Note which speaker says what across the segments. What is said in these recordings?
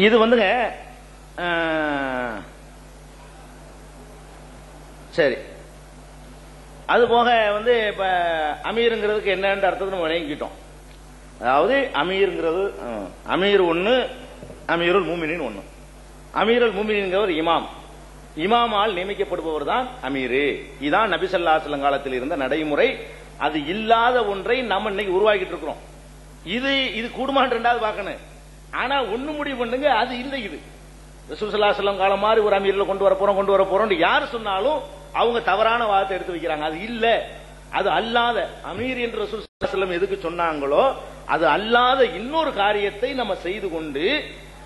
Speaker 1: இது வந்துங்க சரி. அது போக வந்து இப்ப அமீருங்கிறதுக்கு என்னன்ற அர்த்தத்தை நம்ம விளங்கிக்கிட்டோம். அதாவது அமீருங்கிறது அமீர் ஒன்னு, அமீருல் மூமினின் ஒன்னு. அமீருல் மூமினின்கிறவர் இமாம். இமாமால் நியமிக்கப்படுபவர் தான் அமீரு. இதான் நபி ஸல்லல்லாஹு அலைஹி வஸல்லம் காலத்தில் இருந்த நடைமுறை. அது இல்லாத ஒன்றை நம்ம இன்னைக்கு உருவாக்கிட்டு இருக்கிறோம். இது கூடுமான்னு ரெண்டாவது பார்க்கணும். ஆனா ஒண்ணு முடிவு பண்ணுங்க, அது இல்லை. இது ரசூல் ஸல்லல்லாஹு அலைஹி வஸல்லம் காலம் மாதிரி ஒரு அமீர்ல கொண்டு வர போறோம் யாரு சொன்னாலும் அவங்க தவறான வாதத்தை எடுத்து வைக்கிறாங்க. அது இல்ல, அது அல்லாத அமீர் என்று ரசூல் ஸல்லல்லாஹு அலைஹி வஸல்லம் எதுக்கு சொன்னாங்களோ அது அல்லாத இன்னொரு காரியத்தை நம்ம செய்து கொண்டு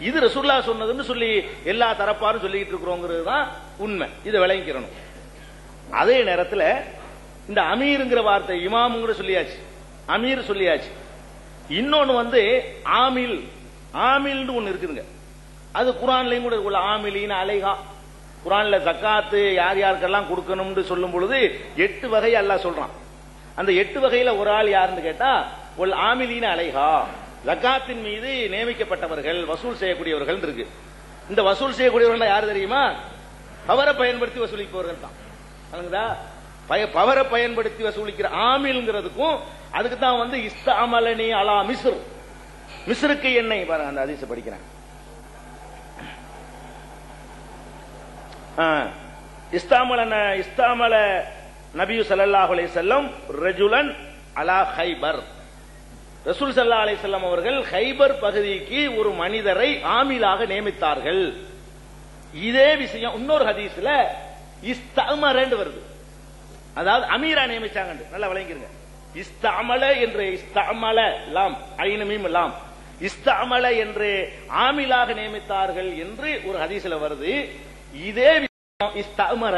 Speaker 1: இது ரசூலுல்லாஹ் சொன்னதுன்னு சொல்லி எல்லா தரப்பாரும் சொல்லிட்டு இருக்கிறோங்கிறது தான் உண்மை. இதை விளங்கிக்கிறணும். அதே நேரத்தில் இந்த அமீருங்கிற வார்த்தை இமாமுங்கிற சொல்லியாச்சு, அமீர் சொல்லியாச்சு. இன்னொன்னு வந்து ஆமில், ஆமில்னு ஒன்னு இருக்குதுங்க. அது குர்ஆன்லயும் கூட உள்ள ஆமிலின் அலைஹா. குர்ஆன்ல ஜக்காத்து யார் யாருக்கெல்லாம் கொடுக்கணும்னு சொல்லும் பொழுது 8 வகை அல்லாஹ் சொல்றான். அந்த 8 வகையில ஒரு ஆள் யாருன்னு கேட்டா உல் ஆமிலின் அலைஹா, ஜக்காத்தின் மீது நியமிக்கப்பட்டவர்கள், வசூல் செய்யக்கூடியவர்கள் இருக்கு. இந்த வசூல் செய்யக்கூடியவர்கள் யாரு தெரியுமா? பவரை பயன்படுத்தி வசூலிப்பவர்கள் தான். பவரை பயன்படுத்தி வசூலிக்கிற ஆமில்ங்கிறதுக்கும் அதுக்கு தான் வந்து இஸ்தஅமலனி அலா மிஸ்ர், மிஸ்ருக்கு என்னை பாருங்க. அந்த ஹதீஸ் படிக்கிறேன். இஸ்தஅமல நபி ஸல்லல்லாஹு அலைஹி வஸல்லம் ரஜுலன் அலா கைபர். ரசூல் ஸல்லல்லாஹு அலைஹி வஸல்லம் அவர்கள் கைபர் பகுதிக்கு ஒரு மனிதரை ஆமிலாக நியமித்தார்கள். இதே விஷயம் இன்னொரு ஹதீஸ்ல இஸ்தஅமரன்னு வருது. அதாவது அமீரா நியமிச்சாங்க. நல்லா விளங்கிருங்க. இஸ்தஅமல என்று இஸ்தஅமல லாம் ஐன் மீம் லாம் இஸ்தஅமல என்று ஆமிலாக நியமித்தார்கள் என்று ஒரு ஹதீஸ்ல வருது. இதே விஷயம் இஸ்தஅமர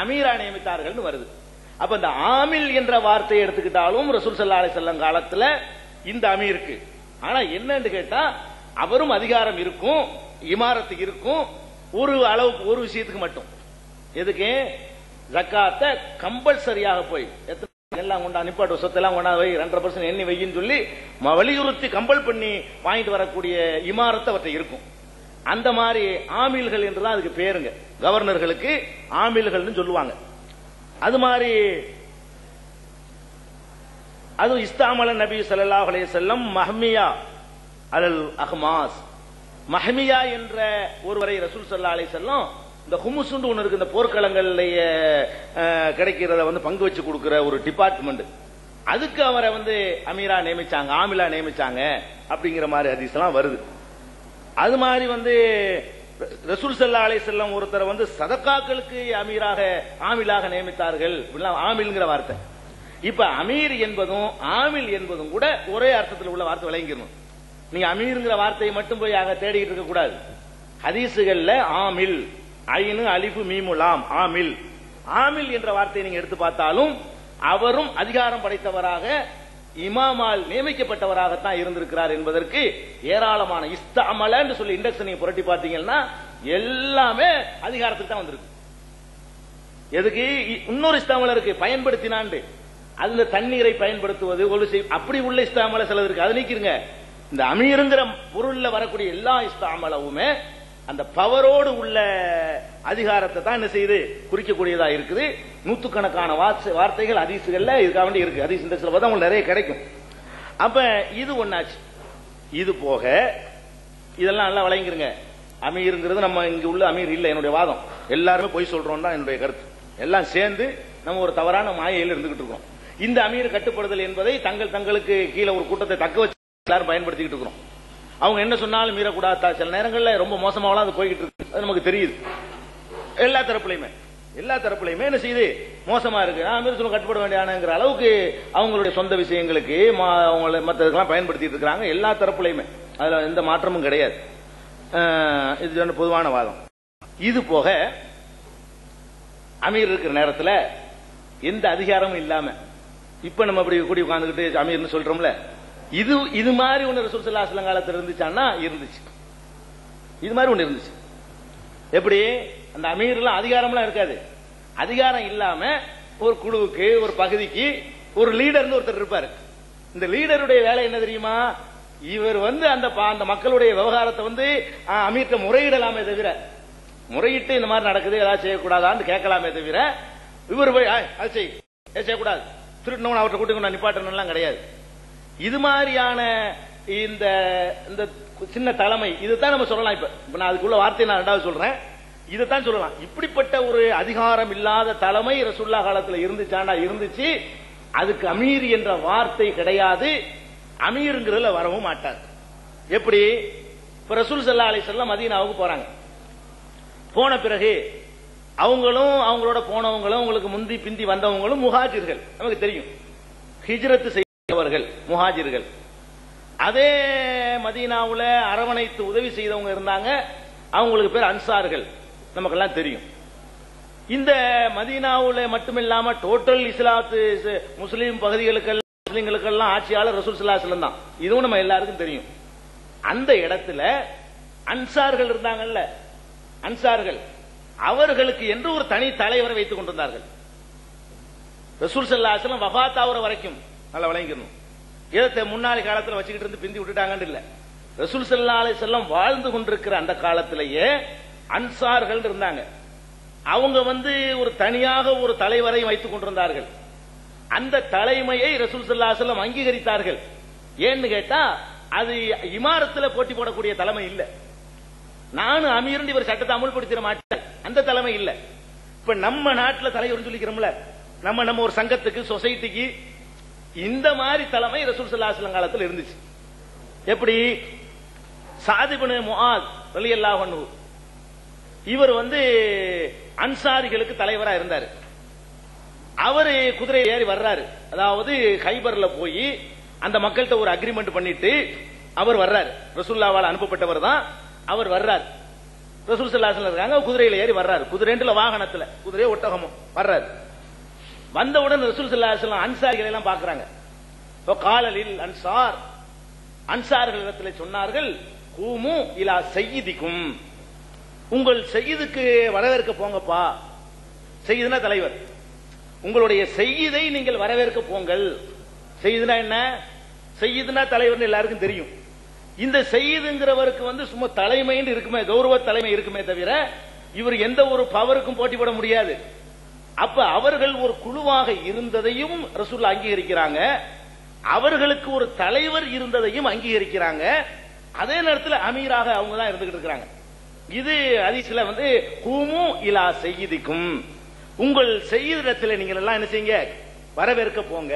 Speaker 1: அமீரா நியமித்தார்கள் வருது. அப்ப இந்த ஆமில் என்ற வார்த்தையை எடுத்துக்கிட்டாலும் ரசூல் ஸல்லல்லாஹு அலைஹி வஸல்லம் காலத்துல இந்த அமீருக்கு. ஆனா என்னன்னு கேட்டா அவரும் அதிகாரம் இருக்கும், இமாரத்து இருக்கும், ஒரு அளவுக்கு, ஒரு விஷயத்துக்கு மட்டும். எதுக்கு? ஜக்காத்தை கம்பல்சரியாக போய் எல்லாம் கொண்டா நிப்பாட்டு சொத்தெல்லாம் கொண்டா வை 2.5% எண்ணி வையின்னு சொல்லி வலியுறுத்தி கம்பல் பண்ணி வாங்கிட்டு வரக்கூடிய இமாரத்து அவர்கிட்ட இருக்கும். அந்த மாதிரி ஆமில்கள் என்றுதான் அதுக்கு பேருங்க. கவர்னர்களுக்கு ஆமில்கள் சொல்லுவாங்க. அது மாதிரி அது இஸ்தஅமல நபி ஸல்லல்லாஹு அலைஹி வஸல்லம் மஹ்மியா அலல் அஹ்மாஸ். மஹ்மியா என்ற ஒருவரை ரசூல் ஸல்லல்லாஹு அலைஹி வஸல்லம் இந்த ஹுமுஸ்னு ஒன்னு இருக்கு, இந்த போர்க்களங்கள்லயே கிடைக்கிறத வந்து பங்கு வச்சு கொடுக்கிற ஒரு டிபார்ட்மெண்ட், அதுக்கு அவரை வந்து அமீரா நியமிச்சாங்க, ஆமிலா நியமிச்சாங்க அப்படிங்கிற மாதிரி ஹதீஸ் எல்லாம் வருது. அது மாதிரி வந்து ரசூல் ஸல்லல்லாஹு அலைஹி வஸல்லம் ஒருத்தரை வந்து சதக்காக்களுக்கு அமீராக ஆமிலாக நியமித்தார்கள். ஆமில்ங்கிற வார்த்தை. இப்ப அமீர் என்பதும் ஆமில் என்பதும் கூட ஒரே அர்த்தத்தில் உள்ள வார்த்தை விளங்கிக்கணும். நீங்க அமீர்ங்கிற வார்த்தையை மட்டும் போய் அங்க தேடிட்டு இருக்க கூடாது. ஹதீசுகள்ல ஆமில் ஐனு அலிஃபு மீமு லாம் ஆமில், ஆமில் என்ற வார்த்தையை நீங்க எடுத்து பார்த்தாலும் அவரும் அதிகாரம் படைத்தவராக இமாமால் நியமிக்கப்பட்டவராகத்தான் இருந்திருக்கிறார் என்பதற்கு ஏராளமான இஸ்தஅமல என்று சொல்லி இண்டெக்ஸ் நீங்க புரட்டி பார்த்தீங்கன்னா எல்லாமே அதிகாரத்துக்கு தான் வந்திருக்கு. எதுக்கு? இன்னொரு இஸ்தஅமல இருக்கு, பயன்படுத்தினாண்டு. அந்த தண்ணீரை பயன்படுத்துவது அப்படி உள்ள இஸ்தஅமல சிலது இருக்கு, அதை நீக்கிருங்க. இந்த அமீருங்கிற பொருள்ல வரக்கூடிய எல்லா இஸ்தஅமலவுமே அந்த பவரோடு உள்ள அதிகாரத்தை தான் என்ன செய்யுது, குறிக்கக்கூடியதா இருக்குது. நூத்துக்கணக்கான வார்த்தைகள் ஹதீஸ்கள்ல இதுக்காக வேண்டி இருக்கு. ஹதீஸ் இண்டெக்ஸ்ல பார்த்தா உங்களுக்கு நிறைய கிடைக்கும். அப்ப இது ஒன்னாச்சு. இது போக இதெல்லாம் நல்லா விளங்கிருங்க. அமீருங்கிறது நம்ம இங்க உள்ள அமீர் இல்ல, என்னுடைய வாதம். எல்லாருமே பொய் சொல்றோம் தான் என்னுடைய கருத்து. எல்லாம் சேர்ந்து நம்ம ஒரு தவறான மாயையில் இருந்துகிட்டு இருக்கோம். இந்த அமீர் கட்டுப்படுதல் என்பதை தங்களுக்கு கீழே ஒரு கூட்டத்தை தக்க வச்சு எல்லாரும் பயன்படுத்திக்கிட்டு இருக்கிறோம். அவங்க என்ன சொன்னாலும் மீறக்கூடாது. சில நேரங்களில் ரொம்ப மோசமாவெல்லாம் அது போய்கிட்டு இருக்கு, அது நமக்கு தெரியுது. எல்லா தரப்புலையுமே என்ன செய்யுது, மோசமா இருக்கு. அமீர் சொல்ல கட்டுப்பட வேண்டியானங்கிற அளவுக்கு அவங்களுடைய சொந்த விஷயங்களுக்கு அவங்களை மற்றதுக்கெல்லாம் பயன்படுத்திட்டு இருக்கிறாங்க. எல்லா தரப்புலையுமே அதுல எந்த மாற்றமும் கிடையாது. இது பொதுவான வாதம். இது போக அமீர் இருக்கிற நேரத்தில் எந்த அதிகாரமும் இல்லாம இப்ப நம்ம அப்படி கூடி உட்கார்ந்துகிட்டு அமீர்னு சொல்றோம்ல, இது மாதிரி ஒன்று ரசூல் ஸல்லல்லாஹு அலைஹி வஸல்லம் காலத்தில் இருந்துச்சான்னா இருந்துச்சு. இது மாதிரி ஒன்று இருந்துச்சு. எப்படி? அந்த அமீர்லாம் அதிகாரம்லாம் இருக்காது. அதிகாரம் இல்லாம ஒரு குழுவுக்கு ஒரு பகுதிக்கு ஒரு லீடர்னு ஒருத்தர் இருப்பாரு. இந்த லீடருடைய வேலை என்ன தெரியுமா? இவர் அந்த மக்களுடைய விவகாரத்தை அமீர்ட்ட முறையிடலாமே தவிர, முறையிட்டு இந்த மாதிரி நடக்குது ஏதாவது செய்யக்கூடாதான்னு கேட்கலாமே தவிர, இவர் போய் அது செய்யக்கூடாது திருட்டணும் அவர்கிட்ட கூட்டி நிப்பாட்டணும் கிடையாது. இது மாதிரியான இந்த சின்ன தலைமை இதுதான் நம்ம சொல்லலாம். இப்ப நான் அதுக்குள்ள வார்த்தையை நான் ரெண்டாவது சொல்றேன், இதைத்தான் சொல்லலாம். இப்படிப்பட்ட ஒரு அதிகாரம் இல்லாத தலைமை ரசூலுல்லாஹ் காலத்தில் இருந்துச்சு. அதுக்கு அமீர் என்ற வார்த்தை கிடையாது. அமீருங்கிறதுல வரவும் மாட்டார். எப்படி? இப்ப ரசூல் ஸல்லல்லாஹு அலைஹி வஸல்லம் மதீனாவுக்கு போறாங்க. போன பிறகு அவங்களோட போனவங்களும் உங்களுக்கு முந்தி பிந்தி வந்தவங்களும் முஹாஜிர்கள், நமக்கு தெரியும். ஹிஜ்ரத் செய்தவர்கள் முஹாஜிர்கள். அதே மதீனாவுல அரவணைத்து உதவி செய்தவங்க இருந்தாங்க, அவங்களுக்கு பேர் அன்சார்கள், நமக்கெல்லாம் தெரியும். இந்த மதீனாவுல மட்டுமில்லாம டோட்டல் இஸ்லாத்து முஸ்லீம் முஸ்லிம்களுக்கெல்லாம் ஆட்சியாளர் ரசூல் ஸல்லல்லாஹு அலைஹி வஸல்லம் தான். இதுவும் நம்ம எல்லாருக்கும் தெரியும். அந்த இடத்துல அன்சார்கள் இருந்தாங்கல்ல, அன்சார்கள் அவர்களுக்கு என்று ஒரு தனி தலைவரை வைத்துக் கொண்டிருந்தார்கள். ரசூல் ஸல்லல்லாஹு அலைஹி வஸல்லம் வஃபாத் ஆகுற வரைக்கும் நல்லா விளங்கிக்கணும். ஏதோ முன்னாடி காலத்தில் வச்சுக்கிட்டு இருந்து பிந்தி விட்டுட்டாங்கன்னு இல்ல. ரசூல் ஸல்லல்லாஹு அலைஹி வஸல்லம் வாழ்ந்து கொண்டிருக்கிற அந்த காலத்திலேயே அன்சார்கள் இருந்தாங்க. அவங்க ஒரு தனியாக ஒரு தலைவரை வைத்துக் கொண்டிருந்தார்கள். அந்த தலைமையை ரசூல் ஸல்லல்லாஹு அலைஹி வஸல்லம் அங்கீகரித்தார்கள். ஏன்னு கேட்டா அது இமாரத்தில் போட்டி போடக்கூடிய தலைமை இல்ல. நானும் அமீர் இவர் சட்டத்தை அமுல்படுத்திட மாட்டேன், அந்த தலைமை இல்ல. இப்ப நம்ம நாட்டில் தலைவர் சொல்லிக்கிறோம்ல, நம்ம ஒரு சங்கத்துக்கு சொசைட்டிக்கு இந்த மாதிரி தலைமை ரசூல் ஸல்லல்லாஹு அலைஹி வஸல்லம் காலத்தில் இருந்துச்சு. எப்படி? சாத் இப்னு முஆத் ரலியல்லாஹு அன்ஹு இவர் அன்சாரிகளுக்கு தலைவரா இருந்தார். அவரு குதிரை ஏறி வர்றாரு. அதாவது கைபர்ல போய் அந்த மக்கள்கிட்ட ஒரு அக்ரிமெண்ட் பண்ணிட்டு அவர் வர்றாரு. ரசூலுல்லாஹ்வால் அனுப்பப்பட்டவர் தான் அவர் வர்றாரு. ரசூல் ஸல்லல்லாஹு அலைஹி வஸல்லம் இருக்காங்க, குதிரையில ஏறி வர்றாரு. குதிரைன்ற வாகனத்துல, குதிரை ஒட்டகமும் வர்றாரு. வந்தவுடன் ரசூல் ஸல்லல்லாஹு அலைஹி வஸல்லம் அன்சாரிகளை எல்லாம் பாக்குறாங்க. காலலில் அன்சார், அன்சார்களிடத்தில் சொன்னார்கள், கூமு இலா சய்யிதிக்கும், உங்கள் செய்யுதுக்கு வரவேற்க போங்கப்பா. செய்யுதுனா தலைவர், உங்களுடைய செய்யுதை நீங்கள் வரவேற்க போங்கள். செய்யுதுனா என்ன? செய்யுதுனா தலைவர் எல்லாருக்கும் தெரியும். இந்த செய்யுதுங்கிறவருக்கு சும்மா தலைமைன்னு இருக்குமே, கௌரவ தலைமை இருக்குமே தவிர இவர் எந்த ஒரு பவருக்கும் போட்டி போட முடியாது. அப்ப அவர்கள் ஒரு குழுவாக இருந்ததையும் ரசூல் அங்கீகரிக்கிறாங்க, அவர்களுக்கு ஒரு தலைவர் இருந்ததையும் அங்கீகரிக்கிறாங்க. அதே நேரத்தில் அமீராக அவங்க தான் இருந்துகிட்டு இருக்கிறாங்க. இது ஹதீஸ்ல கூமு இலா சய்யிதிக்கும், உங்கள் செய்யுதிடத்தில் நீங்கள் எல்லாம் என்ன செய்யுங்க, வரவேற்க போங்க.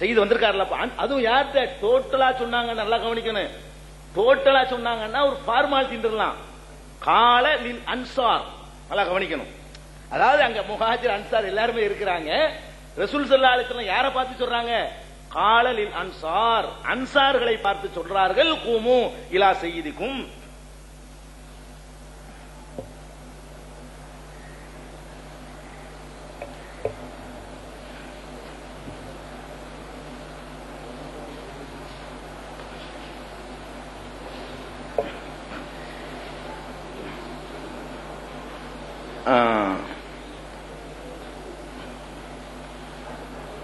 Speaker 1: செய்து வந்திருக்காருலப்பா. அதுவும் யார்கிட்ட டோட்டலா சொன்னாங்க, நல்லா கவனிக்கணும். டோட்டலா சொன்னாங்கன்னா ஒரு ஃபார்மாலிட்டிலாம். கால லில் அன்சார், நல்லா கவனிக்கணும். அதாவது அங்க முஹாஜிர் அன்சார் எல்லாருமே இருக்கிறாங்க. ரசூல் ஸல்லல்லாஹு அலைஹி வஸல்லம் யாரை பார்த்து சொல்றாங்க? கால லில் அன்சார், அன்சார்களை பார்த்து சொல்றார்கள், கூமு இலா சய்யிதிக்கும்.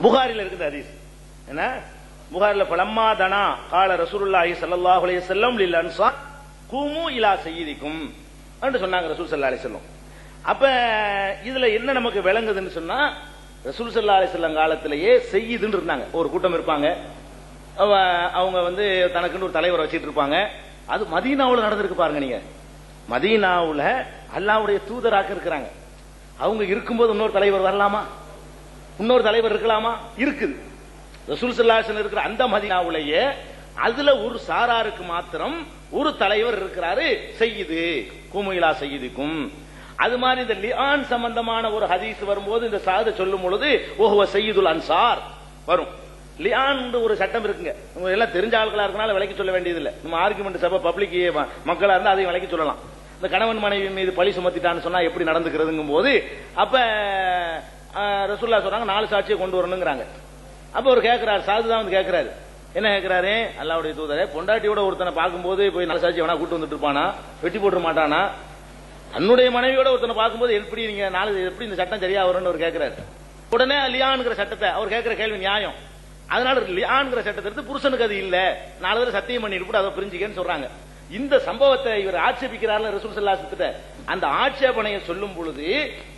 Speaker 1: புகாரில் இருக்குது ஹதீஸ் என்ன? புகாரில் பலம்மா தனா கால ரசூலுல்லாஹி ஸல்லல்லாஹு அலைஹி வஸல்லம் லில் அன்சார் கூமு இலா சய்யிதிக்கும் என்று சொன்னாங்க ரசூல் ஸல்லல்லாஹு அலைஹி வஸல்லம். அப்ப இதுல என்ன நமக்கு விளங்குதுன்னு சொன்னா, ரசூல் ஸல்லல்லாஹு அலைஹி வஸல்லம் காலத்திலேயே சய்யிதுன்னு இருந்தாங்க. ஒரு கூட்டம் இருப்பாங்க, அவங்க தனக்குன்னு ஒரு தலைவர் வச்சிட்டு இருப்பாங்க. அது மதீனாவுல நடந்திருக்கு பாருங்க. நீங்க மதீனாவுல அல்லாஹ்வுடைய தூதராக இருக்கிறாங்க. அவங்க இருக்கும்போது இன்னொரு தலைவர் வரலாமா? இன்னொரு தலைவர் இருக்கலாமா? இருக்குது. ரசூல் ஸல்லல்லாஹு அலைஹி வஸல்லம் இருக்கிற அந்த மதீனாவுலயே அதுல ஒரு சாராருக்கு மாத்திரம் ஒரு தலைவர் இருக்கிறாரு, சய்யிது, கூமு இலா சய்யிதிக்கும். அது மாதிரி இந்த லிஆன் சம்பந்தமான ஒரு ஹதீஸ் வரும்போது இந்த சாத சொல்லும் பொழுது ஓஹுவ சய்யிதுல் அன்சார் வரும். லிஆன் ஒரு சட்டம் இருக்குங்க. உங்க எல்லாம் தெரிஞ்ச ஆட்களா இருக்கனால விலைக்கு சொல்ல வேண்டியது இல்லை. நம்ம ஆர்குமெண்ட் சபை பப்ளிக் மக்களா இருந்தா அதையும் விலைக்கு சொல்லலாம். இந்த கணவன் மனைவி மீது பழி சுமத்திட்டான்னு சொன்னா எப்படி நடந்துக்கிறதுங்கும் போது அப்ப ரசூலுல்லாஹ் சொல்றாங்க 4 சாட்சியை கொண்டு வரணுங்கிறாங்க. அப்ப அவர் கேட்கிறார், சாதுதான் கேட்கிறாரு, என்ன கேட்கிறாரு? அல்லாஹ்வுடைய தூதரே, பொண்டாட்டியோட ஒருத்தனை பார்க்கும்போது போய் 4 சாட்சி வேணா கூட்டு வந்துட்டு இருப்பானா? வெட்டி போட்டுற மாட்டானா? தன்னுடைய மனைவியோட ஒருத்தனை பார்க்கும்போது எப்படி நீங்க எப்படி இந்த சட்டம் சரியா வரும்னு அவர் கேட்கிறாரு. உடனே லியான்ங்கிற சட்டத்தை அவர் கேட்கிற கேள்வி நியாயம். அதனால லியான்ங்கிற சட்டத்தை எடுத்து புருஷனுக்கு அது இல்ல, 4 தடவை சத்தியம் பண்ணிட்டு அதை புரிஞ்சுக்கன்னு சொல்றாங்க. இந்த சம்பவத்தை இவர் ஆட்சேபிக்கிறார் ரசூல் ஸல்லல்லாஹு அலைஹி வஸல்லம். அந்த ஆட்சேபனையை சொல்லும் பொழுது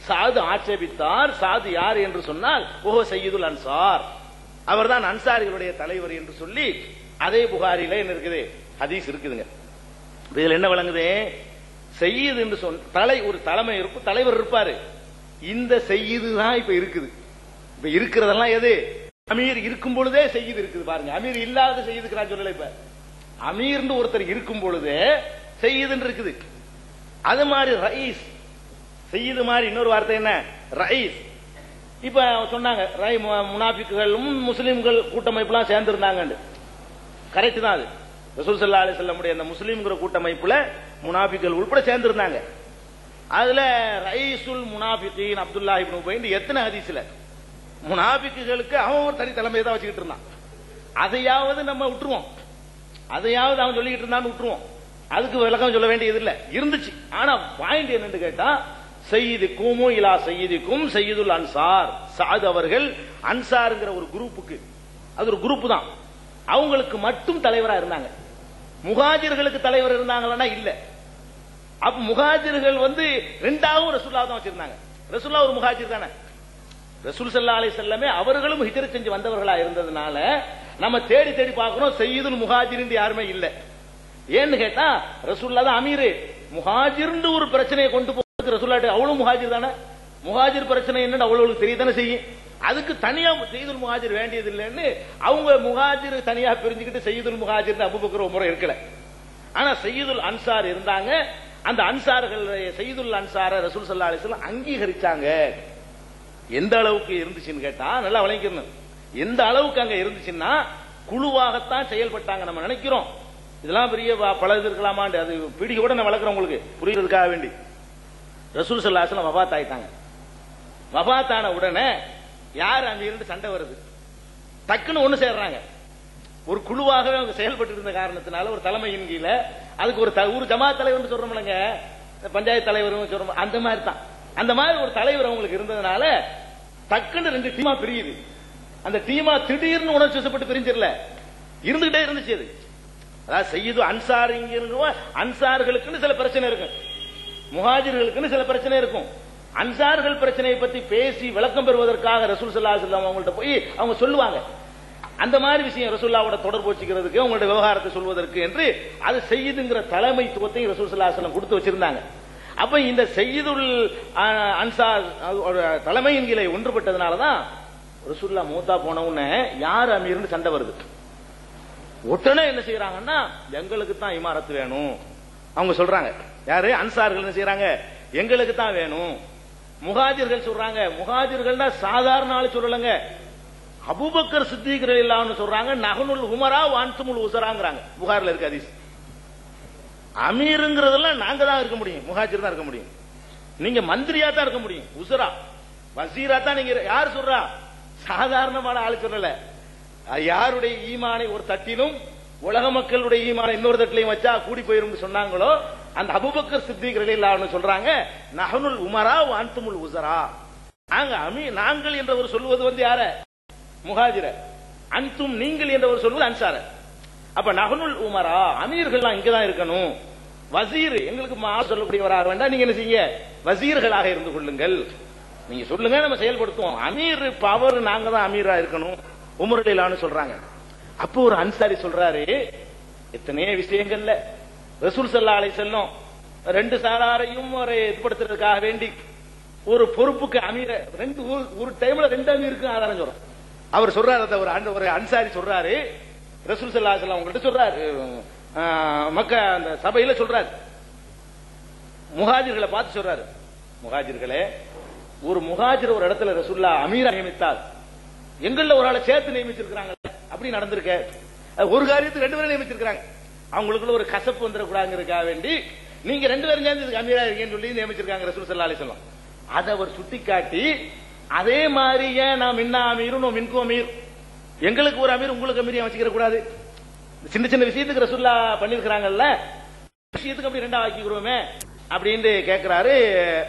Speaker 1: சாது ஆட்சேபித்தார். சாது யார் என்று சொன்னால் ஓஹோ சையதுல் அன்சார், அவர்தான் அன்சாரிகளுடைய தலைவர் என்று சொல்லி அதே புகாரில என்ன இருக்குது, ஹதீஸ் இருக்குதுங்க. இதுல என்ன விளங்குது, சையீத் என்று சொன்ன ஒரு தலைமை இருக்கும், தலைவர் இருப்பாரு. இந்த சையீது தான் இப்ப இருக்குது. இப்ப இருக்கிறதெல்லாம் எது, அமீர் இருக்கும் பொழுதே சையீது இருக்குது பாருங்க. அமீர் இல்லாத சையீதுக்கு நான் சொல்லல. இப்ப அமீர்னு ஒருத்தர் இருக்கும் பொழுது சையீதுன்னு இருக்குது. அது மாதிரி ரயீஸ், சையீது மாதிரி இன்னொரு வார்த்தை என்ன, ரயீஸ். இப்ப சொன்னாங்க முனாஃபிக்குகளும் முஸ்லிம்கள் கூட்டமைப்புலாம் சேர்ந்து இருந்தாங்க. கரெக்ட் தான். அது ரசூல் ஸல்லல்லாஹு அலைஹி வஸல்லம் அந்த முஸ்லிம்ங்கிற கூட்டமைப்புல முனாஃபிக்குகள் உட்பட சேர்ந்து இருந்தாங்க. அதுல ரயீசுல் முனாஃபிகீன் அப்துல்லாஹ் இப்னு உபை எத்தனை ஹதீஸ்ல முனாஃபிக்குகளுக்கு அவன் ஒரு தனி தலைமையை தான் வச்சுக்கிட்டு இருந்தான். அதையாவது நம்ம விட்டுருவோம், அதையாவது அவன் சொல்லிக்கிட்டு இருந்தான்னு விட்டுருவோம். அதுக்கு விளக்கம் சொல்ல வேண்டியது இல்ல, இருந்துச்சு. ஆனா பாயிண்ட் என்னன்னு கேட்டா சையீதுக்கும் இலா சையீதுக்கும் சையதுல் அன்சார், சாத் அவர்கள் அன்சார்ங்கிற ஒரு குரூப்புக்கு, அது ஒரு குரூப் தான், அவங்களுக்கு மட்டும் தலைவரா இருந்தாங்க. முஹாஜிர்களுக்கு தலைவர் இருந்தாங்களா இல்ல. அப்ப முஹாஜிர்கள் ரெண்டாவும் ரசூலுல்லாஹ் தான் வச்சிருந்தாங்க. ரசூலுல்லாஹ் ஒரு முஹாஜிர் தானே. ரசூல் ஸல்லல்லாஹு அலைஹி வஸல்லம் அவர்களும் ஹிஜ்ரத் செஞ்சு வந்தவர்களா இருந்ததுனால நம்ம தேடி தேடி பார்க்கிறோம் சையதுல் முஹாஜிர் யாருமே இல்ல. ஏன்னு கேட்டா ரசூலுல்லாஹ் தான் அமீர். முஹாஜிர்னு ஒரு பிரச்சனையை கொண்டு போறதுக்கு ரசூலுல்லாஹ் அவ்வளவு முஹாஜிர் தானே. முஹாஜிர் பிரச்சனை என்னன்னு அவ்வளவு தெரியதானே செய்யும். அதுக்கு தனியா சையதுல் முஹாஜிர் வேண்டியது இல்லைன்னு அவங்க முஹாஜிர் தனியா பிரிஞ்சுக்கிட்டு சையதுல் முஹாஜிர் அபூபக்கர் உமர் இருக்கல. ஆனா சையதுல் அன்சார் இருந்தாங்க. அந்த அன்சார்கள் சையதுல் அன்சார ரசூல் ஸல்லல்லாஹு அலைஹி வஸல்லம் அங்கீகரிச்சாங்க. எந்த அளவுக்கு இருந்துச்சுன்னு கேட்டா நல்லா விளங்கிக்கணும். எந்த அளவுக்கு அங்க இருந்துச்சுன்னா குழுவாகத்தான் செயல்பட்டாங்க. நம்ம நினைக்கிறோம் இதெல்லாம் பெரிய பழகு இருக்கலாமாண்டு, அது பிடிக்க நான் வளர்க்குறோம் உங்களுக்கு புரியுறதுக்காக வேண்டி. ரசூல் ஸல்லல்லாஹு அலைஹி வஸல்லம் வஃபாத் ஆயிட்டாங்க. வஃபாத் ஆன உடனே யார் அமீர்னு சண்டை வருது. டக்குன்னு ஒண்ணு சேர்றாங்க. ஒரு குழுவாகவே அவங்க செயல்பட்டு இருந்த காரணத்தினால ஒரு தலைமையின் கீழ அதுக்கு ஒரு ஜமாத் தலைவர் சொல்றோம்லங்க, பஞ்சாயத்து தலைவர் சொல்றோம், அந்த மாதிரி தான். அந்த மாதிரி ஒரு தலைவர் அவங்களுக்கு இருந்ததுனால டக்குன்னு 2 டீமா பிரியுது. அந்த டீமா திடீர்னு உணர்ச்சி வசப்பட்டு பிரிஞ்சிடல, இருந்துகிட்டே இருந்துச்சு. அது அதாவது சையது அன்சார், அன்சார்களுக்குன்னு சில பிரச்சனை இருக்கும், முஹாஜிர்களுக்குன்னு சில பிரச்சனை இருக்கும். அன்சார்கள் பிரச்சனையை பத்தி பேசி விளக்கம் பெறுவதற்காக ரசூல் ஸல்லல்லாஹு அலைஹி வஸல்லம் அவங்கள்ட்ட போய் அவங்க சொல்லுவாங்க. அந்த மாதிரி விஷயம் ரசூலுல்லாஹ்வோட தொடர்பு வச்சுக்கிறதுக்கு, அவங்களோட விவகாரத்தை சொல்வதற்கு என்று அது சையதுங்கிற தலைமைத்துவத்தை ரசூல் ஸல்லல்லாஹு அலைஹி வஸல்லம் கொடுத்து வச்சிருந்தாங்க. அப்ப இந்த சையதுல் அன்சார் தலைமையின் கீழே ஒன்றுபட்டதுனாலதான் ரசூலுல்லாஹ் மூத்தா போன உடனே யார் அமீர்னு சண்டை வருது. உடனே என்ன செய்யறாங்கன்னா எங்களுக்கு தான் இமாரத்து வேணும் அவங்க சொல்றாங்க. யாரு அன்சார்கள் என்ன செய்யறாங்க, எங்களுக்கு தான் வேணும். முஹாஜிர்கள் சொல்றாங்க, முஹாஜிர்கள்னா சாதாரண ஆளு சொல்லலங்க, அபூபக்கர் சித்திக் ரலியல்லாஹு அன்ஹு சொல்றாங்க நஹ்னுல் உமரா வ அன்துமுல் உஸராங்கறாங்க. புகாரில இருக்கு ஹதீஸ். அமீருங்கிறதெல்லாம் நாங்க தான் இருக்க முடியும், முஹாஜிர் தான் இருக்க முடியும். நீங்க மந்திரியா தான் இருக்க முடியும், உஸரா வசீரா தான் நீங்க. யார் சொல்றா, சாதாரணமான ஆளு சொல்லல. யாருடைய ஈமானை ஒரு தட்டிலும் உலக மக்களுடைய ஈமானை இன்னொரு தட்டிலையும் வச்சா கூடி போயிரும் சொன்னாங்களோ அந்த அபூபக்கர் சித்திக் ரலியல்லாஹு அன்ஹு சொல்றாங்க நஹ்னுல் உமரா வ அன்துமுல் உஸரா. நாங்கள் என்றவர் சொல்வது யார, முஹாஜிர. அன்தும் நீங்கள் என்றவர் சொல்வது அன்சார. அப்ப நஹ்னுல் உமரா அமீர்கள்லாம் இங்கதான் இருக்கணும். வசீர் எங்களுக்கு சொல்லக்கூடியவராக வேண்டாம், நீங்க என்ன செய்யுங்க வசீர்களாக இருந்து கொள்ளுங்கள். நீங்க சொல்லுங்க நம்ம செயல்படுத்துவோம். அமீர் பவர் நாங்க தான் அமீரா இருக்கணும் உமரடிலான்னு சொல்றாங்க. அப்போ ஒரு அன்சாரி சொல்றாரு, எத்தனையோ விஷயங்கள்ல ரசூல் ஸல்லல்லாஹு அலைஹி வஸல்லம் 2 சாராரையும் ஒரு ஏற்படுத்துறதுக்காக வேண்டி ஒரு பொறுப்புக்கு அமீர ஒரு டைம்ல 2 அமீருக்கு ஆதாரம் சொல்றோம். அவர் சொல்றாரு, ஒரு அன்சாரி சொல்றாரு, ரசூல் ஸல்லல்லாஹு அலைஹி வஸல்லம் அவங்கள்ட்ட சொல்றாரு, மக்கா அந்த சபையில சொல்றாரு, முஹாஜிர்களை பார்த்து சொல்றாரு, முஹாஜிர்களே ஒரு முஹாஜிர் ஒரு இடத்துல ரசூலுல்லாஹ் அமீரா நியமித்தார், எங்கள்ல ஒரு ஆளை சேர்த்து நியமிச்சிருக்காங்க. அப்படி நடந்திருக்க ஒரு காரியத்துக்கு 2 பேரும் நியமிச்சிருக்காங்க. அவங்களுக்குள்ள ஒரு கசப்பு வந்துடக்கூடாதுங்கிறதுக்காக வேண்டி நீங்க 2 பேரும் சேர்ந்து இதுக்கு அமீரா இருக்கேன்னு சொல்லி நியமிச்சிருக்காங்க ரசூல் ஸல்லல்லாஹு அலைஹி வஸல்லம். அதை அவர் சுட்டிக்காட்டி அதே மாதிரி ஏன் நாம் மின்னா அமீரும் மின்கும் அமீர், எங்களுக்கு ஒரு அமீர் உங்களுக்கு அமீரியா வச்சுக்கிற கூடாது. சின்ன சின்ன விஷயத்துக்கு ரசூல்லா பண்ணிருக்கிறாங்கல்ல, விஷயத்துக்கு அப்படி 2ஆ ஆக்கிக்கிறோமே அப்படின்னு கேட்கிறாரு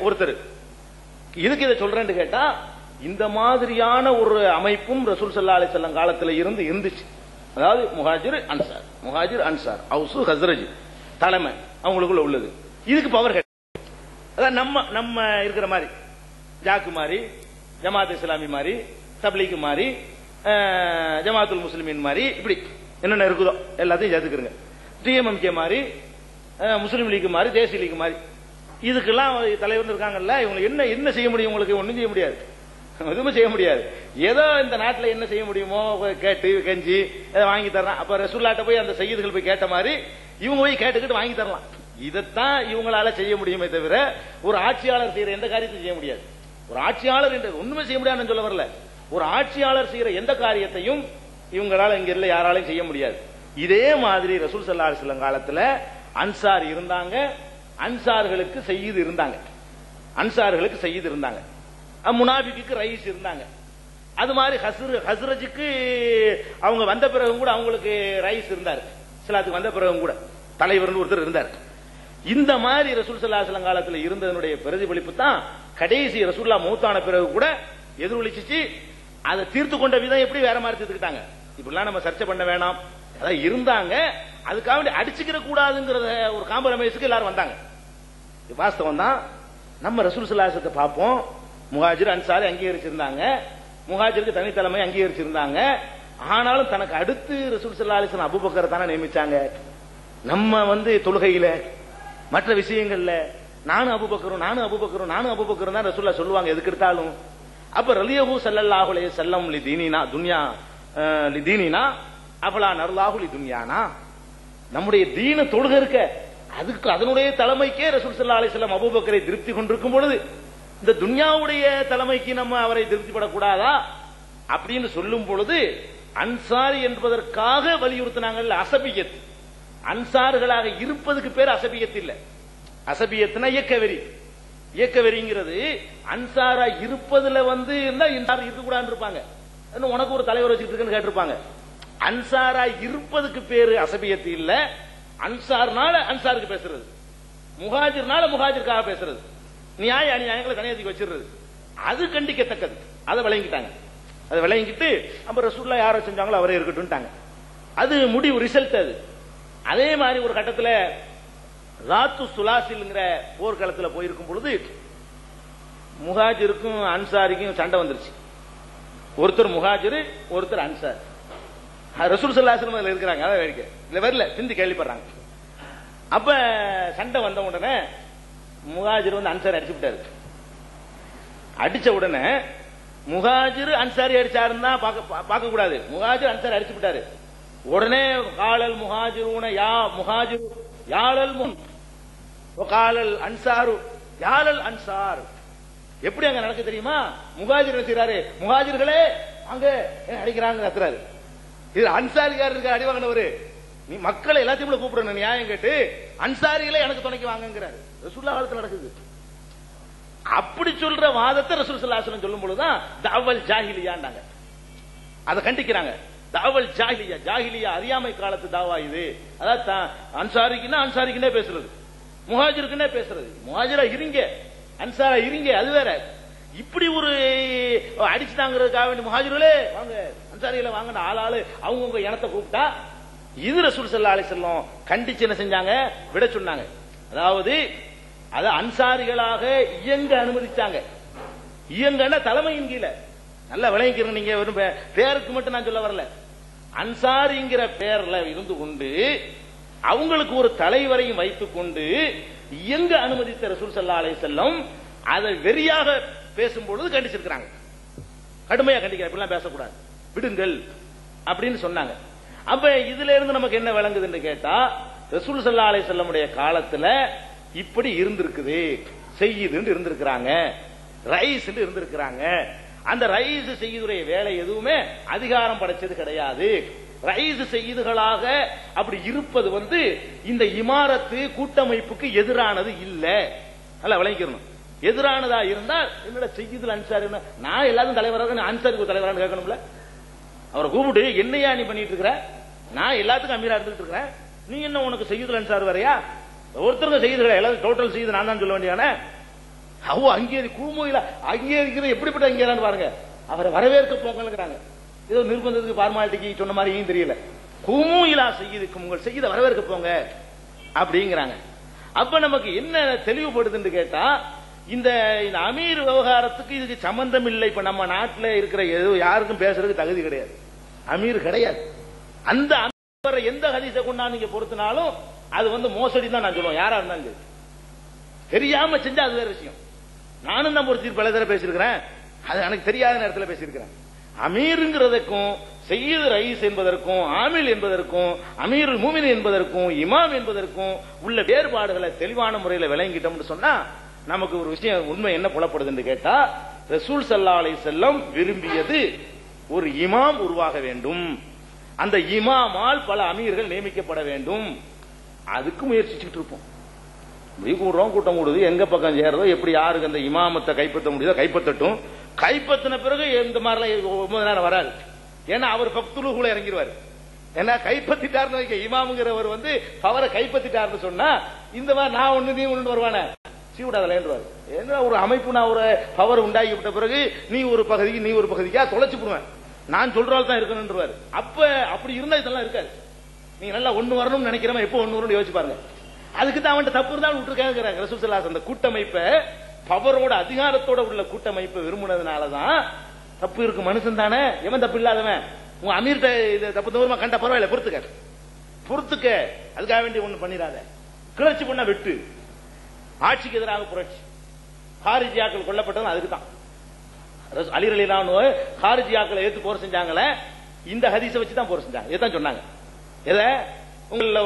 Speaker 1: ஒருத்தர். இதுக்கு இதை சொல்றேன்னு கேட்டா இந்த மாதிரியான ஒரு அமைப்பும் ரசூல் ஸல்லல்லாஹு அலைஹி வஸல்லம் காலத்துல இருந்துச்சு. அதாவது முஹாஜிர் அன்சார் அவுசு ஹஸ்ரஜ் தலைமை அவங்களுக்குள்ள உள்ளது. இதுக்கு பவர் அதான் நம்ம இருக்கிற மாதிரி ஜாக்கு மாதிரி, ஜமாத் இஸ்லாமி மாதிரி, தப்லீக் மாதிரி, ஜமாத்துல் முஸ்லிமின் மாதிரி, இப்படி என்னென்ன இருக்குதோ எல்லாத்தையும் சேர்த்துக்கிறங்க. டிஎம்எம்கே மாதிரி, முஸ்லீம் லீக் மாதிரி, தேசிய லீக் மாதிரி, இதுக்கெல்லாம் தலைவர் இருக்காங்கல்ல. இவங்க என்ன செய்ய முடியும்? உங்களுக்கு ஒன்றும் செய்ய முடியாது, எதுவுமே செய்ய முடியாது. ஏதோ இந்த நாட்டில் என்ன செய்ய முடியுமோ கேட்டு கெஞ்சி வாங்கி தரலாம். அப்ப ரசூலுல்லாஹ்ட்ட போய் அந்த சையதுகள் போய் கேட்ட மாதிரி இவங்க போய் கேட்டுக்கிட்டு வாங்கி தரலாம். இதைத்தான் இவங்களால செய்ய முடியுமே தவிர ஒரு ஆட்சியாளர் செய்யற எந்த காரியத்தையும் செய்ய முடியாது. ஒரு ஆட்சியாளர் என்று ஒண்ணுமே செய்ய முடியாதுன்னு சொல்ல வரல. ஒரு ஆட்சியாளர் செய்யற எந்த காரியத்தையும் இவங்களால இங்க இல்ல யாராலையும் செய்ய முடியாது. இதே மாதிரி ரசூல் ஸல்லல்லாஹு அலைஹி வஸல்லம் காலத்துல அன்சார் இருந்தாங்க, அன்சார்களுக்கு சையீத் இருந்தாங்க, முனாபிக்கு ரைஸ் இருந்தாங்க. அது மாதிரி ஹஸ்ரஜுக்கு அவங்க வந்த பிறகு கூட அவங்களுக்கு ரைஸ் இருந்தாரு. இஸ்லாத்துக்கு வந்த பிறகு கூட தலைவர் ஒருத்தர் இருந்தார். இந்த மாதிரி ரசூல் ஸல்லல்லாஹு அலைஹி வஸல்லம் காலத்துல இருந்ததனுடைய பிரதிபலிப்பு தான் கடைசி ரசூலுல்லாஹ் மௌத்தான பிறகு கூட எதிரொலிச்சிச்சு. அதை தீர்த்து கொண்ட விதம் எப்படி வேற மாதிரி தீர்த்துக்கிட்டாங்க. இப்படிலாம் நம்ம சர்ச்சை பண்ண வேணாம். அதான் இருந்தாங்க, அதுக்காக அடிச்சுக்கிற கூடாதுங்கிறத ஒரு காம்ப்ரமைஸுக்கு எல்லாரும் வந்தாங்க. வாஸ்தவம் தான். நம்ம ரசூல் ஸல்லல்லாஹு அலைஹி வஸல்லம் பார்ப்போம், முஹாஜிர் அன்சாரி அங்கீகரிச்சிருந்தாங்க, முஹாஜிருக்கு தனித்தலைமை அங்கீகரிச்சிருந்தாங்க. ஆனாலும் தனக்கு அடுத்து ரசூல் ஸல்லல்லாஹு அலைஹி வஸல்லம் அபூபக்கர் தானே நியமிச்சாங்க. நம்ம தொழுகையில மற்ற விஷயங்கள்ல நானும் அபூபக்கரும் தான் ரசூலுல்லாஹ் சொல்லுவாங்க எதுக்கு எடுத்தாலும். அப்ப ரலியஹு ஸல்லல்லாஹு அலைஹி வஸல்லம் லிதீனினா அஃபலா நர்லாஹு லிதுன்யானா, நம்முடைய தீன தொழுகை இருக்க அதுக்கு அதனுடைய தலைமைக்கே ரசூல் ஸல்லல்லாஹு அலைஹி வஸல்லம் அபூபக்கரை திருப்தி கொண்டிருக்கும் பொழுது இந்த துன்யாவுடைய தலைமைக்கு நம்ம அவரை திருப்திப்படக்கூடாதா அப்படின்னு சொல்லும் பொழுது அன்சாரி என்பதற்காக வலியுறுத்தினாங்கல்ல அசபியத். அன்சார்களாக இருப்பதுக்கு பேர் அசபியத் இல்ல. அசபியத்னா இயக்கவெறிங்கிறது அன்சாரா இருப்பதுல இருக்கக்கூடாது இருப்பாங்க. உனக்கு ஒரு தலைவர் வச்சுட்டு இருக்குன்னு கேட்டிருப்பாங்க. அன்சாரா இருப்பதுக்கு பேரு அசபியத் இல்ல. அன்சார்னால அன்சாருக்கு பேசுறது, முஹாஜிர்னால முஹாஜிருக்காக பேசுறது, நியாய அநியாயங்களை தனியாதிக்கு வச்சிருது. அது கண்டிக்கத்தக்கது. அதை விளங்கிட்டாங்க. அதை விளங்கிட்டு நம்ம ரசூலுல்லாஹ் யாரை செஞ்சாங்களோ அவரே இருக்கட்டும். அது முடிவு ரிசல்ட். அது அதே மாதிரி ஒரு கட்டத்தில் ராத்து சுலாசில்ங்கிற போர்க்களத்தில் போயிருக்கும் பொழுது முஹாஜிருக்கும் அன்சாரிக்கும் சண்டை வந்துருச்சு. ஒருத்தர் முஹாஜிர், ஒருத்தர் அன்சார். ரசூல் ஸல்லல்லாஹு அலைஹி வஸல்லம் இருக்கிறாங்க. அதான் வேடிக்கை இல்ல, வரல சிந்தி கேள்விப்படுறாங்க. அப்ப சண்டை வந்த உடனே முஹாஜிர் அன்சாரி அடிச்சு விட்டாரு. அடிச்ச உடனே முஹாஜிர் அன்சாரி அடிச்சாருன்னா பார்க்க கூடாது. முஹாஜிர் அன்சாரி அடிச்சு விட்டாரு. உடனே காலல் முஹாஜிரூன யா முஹாஜிரு யாலல் முன் காலல் அன்சாரு யாலல் அன்சார். எப்படி அங்க நடக்க தெரியுமா? முஹாஜிர் செய்யறாரு, முஹாஜிர்களே அங்க அடிக்கிறாங்க கத்துறாரு. இது அன்சாரிகாரர் இருக்க அடி வாங்கினவரு. நீ மக்களை எல்லாத்தையும் கூப்பிடணும் நியாயம் கேட்டு அன்சாரிகளே எனக்கு துணைக்கு வாங்குங்கிறாரு. ரசூலுல்லாஹ் காலத்துல நடக்குது. அப்படி சொல்ற வாதத்தை ரசூல் ஸல்லல்லாஹு அலைஹி வஸல்லம் சொல்லும் பொழுதுதான் தஅவல் ஜாஹிலியாண்டாங்க. அதை கண்டிக்கிறாங்க. தஅவல் ஜாஹிலியா அறியாமை காலத்து தாவா இது. அதாவது அன்சாரிக்குன்னே பேசுறது, முஹாஜிருக்குன்னே பேசுறது. முஹாஜிரா இருங்க, அன்சாரா இருங்க, அது வேற. இப்படி ஒரு அடிச்சுட்டாங்கிறதுக்காக வேண்டிய முஹாஜிர்களே வாங்க, அன்சாரிகளை வாங்க, ஆளாளு அவங்கவுங்க இனத்தை கூப்பிட்டா இது ரசூல் ஸல்லல்லாஹு அலைஹி வஸல்லம் கண்டிச்சு என்ன செஞ்சாங்க? விட சொன்னாங்க. அதாவது அது அன்சாரிகளாக இயங்க அனுமதிச்சாங்க. இயங்கன்னா தலைமையின் கீழ. நல்லா விளங்கிக்கிறீங்க. நீங்க வெறும் பேருக்கு மட்டும் நான் சொல்ல வரல. அன்சாரிங்கிற பேர்ல இருந்து கொண்டு அவங்களுக்கு ஒரு தலைவரையும் வைத்துக் கொண்டு இயங்க அனுமதித்த ரசூல் ஸல்லல்லாஹு அலைஹி வஸல்லம் அதை வெறியாக பேசும்பொழுது கண்டிச்சிருக்கிறாங்க. கடுமையா கண்டிக்கிற, இப்படிலாம் பேசக்கூடாது, விடுங்கள் அப்படின்னு சொன்னாங்க. அப்ப இதுல இருந்து நமக்கு என்ன விளங்குதுன்னு கேட்டா, ரசூல் ஸல்லல்லாஹு அலைஹி வஸல்லமுடைய காலத்துல இப்படி இருந்திருக்குது. செய்யுதுன்னு இருந்திருக்கிறாங்க, ரைஸ் இருந்திருக்கிறாங்க. அந்த ரைஸ் செய்யுதுடைய வேலை எதுவுமே அதிகாரம் படைச்சது கிடையாது. ரைஸ் செய்யுதுகளாக அப்படி இருப்பது இந்த இமாரத்து கூட்டமைப்புக்கு எதிரானது இல்ல. நல்லா விளங்கிக்கணும். எதிரானதா இருந்தால் என்னோட செய்யுதுல அன்சாரி, நான் எல்லாரும் தலைவராக அன்சாரிக்கு தலைவரான்னு கேட்கணும்ல. அவரை கூப்பிட்டு என்னையா நீ பண்ணிட்டு இருக்கிற? நான் எல்லாத்துக்கும் அமீரா இருந்துட்டு இருக்கிறேன், நீ என்ன உனக்கு செய்யுதுல அன்சார் வரையா? ஒருத்தருங்க செய்யுது எல்லாரும் டோட்டல் செய்யுது நான் தான் சொல்ல வேண்டியான. அங்கே குழுமோயில அங்கே இருக்கிற எப்படிப்பட்ட அங்கேதான் பாருங்க. அவரை வரவேற்க போங்கிறாங்க. ஏதோ நிர்பந்தத்துக்கு ஃபார்மாலிட்டிக்கு சொன்ன மாதிரியும் தெரியல. குமுயிலா செய்யுதுக்கு உங்கள் செய்த வரவேற்க போங்க அப்படிங்கிறாங்க. அப்ப நமக்கு என்ன தெளிவுபடுதுன்னு கேட்டா, இந்த அமீர் விவகாரத்துக்கு இதுக்கு சம்பந்தம் இல்லை. இப்ப நம்ம நாட்டில் இருக்கிற யாருக்கும் பேசுறதுக்கு தகுதி கிடையாது, அமீர் கிடையாது. அந்த அமீர் எந்த ஹதீஸை கொண்டாந்து நீங்க பொறுத்தினாலும் அது மோசடி தான் நான் சொல்லுவேன். யாரா இருந்தாலும் தெரியாம செஞ்சா அது வேற விஷயம். நானும் தான் பொறுத்து பல தடவை பேசியிருக்கிறேன், அது எனக்கு தெரியாத நேரத்தில் பேசியிருக்கிறேன். அமீருங்கிறதுக்கும் சையீது ரயீஸ் என்பதற்கும் ஆமில் என்பதற்கும் அமீருல் மூமின் என்பதற்கும் இமாம் என்பதற்கும் உள்ள வேறுபாடுகளை தெளிவான முறையில் விளங்கிட்டோம்னு சொன்னா நமக்கு ஒரு விஷயம் உண்மை என்ன புலப்படுதுன்னு கேட்டா, ரசூல் ஸல்லல்லாஹு அலைஹி வஸல்லம் விரும்பியது ஒரு இமாம் உருவாக வேண்டும், அந்த இமாமால் பல அமீர்கள் நியமிக்கப்பட வேண்டும். அதுக்கு முயற்சிச்சுட்டு இருப்போம். கூடுறோம், கூட்டம் கூடுது, எங்க பக்கம் சேரதோ, எப்படி யாருக்கு அந்த இமாமத்தை கைப்பற்ற முடியுதோ கைப்பற்றட்டும். கைப்பற்றின பிறகு இந்த மாதிரிலாம் 9 நேரம் வராது. ஏன்னா அவர் பக்துலுக்குள்ள இறங்கிடுவார். ஏன்னா கைப்பற்றிட்டாருன்னு இமாமுங்கிறவர் பவரை கைப்பற்றிட்டாருன்னு சொன்னா இந்த மாதிரி நான் ஒண்ணு நீ ஒண்ணு வருவானே சீவிடாதலன்றாரு. ஏன்னா ஒரு அமைப்பு நான் ஒரு பவர் உண்டாகி விட்ட பிறகு நீ ஒரு பகுதிக்கு நீ ஒரு பகுதிக்கா தொலைச்சு போடுவேன், நான் சொல்றாள் தான் இருக்கணும்ன்றவாரு. அப்ப அப்படி இருந்தா இதெல்லாம் இருக்காது. நீங்க நல்லா ஒண்ணு வரணும்னு நினைக்கிறவன் எப்போ ஒண்ணு வரும்னு யோசிச்சு பாருங்க. அதுக்கு தான் அவன் தப்பு இருந்தாலும் விட்டுருக்காங்க. ரசூல் ஸல்லல்லாஹு அலைஹி வஸல்லம் அந்த கூட்டமைப்பை பவரோட அதிகாரத்தோட உள்ள கூட்டமைப்பை விரும்பினதுனாலதான் தப்பு இருக்கு. மனுஷன் தானே, எவன் தப்பு இல்லாதவன். உங்க அமீர்கிட்ட தப்பு தவறுமா கண்டா பரவாயில்ல, பொறுத்துக்க, அதுக்காக வேண்டி ஒண்ணு பண்ணிடாத. கிளர்ச்சி பண்ண வெட்டு, ஆட்சிக்கு எதிராக புரட்சி. ஹாரிஜியாக்கள் கொல்லப்பட்டது அதுக்கு தான். அலி ரலியல்லாஹு அன்ஹு ஹாரிஜியாக்களை ஏத்து போர் செஞ்சாங்களே, இந்த ஹதீஸை வச்சு தான் போர் செஞ்சாங்க. இதான் சொன்னாங்க. எதை உங்கள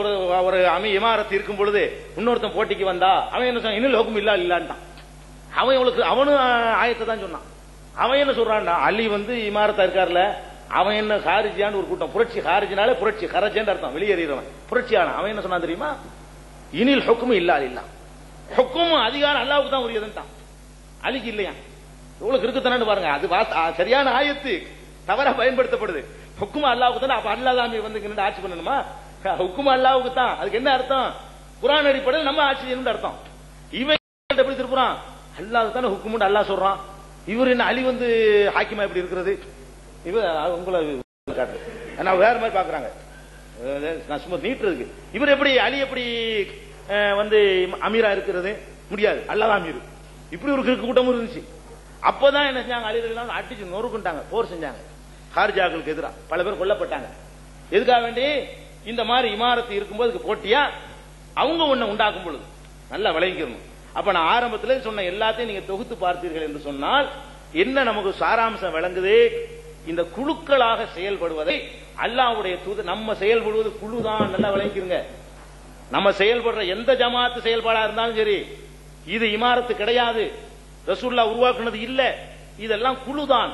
Speaker 1: ஒரு இமாரத்து இருக்கும் பொழுது இன்னொருத்தன் போட்டிக்கு வந்தா அவன் என்ன சொன்னான், இன்னும் ஹுக்ம் இல்லான்ட்டான். அவனும் ஆயத்தை தான் சொன்னான். அவன் என்ன சொல்றான், அலி இமாரத்தா இருக்காருல, அவன் என்ன ஹாரிஜியான்னு ஒரு கூட்டம், புரட்சி, ஹாரிஜினாலே புரட்சி, ஹரஜேன்னு அர்த்தம், வெளியேறியவன், புரட்சியான. அவன் என்ன சொன்னான் தெரியுமா, இனில் ஹுக்ம் இல்லா, ஹுக்கும் அதிகாரம் அல்லாஹ்வுக்கு தான் உரியதுன்ட்டான், அலிக்கு இல்லையா. எவ்வளவு இருக்குத்தானு பாருங்க. அது சரியான ஆயத்து தவறா பயன்படுத்தப்படுது. ஹுக்கும் அல்லாஹ்வுக்கு தான். அப்ப அல்லாஹ் ஆட்சி பண்ணணுமா? ஹுக்கும் அல்லாஹ்வுக்கு தான். அதுக்கு என்ன அர்த்தம், குர்ஆன் அடிப்படையில் நம்ம ஆட்சி செய்யணும்னு அர்த்தம். இவன் எப்படி திருப்புறான், அல்லாஹ் தானே ஹுக்கும்னு அல்லாஹ் சொல்றான், இவர் என்ன அலி ஹாக்கிமா எப்படி இருக்கிறது, உங்களை நான் வேற மாதிரி பாக்குறாங்க. நீட்டு இருக்கு. இவர் எப்படி அலி எப்படி அமீரா இருக்கிறது முடியாது, அல்லாஹ் அமீர். இப்படி ஒரு கூட்டம் இருந்துச்சு. அப்பதான் என்ன செஞ்சாங்க, அலி ரலியல்லாஹு அடிச்சு நொறுக்குண்டாங்க, போர் செஞ்சாங்க ஹாரிஜாக்களுக்கு எதிராக. பல பேர் கொல்லப்பட்டாங்க. எதுக்காக வேண்டி, இந்த மாதிரி இமாரத்து இருக்கும்போது போட்டியா அவங்க ஒண்ணு உண்டாக்கும் பொழுது நல்லா விளங்கிக்கணும். அப்ப நான் ஆரம்பத்தில் சொன்ன எல்லாத்தையும் நீங்க தொகுத்து பார்த்தீர்கள் என்று சொன்னால் என்ன நமக்கு சாராம்சம் விளங்குது, இந்த குழுக்களாக செயல்படுவதை அல்லாஹ்வுடைய தூதர், நம்ம செயல்படுவது குழுதான், நல்லா விளங்கிக்கிறங்க. நம்ம செயல்படுற எந்த ஜமாத்து செயல்பாடா இருந்தாலும் சரி, இது இமாரத்து கிடையாது, ரசூலுல்லாஹ் உருவாக்குனது இல்ல, இதெல்லாம் குழுதான்.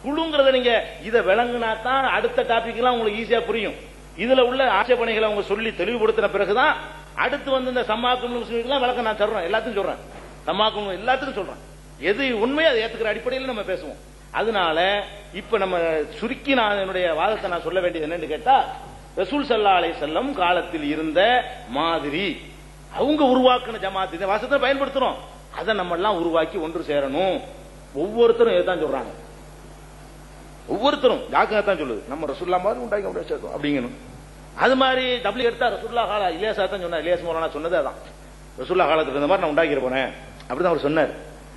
Speaker 1: குழுங்கிறத நீங்க இதை விளங்குனா தான் அடுத்த டாபிக் எல்லாம் உங்களுக்கு ஈஸியா புரியும். இதுல உள்ள ஆட்சேபனைகளை அவங்க சொல்லி தெளிவுபடுத்தின பிறகுதான் அடுத்து இந்த சம்மாக்கும் முஸ்லிம்களுக்கு விளக்கம் நான் சொல்றேன், எல்லாத்துக்கும் சொல்றேன், சம்மாக்கும் எல்லாத்துக்கும் சொல்றேன். எது உண்மையை அதை ஏத்துக்கிற அடிப்படையில் நம்ம பேசுவோம். அதனால இப்ப நம்ம சுருக்கி நான் என்னுடைய வாதத்தை நான் சொல்ல வேண்டியது என்னன்னு கேட்டா, ரசூல் ஸல்லல்லாஹு அலைஹி வஸல்லம் காலத்தில் இருந்த மாதிரி அவங்க உருவாக்கின ஜமாத், இந்த வாசத்தை பயன்படுத்துறோம், அதை நம்ம எல்லாம் உருவாக்கி ஒன்று சேரணும். ஒவ்வொருத்தரும் இதுதான் சொல்றாங்க, ஒவ்வொருத்தரும் ஜாக்கிரதான் சொல்லுது, நம்ம ரசூலுல்லாஹ் மாதிரி உண்டாக்கி அப்படிங்கணும். அது மாதிரி தப்லீக் எடுத்தா ரசூலுல்லாஹ் கால இலியாஸ் தான் சொன்னார், இலியாஸ் மௌலானா சொன்னது அதான், ரசூலுல்லாஹ் காலத்துல இருந்த மாதிரி நான் உண்டாக்கி போனேன் அப்படிதான் அவர் சொன்னார்.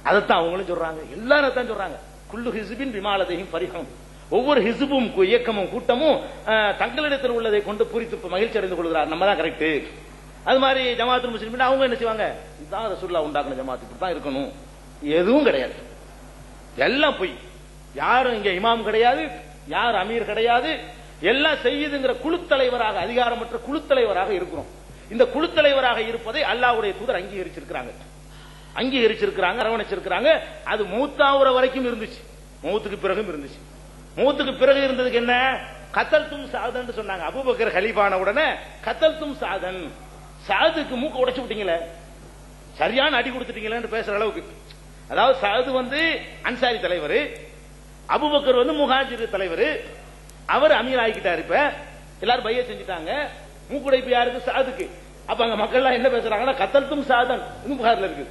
Speaker 1: அதைத்தான் அவங்களும் சொல்றாங்க, எல்லாரும் தான் சொல்றாங்க. குல்லு ஹிஸ்பின் பிமா லதைஹிம் ஃபரிஹுன், ஒவ்வொரு ஹிஸ்பும் இயக்கமும் கூட்டமும் தங்களிடத்தில் உள்ளதை கொண்டு பூரித்து மகிழ்ச்சி அடைந்து கொள்கிறார், நம்ம தான் கரெக்ட். அது மாதிரி ஜமாத்துல் முஸ்லிமீன் அவங்க என்ன செய்வாங்க, இதுதான் ரசூலுல்லாஹ் உண்டாக்குன ஜமாத், இப்படி தான் இருக்கணும், எதுவும் கிடையாது, எல்லாம் பொய். யாரும் இங்க இமாம் கிடையாது, யார் அமீர் கிடையாது, எல்லாம் செய்யுதுங்கிற குழு தலைவராக, அதிகாரமற்ற குழு தலைவராக இருக்கிறோம். இந்த குழு தலைவராக இருப்பதை அல்லாஹ்வுடைய தூதர் அங்கீகரிச்சிருக்கிறாங்க, அரவணைச்சிருக்கிறாங்க. அது மூத்தாவுற வரைக்கும் இருந்துச்சு, மௌத்துக்கு பிறகும் இருந்துச்சு. மௌத்துக்கு பிறகு இருந்ததுக்கு என்ன, கத்தல்தும் சாதன் சொன்னாங்க. அபூபக்கர் கலீஃபான உடனே கத்தல்தும் சாதன், சாதுக்கு மூக்க உடைச்சு விட்டீங்களே, சரியான அடி கொடுத்துட்டீங்களேன்னு பேசுற அளவுக்கு. அதாவது சாது அன்சாரி தலைவர், அபூபக்கர் முஹாஜிர் தலைவர், அவர் அமீர் ஆகிக்கிட்டாரு. இப்ப எல்லாரும் பைய செஞ்சுட்டாங்க, மூக்குடைப்பு யாருக்கு, சாதுக்கு. அப்ப அங்க மக்கள் எல்லாம் என்ன பேசுறாங்கன்னா, கத்தல்தும் சாதன் புகார்ல இருக்கு,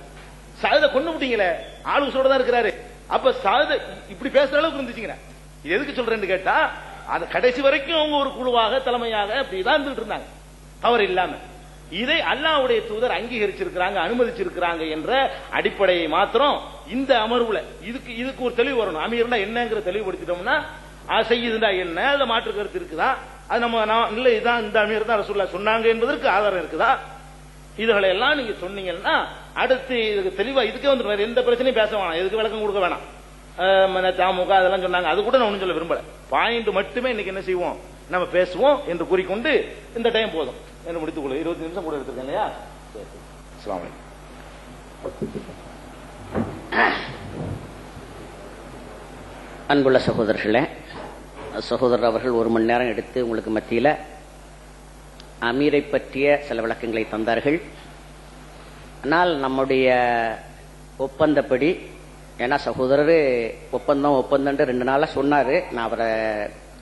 Speaker 1: சாதத்தை கொண்டு விட்டீங்களே, ஆளு உசுரோட தான் இருக்கிறாரு. அப்ப சாதத்தை இப்படி பேசுற அளவுக்கு இருந்துச்சுங்க. இது எதுக்கு சொல்றேன்னு கேட்டா, அது கடைசி வரைக்கும் அவங்க ஒரு குழுவாக தலைமையாக அப்படிதான் இருந்துட்டு இருந்தாங்க, தவறு இல்லாம. இதை அல்லாஹ்வுடைய தூதர் அங்கீகரிச்சிருக்கிறாங்க, அனுமதிச்சிருக்கிறாங்க என்ற அடிப்படையை மாத்திரம் இந்த அமர்வுல இதுக்கு ஒரு தெளிவு வரணும். அமீர்னா என்னங்கிற தெளிவுபடுத்திட்டோம்னா, செய்யுதுண்டா என்ன, அதுல மாற்று கருத்து இருக்குதா, அது நம்ம இல்ல இதான் இந்த அமீர் தான் ரசூலுல்லாஹ் சொன்னாங்க என்பதற்கு ஆதாரம் இருக்குதா, இதுகளை எல்லாம் நீங்க சொன்னீங்கன்னா அடுத்து இதுக்கு தெளிவா இதுக்கே வந்து வேற எந்த பிரச்சனையும் பேச வேணாம், எதுக்கு விளக்கம் கொடுக்க வேணாம். தாமுக அதெல்லாம் சொன்னாங்க, அது கூட நான் ஒன்றும் சொல்ல விரும்பல. பாயிண்ட் மட்டுமே இன்னைக்கு என்ன செய்வோம், நம்ம பேசுவோம் என்று கூறிக்கொண்டு இந்த டைம் போதும் என்று முடித்துக் கொள்ளும். 20 நிமிஷம் கூட எடுத்துருக்கேன் இல்லையா? அஸ்ஸலாமு அலைக்கும்.
Speaker 2: அன்புள்ள சகோதரர்களே, சகோதரர் அவர்கள் 1 மணி நேரம் எடுத்து உங்களுக்கு மத்தியில் அமீரை பற்றிய சில விளக்கங்களை தந்தார்கள். ஆனால் நம்முடைய ஒப்பந்தப்படி, ஏன்னா சகோதரர் ஒப்பந்தம் 2 நாளா சொன்னாரு, நான் அவரை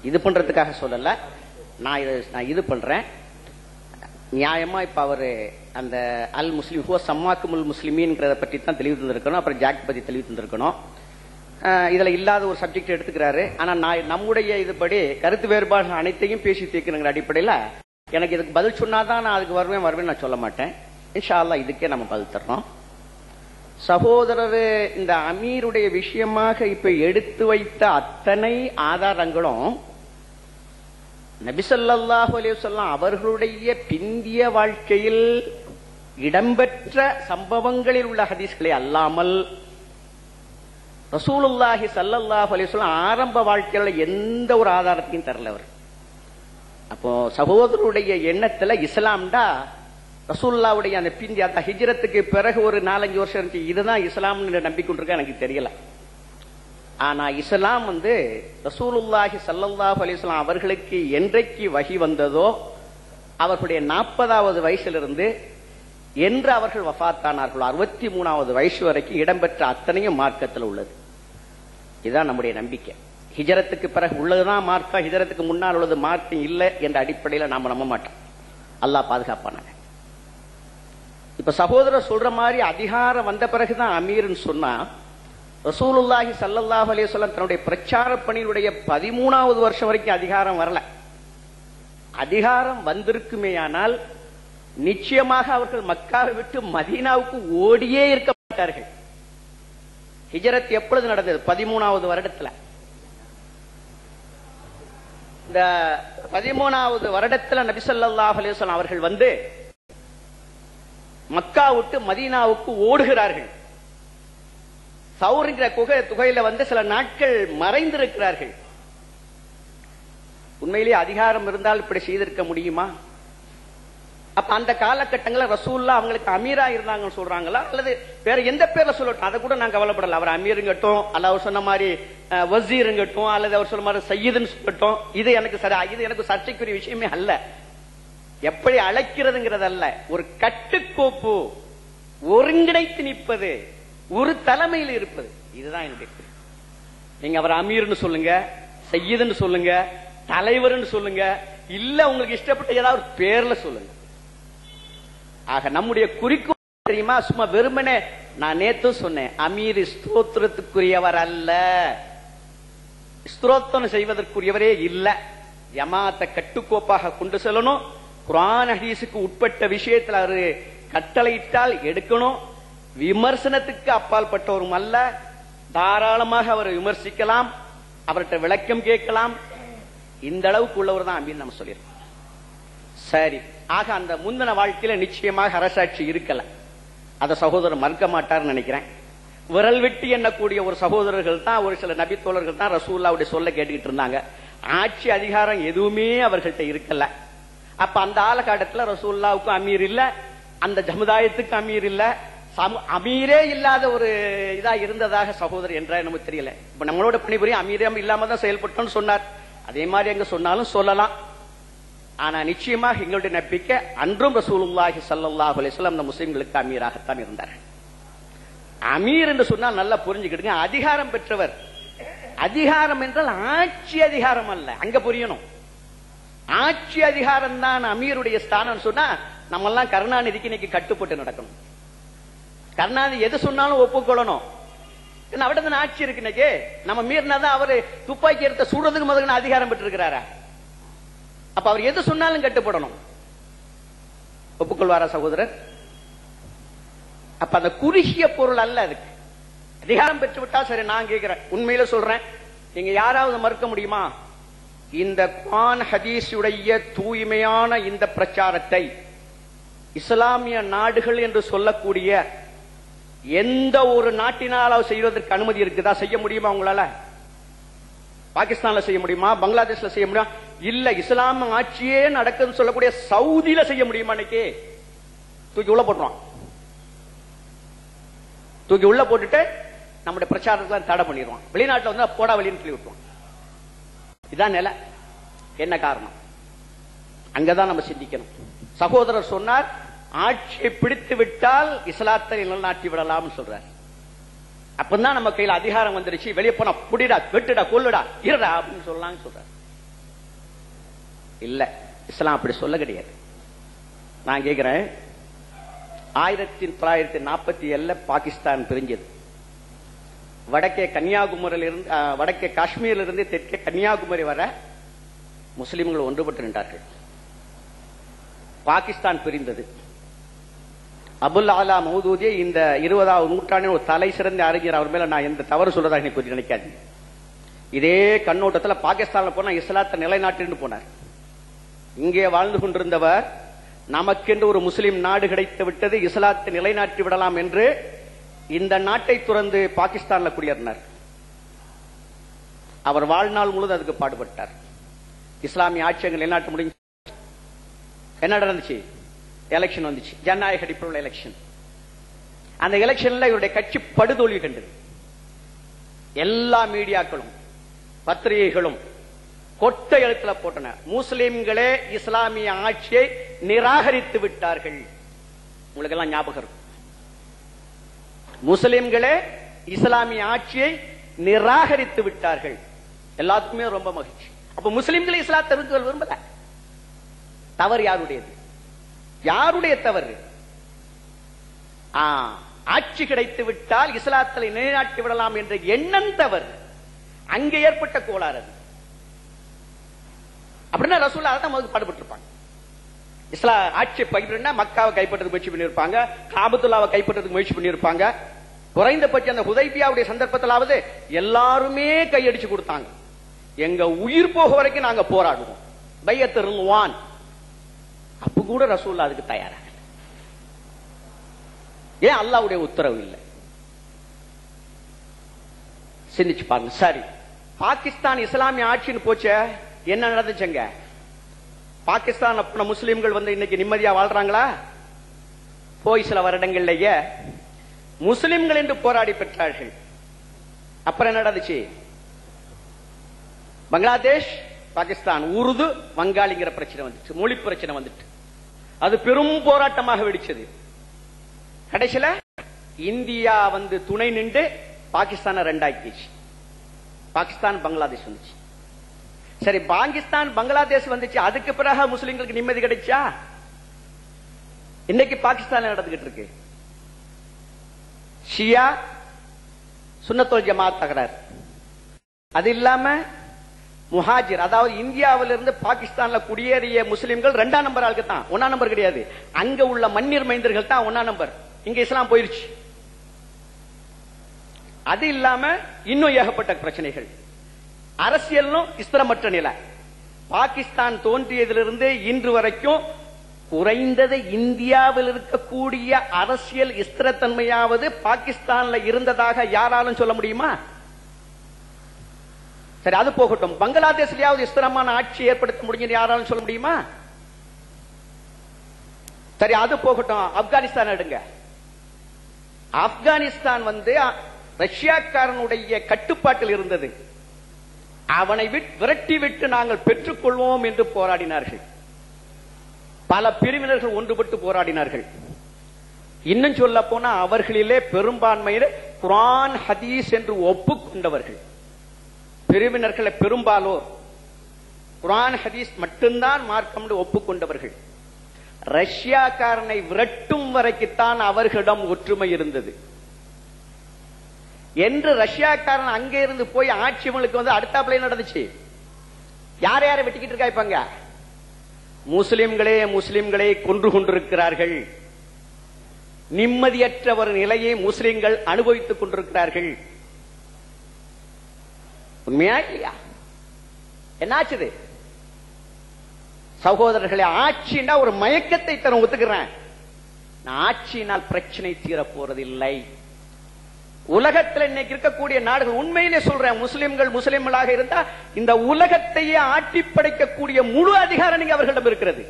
Speaker 2: இது பண்றதுக்காக சொல்லல, நான் இது பண்றேன். நியாயமா இப்ப அவரு அந்த அல் முஸ்லிம் சம்மாக்குமுல் முஸ்லிமீன்கிறத பற்றி தான் தெளிவு தந்திருக்கணும், அப்புறம் ஜாக் பத்தி தெளிவு தந்திருக்கணும். இதுல இல்லாத ஒரு சப்ஜெக்ட் எடுத்துக்கிறாரு. ஆனா நம்முடைய இதுபடி கருத்து வேறுபாடு அனைத்தையும் பேசி தீர்க்கணுங்கிற அடிப்படையில எனக்கு இதுக்கு பதில் சொன்னாதான் நான் அதுக்கு வருவேன் நான் சொல்ல மாட்டேன். இன்ஷா அல்லாஹ் இதுக்கே நம்ம பதில் தர்றோம். சகோதரர் இந்த அமீருடைய விஷயமாக இப்ப எடுத்து வைத்த அத்தனை ஆதாரங்களும் நபி ஸல்லல்லாஹு அலைஹி வஸல்லம் அவர்களுடைய பிந்திய வாழ்க்கையில் இடம்பெற்ற சம்பவங்களில் உள்ள ஹதீஸ்களை அல்லாமல் ரசூலுல்லாஹி ஸல்லல்லாஹு அலைஹி வஸல்லம் ஆரம்ப வாழ்க்கையில எந்த ஒரு ஆதாரத்தையும் தரல அவர். அப்போ சகோதரருடைய எண்ணத்துல இஸ்லாம்டா ரசூலுல்லாஹ்வுடைய அந்த பிந்தி அந்த ஹிஜ்ரத்துக்கு பிறகு ஒரு 4-5 வருஷம் இருந்துச்சு, இதுதான் இஸ்லாம்னு நம்பிக்கொண்டிருக்க எனக்கு தெரியல. ஆனா இஸ்லாம் ரசூலுல்லாஹி ஸல்லல்லாஹு அலைஹி வஸல்லம் அவர்களுக்கு என்றைக்கு வஹி வந்ததோ அவர்களுடைய 40வது வயசிலிருந்து என்று அவர்கள் வஃபாத்தானார்களோ 63வது வயசு வரைக்கும் இடம்பெற்ற அத்தனையும் மார்க்கத்தில் உள்ளது. இதுதான் நம்முடைய நம்பிக்கை. ஹிஜரத்துக்கு பிறகு உள்ளதுதான் மார்க்கம், ஹிஜரத்துக்கு முன்னால் உள்ளது மார்க்கம் இல்லை என்ற அடிப்படையில் நாம நம்ப மாட்டோம். அல்லாஹ் பாதுகாப்பானாங்க. இப்ப சகோதரர் சொல்ற மாதிரி அதிகாரம் வந்த பிறகுதான் அமீர்னு சொன்னா, ரசூலுல்லாஹி ஸல்லல்லாஹு அலைஹி வஸல்லம் தன்னுடைய பிரச்சார பணியுடைய 13வது வருஷம் வரைக்கும் அதிகாரம் வரல. அதிகாரம் வந்திருக்குமேயானால் நிச்சயமாக அவர்கள் மக்காவை விட்டு மதீனாவுக்கு ஓடியே இருக்க மாட்டார்கள். ஹிஜ்ரத் எப்பொழுது நடந்தது? 13வது வருடத்துல. இந்த 13வது வருடத்துல நபி ஸல்லல்லாஹு அலைஹி வஸல்லம் அவர்கள் மக்கா விட்டு மதீனாவுக்கு ஓடுகிறார்கள். சௌர்ங்கிற குகையில சில நாட்கள் மறைந்திருக்கிறார்கள். உண்மையிலேயே அதிகாரம் இருந்தால் இப்படி செய்திருக்க முடியுமா? அப்ப அந்த காலகட்டங்களில் ரசூலுல்லாஹ் அவங்களுக்கு அமீரா இருந்தாங்கன்னு சொல்றாங்களா, அல்லது வேற எந்த பேர்ல சொல்லட்டும், அதை கூட நான் கவலைப்படல. அவர் அமீருங்கட்டும், அல்ல அவர் சொன்ன மாதிரி வசீருங்கட்டும், அல்லது அவர் சொன்ன மாதிரி சையீதுன்னு சொல்லட்டும், இது எனக்கு சர்ச்சைக்குரிய விஷயமே அல்ல. எப்படி அழைக்கிறதுங்கிறது அல்ல, ஒரு கட்டுக்கோப்பு, ஒருங்கிணைத்து நிற்பது, ஒரு தலைமையில் இருப்பது, இதுதான் என்னுடைய. நீங்க அவர் அமீர்னு சொல்லுங்க, சையீதுன்னு சொல்லுங்க, தலைவர்னு சொல்லுங்க, இல்ல உங்களுக்கு இஷ்டப்பட்ட ஏதாவது ஒரு பேர்ல சொல்லுங்க. ஆக நம்முடைய குறிக்கோள் தெரியுமா? சும்மா வெறுமனே நான் நேத்து சொன்னேன், அமீர் ஸ்தோத்திரத்துக்குரியவர் அல்ல, ஸ்தோத்திரம் செய்வதற்குரியவரே இல்ல. ஜமாத்தை கட்டுக்கோப்பாக கொண்டு செல்லணும். குர்ஆன் ஹதீஸுக்கு உட்பட்ட விஷயத்தில் அவரு கட்டளையிட்டால் எடுக்கணும். விமர்சனத்துக்கு அப்பால் பட்டவரும் அல்ல. தாராளமாக அவரை விமர்சிக்கலாம், அவர்கிட்ட விளக்கம் கேட்கலாம். இந்த அளவுக்கு உள்ளவர் தான் அப்படின்னு நம்ம சொல்லியிருக்கோம். சரி, ஆக அந்த முந்தின வாழ்க்கையில நிச்சயமாக அரசாட்சி இருக்கல. அத சகோதரர் மறுக்க மாட்டார்னு நினைக்கிறேன். விரல் விட்டு எண்ணக்கூடிய ஒரு சகோதரர்கள் தான், ஒரு சில நபி தோழர்கள் தான் ரசூலுல்லாஹ்வுடைய சொல்ல கேட்டுக்கிட்டு இருந்தாங்க. ஆட்சி அதிகாரம் எதுவுமே அவர்கள்ட்ட இருக்கல. அப்ப அந்த காலகட்டத்துல ரசூலுல்லாஹ்வுக்கு அமீர் இல்ல, அந்த சமுதாயத்துக்கு அமீர் இல்ல, அமீரே இல்லாத ஒரு இதா இருந்ததாக சகோதரர் என்ற நமக்கு தெரியல. இப்ப நம்மளோட பணிபுரியும் அமீரே இல்லாம தான் செயல்பட்டோம்னு சொன்னார். அதே மாதிரி எங்க சொன்னாலும் சொல்லலாம். ஆனா நிச்சயமாக எங்களுடைய நம்பிக்கை அன்றும் ரசூலுல்லாஹி ஸல்லல்லாஹு அலைஹி வஸல்லம் அந்த முஸ்லிம்களுக்கு அமீராகத்தான் இருந்தார். அமீர் என்று சொன்னால் நல்லா புரிஞ்சுக்கிடுங்க, அதிகாரம் பெற்றவர். அதிகாரம் என்றால் ஆட்சி அதிகாரம் அல்ல, அங்க புரியணும். ஆட்சி அதிகாரம் தான் அமீருடைய ஸ்தானம் சொன்னா நம்ம எல்லாம் கருணாநிதிக்கு இன்னைக்கு கட்டுப்பட்டு நடக்கணும். கருணாநிதி எது சொன்னாலும் ஒப்புக்கொள்ளணும். அவர்தான் ஆட்சி இருக்கு. இன்னைக்கு நம்ம மீறினாதான் அவரு துப்பாக்கி எடுத்த சுடுறதுக்கு முதல்ல அதிகாரம் பெற்றிருக்கிறாரா? அப்ப அவர் எது சொன்னாலும் கட்டுப்படணும். ஒப்புக்கொள்வாரா சகோதரர்? அப்ப அந்த குறுகிய பொருள் அல்ல. அதுக்கு அதிகாரம் பெற்று விட்டா சரி. நான் கேட்கிறேன், உண்மையில சொல்றேன், நீங்க யாராவது மறுக்க முடியுமா? இந்த குர்ஆன் ஹதீஸுடைய தூய்மையான இந்த பிரச்சாரத்தை இஸ்லாமிய நாடுகள் என்று சொல்லக்கூடிய எந்த ஒரு நாட்டினாலும் செய்வதற்கு அனுமதி இருக்குதா? செய்ய முடியுமா உங்களால? பாகிஸ்தான்ல செய்ய முடியுமா? பங்களாதேஷ்ல செய்ய முடியுமா? இல்ல இஸ்லாம ஆட்சியே நடக்குதுன்னு சொல்லக்கூடிய சவுதியில செய்ய முடியுமா? இன்னைக்கு தூக்கி உள்ள போட்டுருவான். தூக்கி உள்ள போட்டுட்டு நம்முடைய பிரச்சாரத்தை தடை பண்ணிடுவான். வெளிநாட்டுல வந்து போடா வெளின்னு சொல்லி விட்டுருவான். இதான் நிலை. என்ன காரணம்? அங்கதான் நம்ம சிந்திக்கணும். சகோதரர் சொன்னார், ஆட்சியை பிடித்து விட்டால் இஸ்லாத்தை நிலைநாட்டி விடலாம் சொல்றார். அப்பதான் நம்ம கையில் அதிகாரம் வந்துருச்சு, வெளியே போனா புடிடா, வெட்டுடா, கொல்லுடா, இருடா அப்படின்னு சொல்லலாம் சொல்றார். இல்ல, இஸ்லாம் அப்படி சொல்ல கிடையாது. நான் கேட்கிறேன், 1947 பாகிஸ்தான் பிரிஞ்சது. வடக்கே கன்னியாகுமரியில இருந்து வடக்கே காஷ்மீரில் இருந்து தெற்கே கன்னியாகுமரி வர முஸ்லிம்கள் ஒன்றுபட்டு நின்றார்கள். பாகிஸ்தான் பிரிந்தது. அபுல் ஆலா மௌதூதி இந்த 20வது நூற்றாண்டின் ஒரு தலை சிறந்த அறிஞர். அவர் மேல நான் எந்த தவறு சொல்றதாக எனக்கு நினைக்காது. இதே கண்ணோட்டத்தில் பாகிஸ்தான்ல போனா இஸ்லாத்தை நிலைநாட்டு போனார். இங்கே வாழ்ந்து கொண்டிருந்தவர் நமக்கென்று ஒரு முஸ்லிம் நாடு கிடைத்து விட்டது, இஸ்லாத்தை நிலைநாட்டி விடலாம் என்று இந்த நாட்டை துறந்து பாகிஸ்தான்ல குடியேறினார். அவர் வாழ்நாள் முழுவதும் அதுக்கு பாடுபட்டார். இஸ்லாமிய ஆட்சியை நிலைநாட்ட முடிஞ்சு. என்ன நடந்துச்சு? எலெக்ஷன் வந்துச்சு, ஜனநாயக அடிப்படையில் எலெக்ஷன். அந்த எலெக்ஷன்ல இவருடைய கட்சி படுதோல்வி கண்டது. எல்லா மீடியாக்களும் பத்திரிகைகளும் கொட்ட எழுத்துல போட்டன, முஸ்லிம்களே இஸ்லாமிய ஆட்சியை நிராகரித்து விட்டார்கள். உங்களுக்கு எல்லாம் ஞாபகம் இருக்கும். முஸ்லிம்களே இஸ்லாமிய ஆட்சியை நிராகரித்து விட்டார்கள். எல்லாத்துக்குமே ரொம்ப மகிழ்ச்சி. அப்ப முஸ்லிம்களே இஸ்லாத்தை விரும்பல. தவறு யாருடையது? யாருடைய தவறு? ஆட்சி கிடைத்து விட்டால் இஸ்லாத்தை நிலைநாட்டி விடலாம் என்ற எண்ணம் தவறு. அங்கே ஏற்பட்ட கோளாறு. அப்படின்னா ரசூலுல்லாஹ் அதான் முதல்ல பாடுபட்டு இருப்பாங்க. இஸ்லாம் ஆட்சி கைப்பற்றினா மக்காவை கைப்பற்றதுக்கு முயற்சி பண்ணியிருப்பாங்க, காபத்துல்லாவை கைப்பற்றதுக்கு முயற்சி பண்ணியிருப்பாங்க. குறைந்தபட்சம் அந்த ஹுதைபியாவுடைய சந்தர்ப்பத்திலாவது எல்லாருமே கையடிச்சு கொடுத்தாங்க. எங்க உயிர் போக வரைக்கும் நாங்க போராடுவோம், பையத் ரில்வான். அப்ப கூட ரசூலுல்லாஹ் அதுக்கு தயாராக. ஏன்? அல்லாஹ்வுடைய உத்தரவு இல்லை. சிந்திச்சு பாருங்க. சரி, பாகிஸ்தான் இஸ்லாமிய ஆட்சின்னு போச்ச, என்ன நடந்துச்சுங்க? பாகிஸ்தான் முஸ்லிம்கள் வந்து இன்னைக்கு நிம்மதியா வாழ்றாங்களா? போய் சில வருடங்கள்லயே முஸ்லிம்கள் என்று போராடி பெற்றார்கள். அப்புறம் என்ன நடந்துச்சு? பங்களாதேஷ், பாகிஸ்தான், உருது, வங்காளிங்கிற பிரச்சனை வந்துச்சு, மொழி பிரச்சனை வந்துட்டு அது பெரும் போராட்டமாக வெடிச்சது. கடைசியில இந்தியா வந்து துணை நின்று பாகிஸ்தான ரெண்டாக்கிச்சு. பாகிஸ்தான் பங்களாதேஷ் வந்துச்சு. சரி, பாகிஸ்தான் பங்களாதேஷ் வந்துச்சு, அதுக்கு பிறகு முஸ்லிம்களுக்கு நிம்மதி கிடைச்சா? இன்னைக்கு பாகிஸ்தான் நடந்துகிட்டு இருக்கு. ஷியா சுன்னத்துல் ஜமாத் தகராறு. அது இல்லாம முஹாஜிர், அதாவது இந்தியாவிலிருந்து பாகிஸ்தான்ல குடியேறிய முஸ்லிம்கள் 2ஆம் நம்பர் ஆளுக்கு தான், 1ஆம் நம்பர் கிடையாது. அங்க உள்ள மன்னிர் மைந்தர்கள் தான் 1ஆம் நம்பர். இங்க இஸ்லாம் போயிருச்சு. அது இல்லாம இன்னும் ஏகப்பட்ட பிரச்சனைகள். அரசியலும் ஸ்திரமற்ற நிலை. பாகிஸ்தான் தோன்றியதிலிருந்து இன்று வரைக்கும் குறைந்தது இந்தியாவில் இருக்கக்கூடிய அரசியல் ஸ்திரத்தன்மையாவது பாகிஸ்தான்ல இருந்ததாக யாராலும் சொல்ல முடியுமா? சரி, அது போகட்டும். பங்களாதேஷ்லயாவது ஸ்திரமான ஆட்சி ஏற்படுத்த முடிஞ்சு யாராலும் சொல்ல முடியுமா? சரி, அது போகட்டும். ஆப்கானிஸ்தான் எடுங்க. ஆப்கானிஸ்தான் வந்து ரஷ்யாக்காரனுடைய கட்டுப்பாட்டில் இருந்தது. அவனை விரட்டி விட்டு நாங்கள் பெற்றுக் கொள்வோம் என்று போராடினார்கள். பல பிரிவினர்கள் ஒன்றுபட்டு போராடினார்கள். இன்னும் சொல்ல போனா அவர்களிலே பெரும்பான்மையினர் குர்ஆன் ஹதீஸ் என்று ஒப்புக்கொண்டவர்கள். பிரிவினர்களை பெரும்பாலோர் குர்ஆன் ஹதீஸ் மட்டும்தான் மார்க்கம் என்று ஒப்புக்கொண்டவர்கள். ரஷ்யாக்காரனை விரட்டும் வரைக்குத்தான் அவர்களிடம் ஒற்றுமை இருந்தது என்று ரஷ்யாக்காரன் அங்கே இருந்து போய் ஆட்சிகளுக்கு வந்து அடுத்தாப்புல நடந்துச்சு. யார் யாரை வெட்டிக்கிட்டு இருக்கா இப்பங்க? முஸ்லிம்களே கொன்று கொண்டிருக்கிறார்கள். நிம்மதியற்ற ஒரு நிலையை முஸ்லிம்கள் அனுபவித்துக் கொண்டிருக்கிறார்கள். உண்மையா இல்லையா? என்னாச்சு சகோதரர்களே? ஆட்சினா ஒரு மயக்கத்தை தர ஒத்துக்கிறேன். ஆட்சியினால் பிரச்சனை தீர போறதில்லை. உலகத்தில் இன்னைக்கு இருக்கக்கூடிய நாடுகள், உண்மையிலே சொல்றேன், முஸ்லிம்களாக இருந்தா இந்த உலகத்தையே ஆட்டி படைக்கக்கூடிய முழு அதிகாரம் நீங்க அவர்களிடம் இருக்கிறது.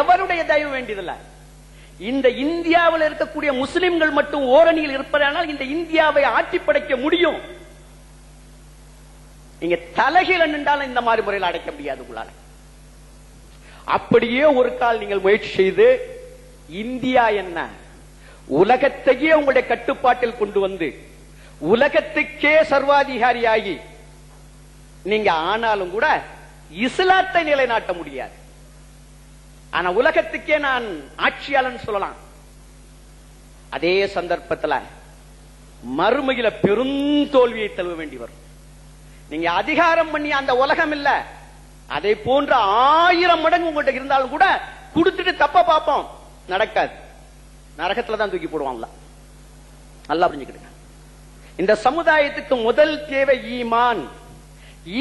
Speaker 2: எவருடைய தயவு வேண்டியதில்லை. இந்த இந்தியாவில் இருக்கக்கூடிய முஸ்லிம்கள் மட்டும் ஓரணியில் இருப்பதானால் இந்த இந்தியாவை ஆட்டி படைக்க முடியும். நீங்க தலைகீழ நின்றாலும் இந்த மாதிரி முறையில் அடைக்க முடியாது உங்களால. அப்படியே ஒரு கால் நீங்கள் முயற்சி செய்து இந்தியா என்ன உலகத்தையே உங்களுடைய கட்டுப்பாட்டில் கொண்டு வந்து உலகத்துக்கே சர்வாதிகாரியாகி நீங்க ஆனாலும் கூட இஸ்லாத்தை நிலைநாட்ட முடியாது. ஆனா உலகத்துக்கே நான் ஆட்சியாளன் சொல்லலாம். அதே சந்தர்ப்பத்தில் மறுமையில பெருந்தோல்வியை தழுவ வேண்டி வரும். நீங்க அதிகாரம் பண்ணி அந்த உலகம் இல்ல, அதை போன்ற 1000 மடங்கு உங்கள்கிட்ட இருந்தாலும் கூட கொடுத்துட்டு தப்ப பார்ப்போம், நடக்காது. நரகத்துல தான் தூக்கி போடுவாங்களா? நல்லா புரிஞ்சுக்கிடுங்க. இந்த சமுதாயத்துக்கு முதல் தேவை ஈமான்.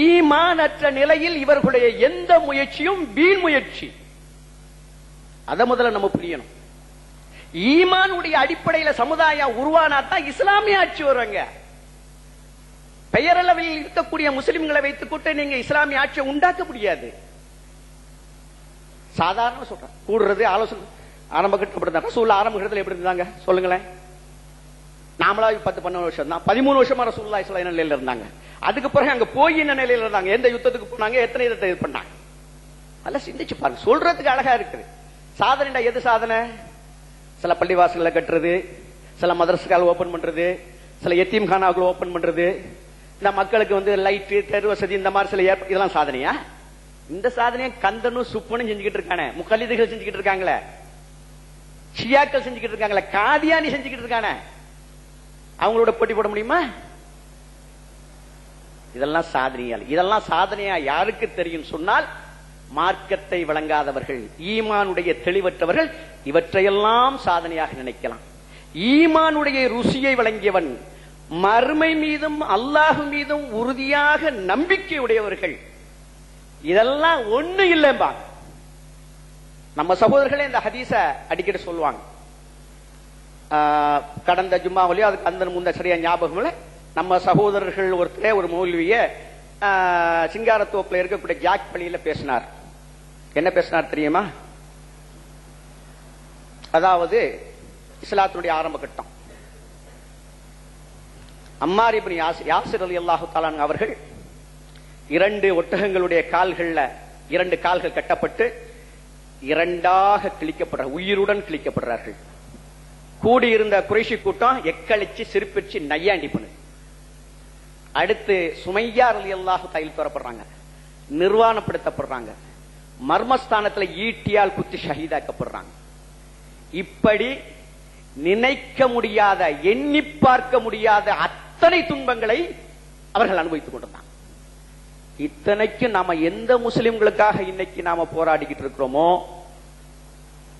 Speaker 2: ஈமான் அற்ற நிலையில் இவர்களுடைய எந்த முயற்சியும் வீண் முயற்சி. அத முதல்ல நம்ம புரியணும். ஈமானுடைய அடிப்படையில் சமுதாயம் உருவானாத்தான் இஸ்லாமிய ஆட்சி வருவாங்க. பெயரளவில் இருக்கக்கூடிய முஸ்லிம்களை வைத்துக் கொண்டு நீங்க இஸ்லாமிய ஆட்சியை உண்டாக்க முடியாது. சாதாரண சொல்றேன், கூடுறது ஆலோசனை ஆரம்ப கட்டப்பட்ட ரசூலுல்லாஹ் ஆரம்ப கட்டத்தில் எப்படி இருந்தாங்க சொல்லுங்களேன். நாமளா 10-12 வருஷம் தான், 13 வருஷமா ரசூலுல்லாஹ் ஸல்லல்லாஹு அலைஹி நிலையில இருந்தாங்க. அதுக்கு பிறகு அங்க போய் என்ன நிலையில இருந்தாங்க, எந்த யுத்தத்துக்கு போனாங்க, எத்தனை யுத்தத்தை இது பண்ணாங்க, அதெல்லாம் சிந்திச்சு பாருங்க. சொல்றதுக்கு அழகா இருக்குது. சாதனைடா எது சாதனை? சில பள்ளிவாசல்களை கட்டுறது, சில மதரசுகள் ஓபன் பண்றது, சில எத்தீம் கானாக்கள் ஓபன் பண்றது, இந்த மக்களுக்கு வந்து லைட்டு தெரு வசதி, இந்த மாதிரி சில இதெல்லாம் சாதனையா? இந்த சாதனையை கந்தனும் சுப்பனும் செஞ்சுக்கிட்டு இருக்கானே, முகல்லிதுகள் செஞ்சுக்கிட்டு இருக்காங்களே, ஷியாக்கள் செஞ்சுக்கிட்டு இருக்காங்களே, காதியானி செஞ்சுக்கிட்டு இருக்கானே, அவங்களோட போட்டி போட முடியுமா? இதெல்லாம் சாதனையால். இதெல்லாம் சாதனையா யாருக்கு தெரியும் சொன்னால், மார்க்கத்தை வழங்காதவர்கள், ஈமானுடைய தெளிவற்றவர்கள் இவற்றையெல்லாம் சாதனையாக நினைக்கலாம். ஈமானுடைய ருசியை வழங்கியவன், மறுமை மீதும் அல்லாஹ் மீதும் உறுதியாக நம்பிக்கை உடையவர்கள், இதெல்லாம் ஒண்ணு இல்லைம்பா. நம்ம சகோதரர்களே இந்த ஹதீஸ அடிக்கடி சொல்லுவாங்க. கடந்த ஜும்மாவிலேயோ அதுக்கு அந்த முந்த சரியா ஞாபகம் இல்லை, நம்ம சகோதரர்கள் ஒருத்தரே ஒரு மௌல்விய சிங்காரத்தோப்பில் இருக்கக்கூடிய ஜாக் பள்ளியில பேசினார். என்ன பேசினார் தெரியுமா? அதாவது இஸ்லாத்தினுடைய ஆரம்ப கட்டம். அம்மார் இப்னு யாசிர் ரலியல்லாஹு தஆலா அவர்கள் 2 ஒட்டகங்களுடைய கால்கள்ல 2 கால்கள் கட்டப்பட்டு 2ஆக கிழிக்கப்படுற, உயிருடன் கிழிக்கப்படுறார்கள். கூடியிருந்த குறைஷி கூட்டம் எக்களிச்சு சிரிப்பிச்சு நையாண்டி பண்ணுது. அடுத்து சுமையா ரலியல்லாஹு தஆலா தரப்படுறாங்க, நிர்வாணப்படுத்தப்படுறாங்க, மர்மஸ்தானத்தில் ஈட்டியால் குத்தி ஷஹீதாக்கப்படுறாங்க. இப்படி நினைக்க முடியாத, எண்ணி பார்க்க முடியாத அத்தனை துன்பங்களை அவர்கள் அனுபவித்துக் கொண்டிருந்தாங்க. இத்தனைக்கு நாம எந்த முஸ்லிம்களுக்காக இன்னைக்கு நாம போராடிக்கிட்டு இருக்கிறோமோ,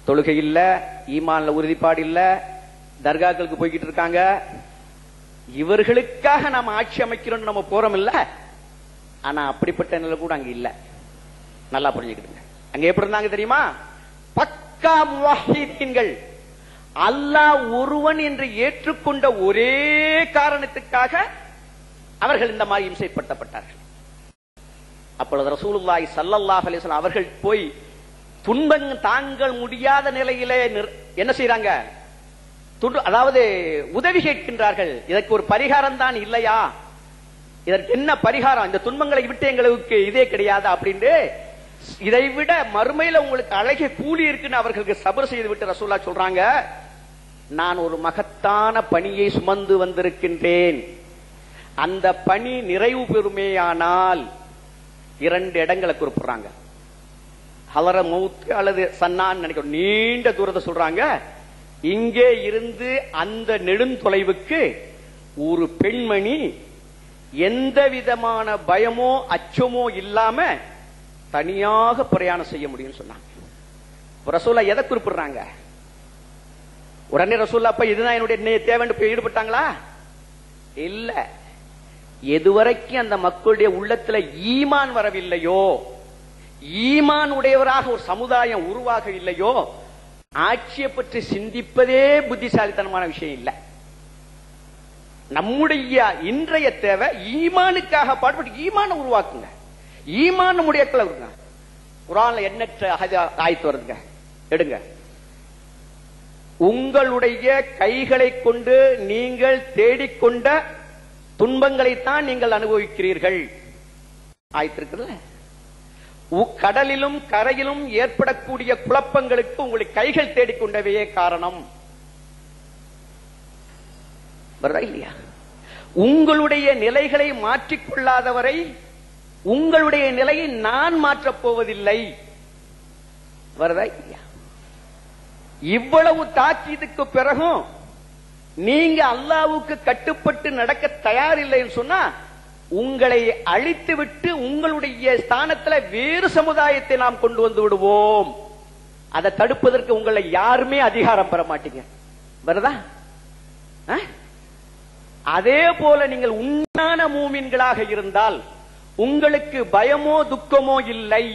Speaker 2: தொழுகை இல்ல, ஈமான்ல உறுதிப்பாடு இல்ல, தர்காக்களுக்கு போய்கிட்டு இருக்காங்க, இவர்களுக்காக நாம ஆட்சி அமைக்கிறோம் நம்ம போறோம் இல்ல. ஆனா அப்படிப்பட்ட நிலை கூட அங்க இல்ல. நல்லா புரிஞ்சுக்கிடுங்க. அங்க எப்படி இருந்தாங்க தெரியுமா? பக்கா முவஹ்ஹிதீன்கள், அல்லாஹ் ஒருவன் என்று ஏற்றுக்கொண்ட ஒரே காரணத்துக்காக அவர்கள் இந்த மாதிரி இம்சைப்படுத்தப்பட்டார்கள். அப்பொழுது ரசூலுல்லாஹி ஸல்லல்லாஹு அலைஹி வஸல்லம் அவர்கள் போய் துன்பங்கள் தாங்கள் முடியாத நிலையிலே என்ன செய்யறாங்க? அதாவது உதவி கேட்கின்றார்கள். இதற்கு ஒரு பரிகாரம் தான் இல்லையா? இதற்கு என்ன பரிகாரம்? இந்த துன்பங்களை விட்டு எங்களுக்கு இதே கிடையாது அப்படின்னு, இதை விட மறுமையில உங்களுக்கு அழகிய கூலி இருக்குன்னு அவர்களுக்கு சபர் செய்து விட்டு ரசூலுல்லாஹ் சொல்றாங்க, நான் ஒரு மகத்தான பணியை சுமந்து வந்திருக்கின்றேன். அந்த பணி நிறைவு பெறுமேயானால் 2 இடங்களை குறிப்பிடுறாங்க. ஹலர மவுத் அல்லது சன்னான்னு நினைக்கிறோம், நீண்ட தூரத்தை சொல்றாங்க. இங்கே இருந்து அந்த நெடுந்தொலைவுக்கு ஒரு பெண்மணி எந்த விதமான பயமோ அச்சமோ இல்லாம தனியாக பிரயாணம் செய்ய முடியும் சொன்னாங்க. ரசூலா எதை குறிப்பிடுறாங்க? உடனே ரசூலா அப்ப இதுதான் என்னுடைய தேவைன்னு போய் ஈடுபட்டாங்களா? இல்ல. எதுவரைக்கும் அந்த மக்களுடைய உள்ளத்துல ஈமான் வரவில்லையோ, ஈமான் உடையவராக ஒரு சமுதாயம் உருவாக இல்லையோ, ஆட்சியை பற்றி சிந்திப்பதே புத்திசாலித்தனமான விஷயம் இல்லை. நம்முடைய இன்றைய தேவை ஈமானுக்காக பாடுபட்டு ஈமான உருவாக்குங்க. ஈமான் நம்முடைய வருங்க. குர்ஆன்ல எண்ணற்ற ஆயத்து வருதுங்க, எடுங்க. உங்களுடைய கைகளை கொண்டு நீங்கள் தேடிக்கொண்ட துன்பங்களைத்தான் நீங்கள் அனுபவிக்கிறீர்கள். ஆயத்திருக்குல்ல, கடலிலும் கரையிலும் ஏற்படக்கூடிய குழப்பங்களுக்கு உங்களுடைய கைகள் தேடிக்கொண்டவையே காரணம். இல்லையா? உங்களுடைய நிலைகளை மாற்றிக்கொள்ளாதவரை உங்களுடைய நிலையை நான் மாற்றப் போவதில்லை. வருதா இல்லையா? இவ்வளவு தாக்கீதுக்கு பிறகும் நீங்க அல்லாஹ்வுக்கு கட்டுப்பட்டு நடக்க தயாரில்லைன்னு சொன்னா உங்களை அழித்து விட்டு உங்களுடைய ஸ்தானத்துல வேறு சமுதாயத்தை நாம் கொண்டு வந்து விடுவோம். அதை தடுப்பதற்கு உங்களை யாருமே அதிகாரம் பெற மாட்டீங்க. வருதா? அதே போல நீங்கள் உண்மையான மூமின்களாக இருந்தால் உங்களுக்கு பயமோ துக்கமோ இல்லை,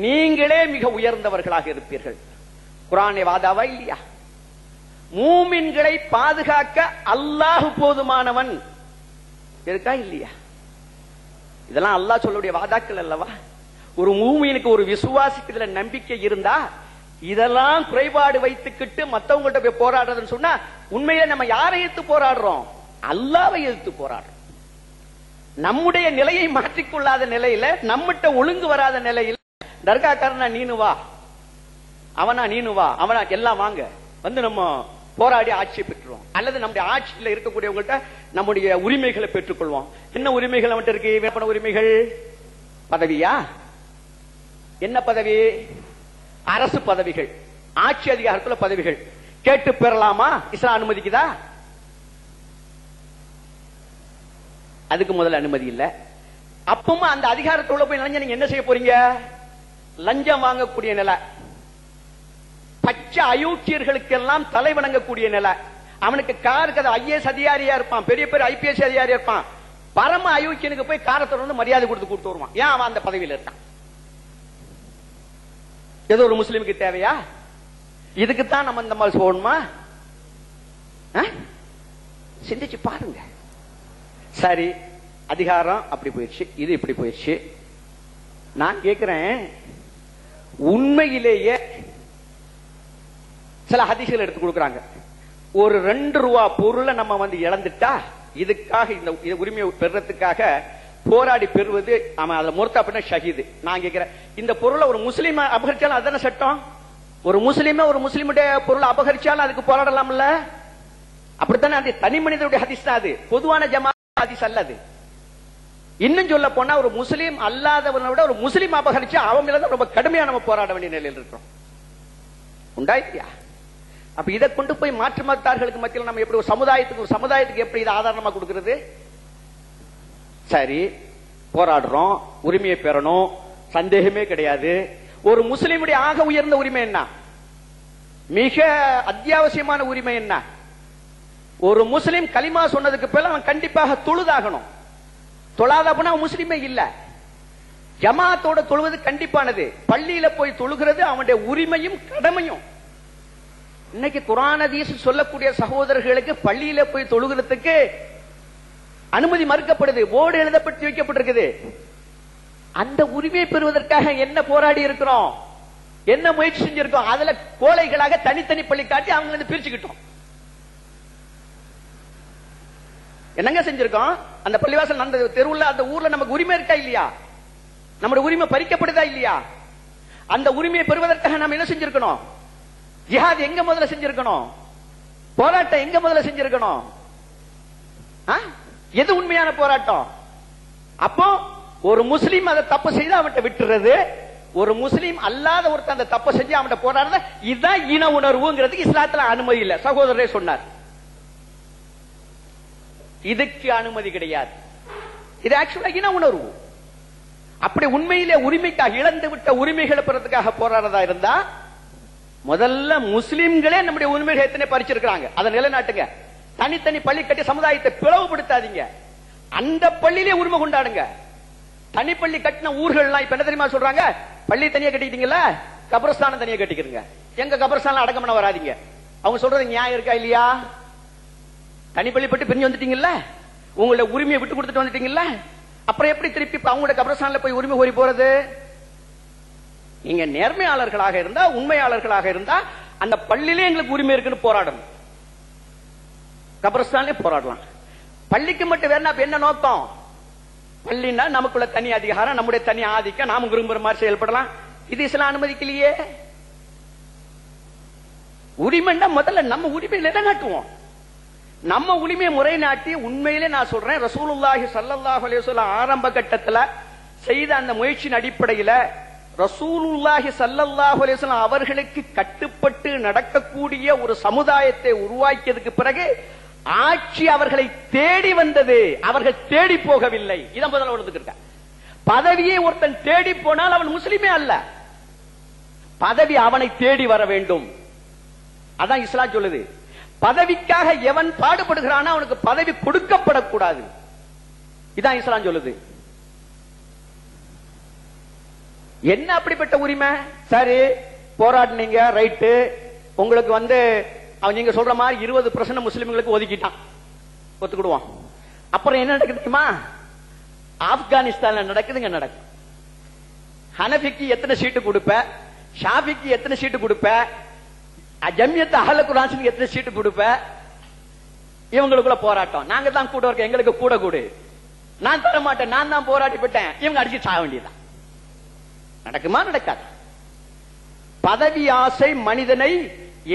Speaker 2: நீங்களே மிக உயர்ந்தவர்களாக இருப்பீர்கள். குர்ஆனே வாதாவா இல்லையா? மூமின்களை பாதுகாக்க அல்லாஹ் போதுமானவன் இருக்கா இல்லையா? இதெல்லாம் அல்லாஹ் சொல்லக்கூடிய வாதாக்கள் அல்லவா? ஒரு மூமினுக்கு ஒரு விசுவாசிக்கு இதுல நம்பிக்கை இருந்தா இதெல்லாம் குறைபாடு வைத்துக்கிட்டு மத்தவங்கள்ட்ட போய் போராடுறதுன்னு சொன்னா உண்மையில நம்ம யாரை எதிர்த்து போராடுறோம்? அல்லாஹ்வை எதிர்த்து போராடுறோம். நம்முடைய நிலையை மாற்றிக்கொள்ளாத நிலையில, நம்மகிட்ட ஒழுங்கு வராத நிலையில தர்காக்காரனா நீனு வா, அவனா நீனு வா, அவனா எல்லாம் வாங்க வந்து நம்ம போராடி ஆட்சியை பெற்றுவோம். அல்லது நம்முடைய ஆட்சியில் இருக்கக்கூடியவங்கள்ட்ட நம்முடைய உரிமைகளை பெற்றுக்கொள்வோம். என்ன உரிமைகள் அவன்கிட்ட இருக்கு? வேப்பன உரிமைகள். பதவியா? என்ன பதவி? அரசு பதவிகள், ஆட்சி அதிகாரத்துல பதவிகள் கேட்டு பெறலாமா? இஸ்லாம் அனுமதிக்குதா? அதுக்கு முதல்ல அனுமதி இல்ல. அப்பவும் அந்த அதிகாரத்தோட போய் நினைஞ்ச நீங்க என்ன செய்ய போறீங்க? லஞ்சம் வாங்கக்கூடிய நிலை, பச்சை அயோக்கியர்களுக்கெல்லாம் தலை வணங்கக்கூடிய நிலை. அவனுக்கு காருக்கு ஐஏஎஸ் அதிகாரியா இருப்பான், பெரிய பெரிய ஐபிஎஸ் அதிகாரியா இருப்பான். பரம அயோக்கியனுக்கு போய் காரத்தோட வந்து மரியாதை கொடுத்து கூப்பிட்டு வருவான். ஏன் அவன் அந்த பதவியில் இருக்கான்? ஏதோ ஒரு முஸ்லிமுக்கு தேவையா? இதுக்குத்தான் நம்ம இந்த மாதிரி போகணுமா? சிந்திச்சு பாருங்க. சரி, அதிகாரம் அப்படி போயிடுச்சு, இது இப்படி போயிடுச்சு. நான் கேட்கிறேன், உண்மையிலேயே சில ஹதீஸ்கள் எடுத்து கொடுக்குறாங்க. ஒரு 2 ரூபா பொருளை நம்ம வந்து இழந்துட்டா இதுக்காக இந்த உரிமையை பெறறதுக்காக போராடி பெறுவது அவன் அதுல முர்த்தா பண்ண ஷஹீது. நான் கேட்கிறேன், இந்த பொருளை ஒரு முஸ்லீம் அபகரிச்சாலும் அதுதானே சட்டம்? ஒரு முஸ்லீமை ஒரு முஸ்லீமுடைய பொருளை அபகரிச்சாலும் அதுக்கு போராடலாம்ல? அப்படித்தானே? அந்த தனி மனிதனுடைய ஹதீஸ் தான் அது, பொதுவான ஜமா ஹதீஸ் அல்லது. இன்னும் சொல்ல போனா ஒரு முஸ்லீம் அல்லாதவனை விட ஒரு முஸ்லீம் அபகரிச்சா அவன் மேல ரொம்ப கடுமையா நம்ம போராட வேண்டிய நிலையில் இருக்கிறோம். உண்டாயிட்டியா? அப்ப இதை கொண்டு போய் மாற்று மதத்தார்களுக்கு மத்தியில் நம்ம எப்படி ஒரு சமுதாயத்துக்கு எப்படி இதை ஆதாரமா கொடுக்கிறது? சரி, போராடுறோம், உரிமையை பெறணும், சந்தேகமே கிடையாது. ஒரு முஸ்லிமுடைய ஆக உயர்ந்த உரிமை என்ன? மிக அத்தியாவசியமான உரிமை என்ன? ஒரு முஸ்லிம் கலிமா சொன்னதுக்கு பிறகு அவன் கண்டிப்பாக தொழுதாகணும். தொழாத போனா முஸ்லிமே இல்ல. ஜமாத்தோட தொழுவது கண்டிப்பானது. பள்ளியில போய் தொழுகிறது அவனுடைய உரிமையும் கடமையும். இன்னைக்கு குர்ஆன் ஹதீஸ் சொல்லக்கூடிய சகோதரர்களுக்கு பள்ளியில போய் தொழுகிறதுக்கு அனுமதி மறுக்கப்படுது, போர்டு எழுதப்பட்டு வைக்கப்பட்டிருக்குது. அந்த உரிமையை பெறுவதற்காக என்ன போராடி இருக்கிறோம், என்ன முயற்சி செஞ்சிருக்கோம்? அதுல கோழைகளாக தனித்தனி பள்ளி காட்டி அவங்க பிரிச்சுக்கிட்டோம். என்னங்க செஞ்சிருக்கோம்? அந்த பள்ளிவாசல் அந்த தெருவுல அந்த ஊர்ல நமக்கு உரிமை இருக்கா இல்லையா? நம்முடைய உரிமை பறிக்கப்படுதா இல்லையா? அந்த உரிமையை பெறுவதற்காக நாம் என்ன செஞ்சிருக்கணும்? ஜிஹாத் எங்க முதல்ல செஞ்சிருக்கணும்? போராட்டம் எங்க முதல்ல செஞ்சிருக்கணும்? எது உண்மையான போராட்டம்? அப்போ ஒரு முஸ்லீம் அதை தப்பு செய்து அவன்கிட்ட விட்டுறது, ஒரு முஸ்லீம் அல்லாத ஒருத்தர் அந்த தப்பை செஞ்சு அவன் போராடுறத இதுதான் இன உணர்வுங்கிறதுக்கு இஸ்லாத்துல அனுமதி இல்ல. சகோதரரே சொன்னார், இதுக்கு அனுமதி கிடையாது. இது ஆக்சுவலா இன உணர்வு. அப்படி உண்மையிலே உரிமைக்காக இழந்து விட்ட உரிமைகளை பெறதுக்காக போராடுறதா இருந்தா முதல்ல முஸ்லிம்களே நம்முடைய உரிமைகளை எத்தனை பறிச்சிருக்காங்க அதை நிலைநாட்டுங்க. தனித்தனி பள்ளி கட்டி சமுதாயத்தை பிளவுபடுத்தாதீங்க. அந்த பள்ளியிலே உரிமை கொண்டாடுங்க. தனிப்பள்ளி கட்டின ஊர்கள்லாம் இப்ப என்ன தெரியுமா சொல்றாங்க, பள்ளி தனியா கட்டிக்கிட்டீங்களா, கபரஸ்தானம் தனியா கட்டிக்கிறீங்க. எங்க கபரஸ்தானம் அடக்கம் பண்ண வராதீங்க. அவங்க சொல்றது நியாயம் இருக்கா இல்லையா? தனிப்பள்ளி பட்டு பிரிஞ்சு வந்துட்டீங்கல்ல, உங்களோட உரிமையை விட்டு கொடுத்துட்டு வந்துட்டீங்கல்ல, அப்புறம் எப்படி திருப்பி அவங்களோட கபரஸ்தான்ல போய் உரிமை கோரி போறது? நீங்க நேர்மையாளர்களாக இருந்தா, உண்மையாளர்களாக இருந்தா அந்த பள்ளியிலே எங்களுக்கு உரிமை இருக்குன்னு போராடணும். கபரஸ்தான்ல போராடலாம். பள்ளிக்கு மட்டும் வேணா என்ன நோக்கம்? பள்ளினா நமக்குள்ள தனி அதிகாரம், நம்முடைய தனி ஆதிக்கம், நாம விரும்புற மாதிரி செயல்படலாம். இது இஸ்லாம் அனுமதிக்கலையே. உரிமைன்னா முதல்ல நம்ம உரிமை நிலைநாட்டுவோம். நம்ம உரிமையை முறைநாட்டி உண்மையிலே நான் சொல்றேன், ரசூலுல்லாஹி ஸல்லல்லாஹு அலைஹி வஸல்லம் ஆரம்ப கட்டத்தில் செய்த அந்த முயற்சியின் அடிப்படையில் ரசூலுல்லாஹி ஸல்லல்லாஹு அலைஹி வஸல்லம் அவர்களுக்கு கட்டுப்பட்டு நடக்கக்கூடிய ஒரு சமுதாயத்தை உருவாக்கியதுக்கு பிறகு ஆட்சி அவர்களை தேடி வந்தது, அவர்கள் தேடி போகவில்லை. இதான் முதல்ல ஒழுதுக்கு. பதவியை ஒருத்தன் தேடி போனால் அவன் முஸ்லிமே அல்ல, பதவி அவனை தேடி வர வேண்டும். அதான் இஸ்லாம் சொல்லுது. பதவிக்காக எவன் பாடுபடுகிறானோ அவனுக்கு பதவி கொடுக்கப்படக்கூடாது. இதான் இஸ்லாம் சொல்லுது. என்ன அப்படிப்பட்ட உரிமை? சரி போராடினீங்க, ரைட்டு, உங்களுக்கு நீங்க சொல்ற மாதிரி 20% முஸ்லிம்களுக்கு ஒதுக்கிட்டான், ஒத்துக்கிடுவான். அப்புறம் என்ன நடக்குது தெரியுமா? ஆப்கானிஸ்தான்ல நடக்குதுங்க. நடக்கும். ஹனபிக்கு எத்தனை சீட்டு கொடுப்ப, ஷாபிக்கு எத்தனை சீட்டு கொடுப்ப, ஜம்மியத் அஹ்ல குர்ஆனுக்கு எத்தனை சீட்டு கொடுப்ப? இவங்களுக்குள்ள போராட்டம். நாங்க தான் கூட இருக்க, எங்களுக்கு கூட கூடு. நான் தர மாட்டேன், நான் தான் போராடி போட்டேன். இவங்க அடிச்சு சாக வேண்டியதான். நடக்குமா? நடக்காது. பதவி ஆசை மனிதனை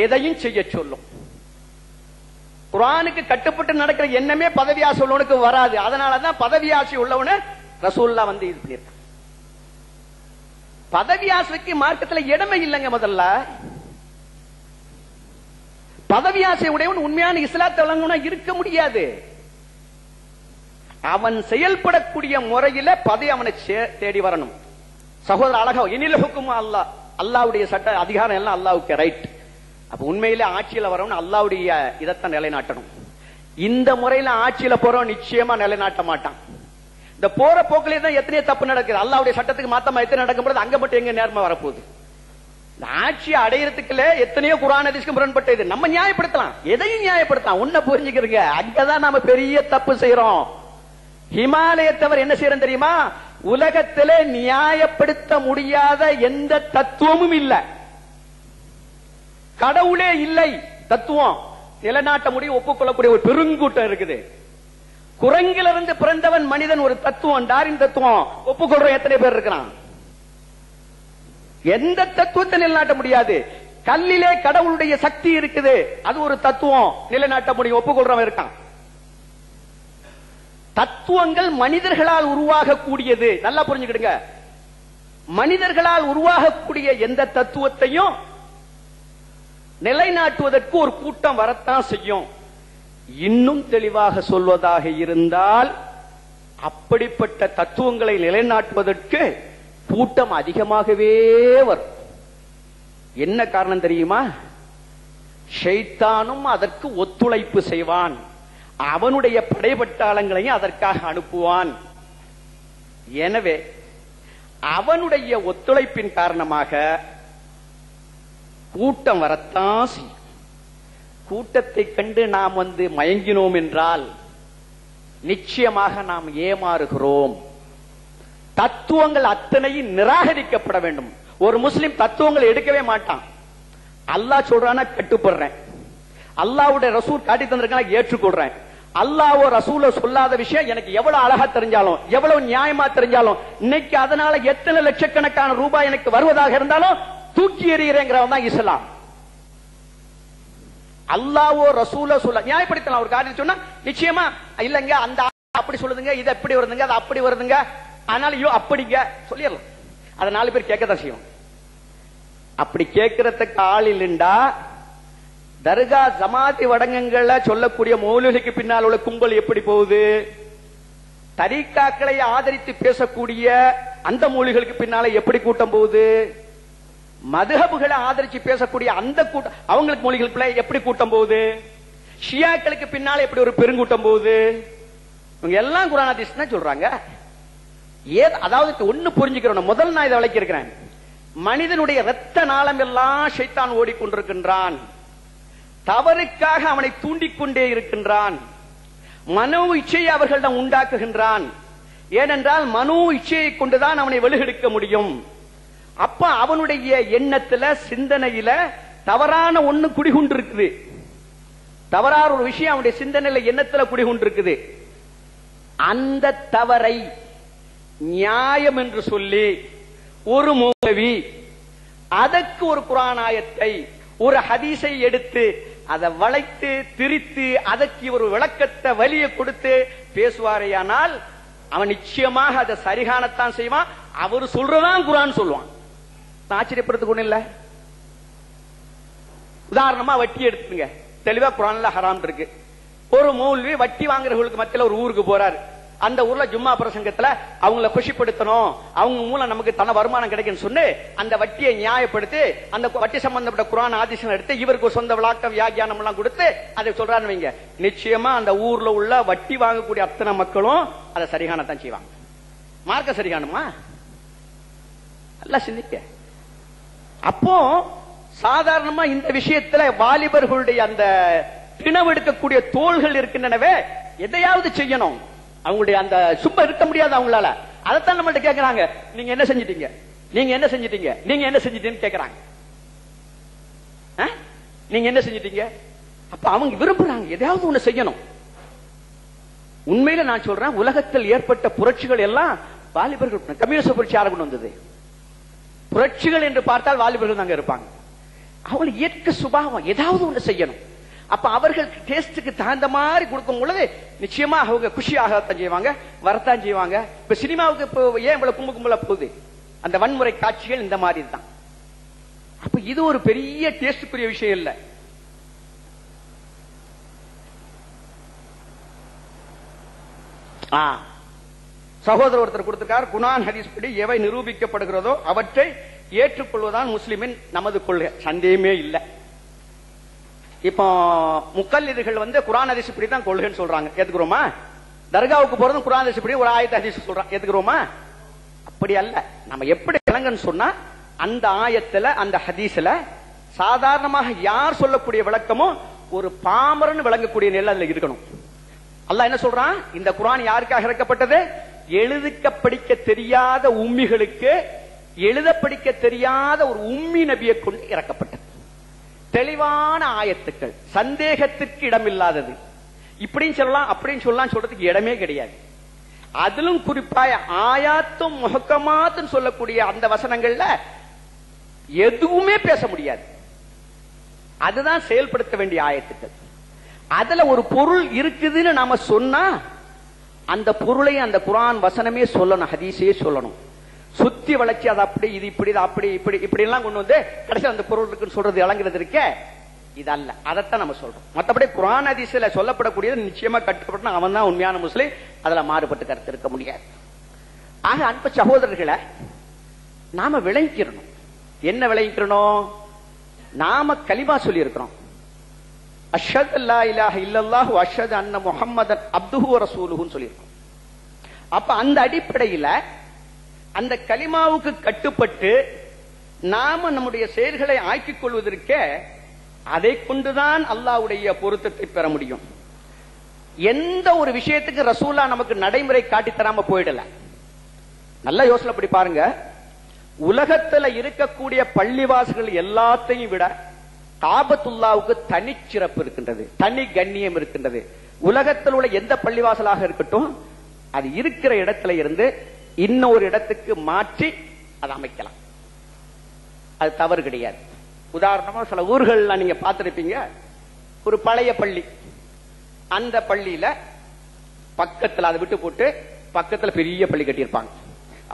Speaker 2: எதையும் செய்ய சொல்லும். குர்ஆனுக்கு கட்டுப்பட்டு நடக்கிற எண்ணமே பதவி ஆசை உள்ளவனுக்கு வராது. அதனாலதான் பதவி ஆசை உள்ளவனு ரசூலுல்லாஹ் இது பண்ணிருக்காங்க. பதவி ஆசைக்கு மார்க்கத்தில் இடமே இல்லைங்க. முதல்ல பதவி ஆசை உடையவன் உண்மையான இஸ்லாத்தை வழங்கினா இருக்க முடியாது. அவன் செயல்படக்கூடிய முறையில பதவி அவனை தேடி வரணும். சகோதரர் அழகா இனில ஹுக்குமா அல்லாஹ், அல்லாஹ்வுடைய சட்ட அதிகாரம் எல்லாம் அல்லாஹ்வுக்கு ரைட். அப்ப உண்மையிலே ஆட்சியில வரவன் அல்லாஹ்வுடைய இதத்தான் நிலைநாட்டணும். இந்த முறையில ஆட்சியில போறவன் நிச்சயமா நிலைநாட்ட மாட்டான். இந்த போற போக்கிலே தான் எத்தனையோ தப்பு நடக்குது. அல்லாஹ்வுடைய சட்டத்துக்கு மாத்தமா எத்தனை நடக்கும்போது அங்க மட்டும் எங்க நேர்மை வரப்போகுது? இந்த ஆட்சி அடையறதுக்குள்ள எத்தனையோ குர்ஆன் ஹதீஸ்க்கு முரண்பட்டது. நம்ம நியாயப்படுத்தலாம், எதையும் நியாயப்படுத்தலாம். உன்ன புரிஞ்சுக்கிறீங்க, அங்கதான் நாம பெரிய தப்பு செய்யறோம். ஹிமாலயத்தவர் என்ன செய்யறோம் தெரியுமா? உலகத்திலே நியாயப்படுத்த முடியாத எந்த தத்துவமும் இல்ல, கடவுளே இல்லை, தத்துவம் நிலைநாட்ட முடியும் ஒப்புக்கொள்ளக்கூடிய ஒரு பெருங்கூட்டம் இருக்குது. குரங்கிலிருந்து பிறந்தவன் மனிதன் ஒரு தத்துவம், டார்வின் தத்துவம் ஒப்புக்கொள்ற எத்தனை பேர் இருக்கிறான்? எந்த தத்துவத்தை நிலைநாட்ட முடியாது. கல்லிலே கடவுளுடைய சக்தி இருக்குது, அது ஒரு தத்துவம், நிலைநாட்ட முடியும், ஒப்புக்கொள்றவன் இருக்கான். தத்துவங்கள் மனிதர்களால் உருவாகக்கூடியது. நல்லா புரிஞ்சுக்கிடுங்க. மனிதர்களால் உருவாகக்கூடிய எந்த தத்துவத்தையும் நிலைநாட்டுவதற்கு ஒரு கூட்டம் வரத்தான் செய்யும். இன்னும் தெளிவாக சொல்வதாக இருந்தால் அப்படிப்பட்ட தத்துவங்களை நிலைநாட்டுவதற்கு கூட்டம் அதிகமாகவே வரும். என்ன காரணம் தெரியுமா? ஷைத்தானும் அதற்கு ஒத்துழைப்பு செய்வான், அவனுடைய படைபட்டாளங்களையும் அதற்காக அனுப்புவான். எனவே அவனுடைய ஒத்துழைப்பின் காரணமாக கூட்டம் வரத்தான் செய்யும். கூட்டத்தை கண்டு நாம் மயங்கினோம் என்றால் நிச்சயமாக நாம் ஏமாறுகிறோம். தத்துவங்கள் அத்தனையும் நிராகரிக்கப்பட வேண்டும். ஒரு முஸ்லிம் தத்துவங்களை எடுக்கவே மாட்டான். அல்லாஹ் சொல்றானா கட்டுப்படுறேன், அல்லாஹ்வுடைய ரசூல் காட்டி தந்திருக்கான ஏற்றுக்கொள்றேன். அல்லாஹ்வோ ரசூலோ சொல்லாத விஷயம் எனக்கு எவ்வளவு அழகா தெரிஞ்சாலும், எவ்வளவு நியாயமா தெரிஞ்சாலும், இன்னைக்கு அதனால எத்தனை லட்சக்கணக்கான ரூபாய் எனக்கு வருவதாக இருந்தாலும் தூக்கி எறிகிறேங்கிறவன் தான் இஸ்லாம். அல்லாஹ்வோ ரசூலோ சொல்ல நியாயப்படுத்தலாம். ஒரு காரியம் சொன்னா நிச்சயமா இல்லங்க, அந்த அப்படி சொல்லுதுங்க, இது எப்படி வருதுங்க, அது அப்படி வருதுங்க, ஆனால் அப்படிங்க சொல்லிடலாம். அதை 4 பேர் கேட்கத்தான் செய்வோம். அப்படி கேட்கறதுக்கு ஆள் இல்லைண்டா தர்கா ஜமாத்தி வடங்கங்களை சொல்லக்கூடிய மௌலவிக்கு பின்னால் உள்ள கும்பல் எப்படி போகுது? தரீக்காக்களை ஆதரித்து பேசக்கூடிய அந்த மௌலிகளுக்கு பின்னால எப்படி கூட்டம் போகுது? மதுஹபுகளை ஆதரிச்சு பேசக்கூடிய அந்த கூட்டம் அவங்களுக்கு மொழிகளுக்குள்ள எப்படி கூட்டம் போகுது? ஷியாக்களுக்கு பின்னால எப்படி ஒரு பெருங்கூட்டம் போகுது? இவங்க எல்லாம் குர்ஆன் ஹதீஸ் தான் சொல்றாங்க. அதாவது ஒண்ணு புரிஞ்சுக்கிறோம். முதல் நான் இதை விளக்கி இருக்கிறேன். மனிதனுடைய இரத்த நாளம் எல்லாம் ஷைத்தான் ஓடிக்கொண்டிருக்கின்றான். தவறுக்காக அவனை தூண்டிக்கொண்டே இருக்கின்றான். மனோ இச்சையை அவர்களிடம் உண்டாக்குகின்றான். ஏனென்றால் மனோ இச்சையை கொண்டுதான் அவனை வெளுகெடுக்க முடியும். அப்ப அவனுடைய எண்ணத்துல சிந்தனையில தவறான ஒண்ணு குடிகொண்டிருக்குது. தவறான ஒரு விஷயம் அவனுடைய சிந்தனையில எண்ணத்துல குடிகொண்டிருக்குது. அந்த தவறை நியாயம் என்று சொல்லி ஒரு மௌலவி அதற்கு ஒரு குர்ஆன் ஆயத்தை ஒரு ஹதீஸை எடுத்து அதை வளைத்து திரித்து அதற்கு ஒரு விளக்கத்தை வலிய கொடுத்து பேசுவாரேயானால் அவன் நிச்சயமாக அதை சரிகானத்தான் செய்வான். அவர் சொல்றதான் குர்ஆன் சொல்லுவான். ஆச்சரியப்படுறதுக்கு ஒண்ணு இல்ல. உதாரணமா வட்டி எடுத்துங்க. தெளிவா குர்ஆன்ல ஹராம் இருக்கு. ஒரு மௌல்வி வட்டி வாங்குறவங்களுக்கு மத்தியில ஒரு ஊருக்கு போறாரு. அந்த ஊர்ல ஜும்மா பிரசங்கத்துல அவங்கள குஷிப்படுத்தணும், அவங்க மூலம் நமக்கு தன வருமானம் கிடைக்குன்னு சொல்லி அந்த வட்டியை நியாயப்படுத்தி அந்த வட்டி சம்பந்தப்பட்ட குர்ஆன் ஹதீஸ் எடுத்து இவருக்கு ஒரு சொந்த விளக்கம் வியாக்கியானம் எல்லாம் கொடுத்து அதை சொல்றான்னு வைங்க. நிச்சயமா அந்த ஊர்ல உள்ள வட்டி வாங்கக்கூடிய அத்தனை மக்களும் அதை சரிகானத்தான் செய்வாங்க. மார்க்க சரிகானமா? நல்லா சிந்திக்க. அப்போ சாதாரணமா இந்த விஷயத்துல வாலிபர்களுடைய அந்த திணவெடுக்கக்கூடிய தோள்கள் இருக்கின்றனவே, எதையாவது செய்யணும். அவங்களுடைய அந்த சும்மா இருக்க முடியாது அவங்களால. அதைத்தான் நம்மள்ட்ட கேட்கிறாங்க, நீங்க என்ன செஞ்சிட்டீங்க, நீங்க என்ன செஞ்சிட்டீங்க, நீங்க என்ன செஞ்சிட்டீங்கன்னு கேட்கிறாங்க. நீங்க என்ன செஞ்சிட்டீங்க? அப்ப அவங்க விரும்புறாங்க எதையாவது ஒண்ணு செய்யணும். உண்மையில நான் சொல்றேன், உலகத்தில் ஏற்பட்ட புரட்சிகள் எல்லாம் வாலிபர்கள். கம்யூனிஸ்ட் புரட்சி யாரை கொண்டு வந்தது? புரட்சிகள் என்று பார்த்தால் வாலிபர்கள் தாங்க இருப்பாங்க. அவங்களுக்கு இயற்கை சுபாவம் ஏதாவது ஒண்ணு செய்யணும். அப்ப அவர்கள் டேஸ்டுக்கு தகுந்த மாதிரி கொடுக்கும் பொழுது நிச்சயமா அவங்க குஷியாகத்தான் செய்வாங்க, வரத்தான் செய்வாங்க. இப்ப சினிமாவுக்கு இப்போ ஏன் இவ்வளவு கும்பு கும்பலா போகுது? அந்த வன்முறை காட்சிகள் இந்த மாதிரி தான். அப்ப இது ஒரு பெரிய டேஸ்டுக்குரிய விஷயம் இல்ல. சகோதரர் ஒருத்தர் கொடுத்திருக்கார், குர்ஆன் ஹதீஸ் படி எவை நிரூபிக்கப்படுகிறதோ அவற்றை ஏற்றுக்கொள்வதான் முஸ்லிமின் நமது கொள்கை. சந்தேகமே இல்லை. இப்போ முக்கல்லிதுகள் குர்ஆன் ஹதீஸ் படி தான் கொள்கைன்னு சொல்றாங்க. ஏத்துக்கிறோமா? தர்காவுக்கு போறதும் குர்ஆன் ஹதீஸ் படி ஒரு ஆயத்து ஹதீஸ் சொல்றான். ஏத்துக்கிறோமா? அப்படி அல்ல. நம்ம எப்படி விளங்கன்னு சொன்னா அந்த ஆயத்துல அந்த ஹதீஸ்ல சாதாரணமாக யார் சொல்லக்கூடிய விளக்கமோ ஒரு பாமரன் விளங்கக்கூடிய நிலை அதுல இருக்கணும். அல்லாஹ் என்ன சொல்றான்? இந்த குர்ஆன் யாருக்காக இறக்கப்பட்டது? எழுதுக்க படிக்க தெரியாத உம்மிகளுக்கு எழுத படிக்க தெரியாத ஒரு உம்மி நபியை கொண்டு இறக்கப்பட்டது. தெளிவான ஆயத்துக்கள், சந்தேகத்திற்கு இடமில்லாதது. இப்படின்னு சொல்லலாம் அப்படின்னு சொல்லலாம், சொல்றதுக்கு இடமே கிடையாது. அதிலும் குறிப்பாக ஆயாத்தும் முஹக்கமாத்தும் சொல்லக்கூடிய அந்த வசனங்கள்ல எதுவுமே பேச முடியாது. அதுதான் செயல்படுத்த வேண்டிய ஆயத்துக்கள். அதுல ஒரு பொருள் இருக்குதுன்னு நாம சொன்னா அந்த பொருளை அந்த குர்ஆன் வசனமே சொல்லணும், ஹதீஸே சொல்லணும். சுத்தி வளைச்சு அது அப்படி இது இப்படி அப்படி இப்படி இப்படி எல்லாம் கொண்டு வந்து கடைசியில் அந்த பொருள் இருக்குன்னு சொல்றது இளங்குறது இருக்க இது அல்ல. அதைத்தான் நம்ம சொல்றோம். மற்றபடி குர்ஆன் ஹதீஸ்ல சொல்லப்படக்கூடியது நிச்சயமா கட்டுப்பட்டு அவன் தான் உண்மையான முஸ்லிம். அதுல மாறுபட்டு கருத்து இருக்க முடியாது. ஆக அன்பு சகோதரர்களை நாம விளங்கிக்கிறணும். என்ன விளங்கிக்கிறணும்? நாம கலிமா சொல்லி இருக்கிறோம். அஷ்ஹது அல்லா இலாஹ இல்லல்லாஹு வ அஷ்ஹது அன்ன முஹம்மதன் அப்துஹு வ ரசூலுஹுன்னு சொல்லியிருக்கோம். அப்ப அந்த அடிப்படையில அந்த கலிமாவுக்கு கட்டுப்பட்டு நாம நம்முடைய செயல்களை ஆக்கிக் கொள்வதற்கே அதை கொண்டுதான் அல்லாஹ்வுடைய பொருத்தத்தை பெற முடியும். எந்த ஒரு விஷயத்துக்கு ரசூலா நமக்கு நடைமுறை காட்டி தராம போயிடல. நல்ல யோசனை படி பாருங்க. உலகத்துல இருக்கக்கூடிய பள்ளிவாசல்கள் எல்லாத்தையும் விட காபத்துல்லாவுக்கு தனி சிறப்பு இருக்கின்றது, தனி கண்ணியம் இருக்கின்றது. உலகத்தில் உள்ள எந்த பள்ளிவாசலாக இருக்கட்டும் அது இருக்கிற இடத்துல இருந்து இன்னொரு இடத்துக்கு மாற்றி அதை அமைக்கலாம். அது தவறு கிடையாது. உதாரணமா சில ஊர்கள்ல நீங்க பார்த்திருப்பீங்க, ஒரு பழைய பள்ளி, அந்த பள்ளியில பக்கத்துல அதை விட்டு போட்டு பக்கத்துல பெரிய பள்ளி கட்டியிருப்பாங்க.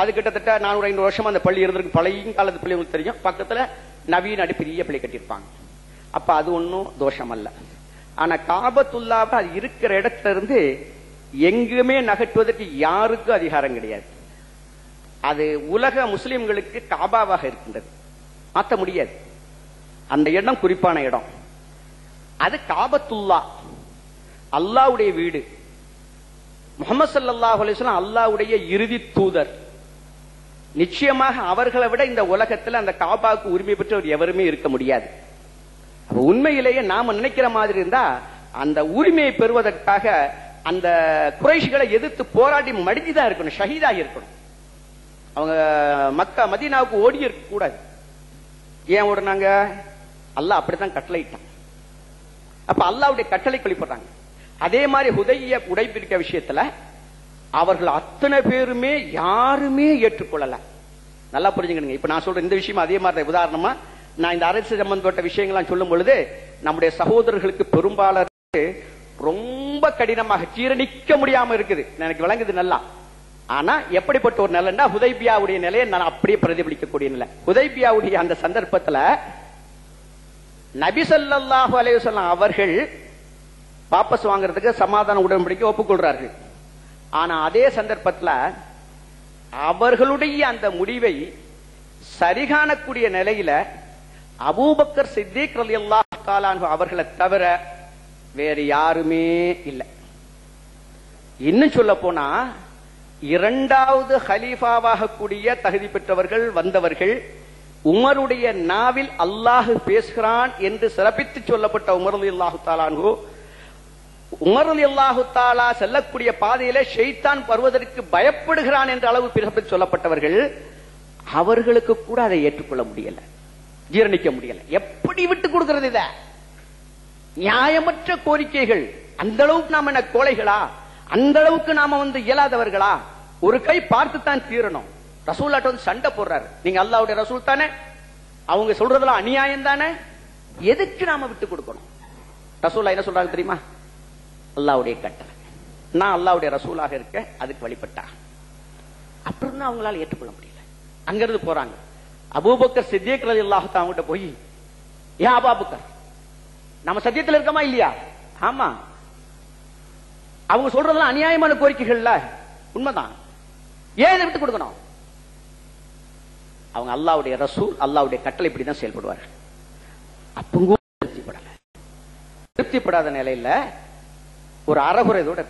Speaker 2: அது கிட்டத்தட்ட 400-500 வருஷமா அந்த பள்ளி இருந்திருக்கு. பழைய காலத்து பள்ளி உங்களுக்கு தெரியும். பக்கத்துல நவீன பெரிய பள்ளி கட்டியிருப்பாங்க. அப்ப அது ஒன்னும் தோஷம் அல்ல. ஆனா காபத்துல்லாவை அது இருக்கிற இடத்துல இருந்து எங்குமே நகட்டுவதற்கு யாருக்கும் அதிகாரம் கிடையாது. அது உலக முஸ்லிம்களுக்கு காபாவாக இருக்கின்றது, மாற்ற முடியாது. அந்த இடம் குறிப்பான இடம். அது காபத்துல்லா, அல்லாஹ்வுடைய வீடு. முஹம்மது ஸல்லல்லாஹு அலைஹி வஸல்லம் அல்லாஹ்வுடைய இறுதி தூதர். நிச்சயமாக அவர்களை விட இந்த உலகத்தில் அந்த காபாவுக்கு உரிமை பெற்றவர் எவருமே இருக்க முடியாது. உண்மையிலேயே நாம நினைக்கிற மாதிரி இருந்தா அந்த உரிமையை பெறுவதற்காக அந்த குறைஷிகளை எதிர்த்து போராடி மடிஞ்சுதான் இருக்கணும், ஷஹீதாக இருக்கணும். அவங்க மக்கா மதீனாவுக்கு ஓடி இருக்க கூடாது. ஏன் ஓடுனாங்க? அல்லாஹ் அப்படித்தான் கட்டளையிட்டான். அப்ப அல்லாஹ்வுடைய கட்டளை வெளிப்படுறாங்க. அதே மாதிரி ஹுதைபியா உடைப்பிடிக்க விஷயத்துல அவர்கள் அத்தனை பேருமே யாருமே ஏற்றுக்கொள்ளல. நல்லா புரிஞ்சுக்கணுங்க. இப்ப நான் சொல்ற இந்த விஷயம் அதே மாதிரி. உதாரணமா நான் இந்த அரசு சம்பந்தப்பட்ட விஷயங்கள்லாம் சொல்லும் பொழுது நம்முடைய சகோதரர்களுக்கு பெரும்பாலும் ரொம்ப கடினமாக ஜீரணிக்க முடியாம இருக்குது. எனக்கு விளங்குது நல்லா. ஆனா எப்படிப்பட்ட ஒரு நிலைன்னா ஹுதைபியாவுடைய நிலையை நான் அப்படியே பிரதிபலிக்கக்கூடிய நிலை. ஹுதைபியாவுடைய அந்த சந்தர்ப்பத்துல நபி ஸல்லல்லாஹு அலைஹி வஸல்லம் அவர்கள் வாபஸ் வாங்குறதுக்கு சமாதான உடன்படிக்கை ஒப்புக்கொள்றார்கள். ஆனா அதே சந்தர்ப்பத்தில் அவர்களுடைய அந்த முடிவை சரிகாணக்கூடிய நிலையில அபூபக்கர் சித்திக் ரலியல்லாஹு தஆலா அன்ஹு அவர்களை தவிர வேறு யாருமே இல்லை. இன்னும் சொல்ல போனா இரண்டாவது ஹலீஃபாவாக கூடிய தகுதி பெற்றவர்கள் வந்தவர்கள் உமருடைய நாவில் அல்லாஹ் பேசுகிறான் என்று சிறப்பித்து சொல்லப்பட்ட உமர் ரலியல்லாஹு தஆலா அன்ஹு, உமர் ரலியல்லாஹு தஆலா செல்லக்கூடிய பாதையிலே ஷைத்தான் வருவதற்கு பயப்படுகிறான் என்ற அளவு பிறப்பித்து சொல்லப்பட்டவர்கள், அவர்களுக்கு கூட அதை ஏற்றுக்கொள்ள முடியல, ஜீரணிக்க முடியல. எப்படி விட்டு கொடுக்கிறது? இத நியாயமற்ற கோரிக்கைகள். அந்த அளவுக்கு நாம என்ன கோழைகளா? அந்த அளவுக்கு நாம இயலாதவர்களா? ஒரு கை பார்த்துத்தான் தீரணும். ரசூல்லாட்ட சண்டை போடுறாரு. நீங்க அல்லாஹ்வுடைய ரசூல் தானே, அவங்க சொல்றதெல்லாம் அநியாயம் தானே, எதுக்கு நாம விட்டு கொடுக்கணும்? ரசூல்லா என்ன சொல்றாங்க தெரியுமா? அல்லாஹ்வுடைய கட்டளை, நான் அல்லாஹ்வுடைய ரசூலாக இருக்க அதுக்கு வழிபட்டா. அப்புறம் அவங்களால ஏற்றுக்கொள்ள முடியல. அங்கிருந்து போறாங்க. அபூபக்கர் சித்திக் ரலியல்லாஹு தஆலா கிட்ட போய், ஏன் அபூபக்கர் நம்ம சத்தியத்தில் இருக்கமா இல்லையா? ஆமா. அவங்க சொல்றதெல்லாம் அநியாயமான கோரிக்கைகள்ல, உண்மைதான். ஏன் இதை விட்டு கொடுக்கணும்? அவங்க அல்லாஹ்வுடைய ரசூல், அல்லாஹ்வுடைய கட்டளை இப்படிதான் செயல்படுவார்கள். அப்பங்க திருப்திப்படாத நிலையில ஒரு அறகுறையோட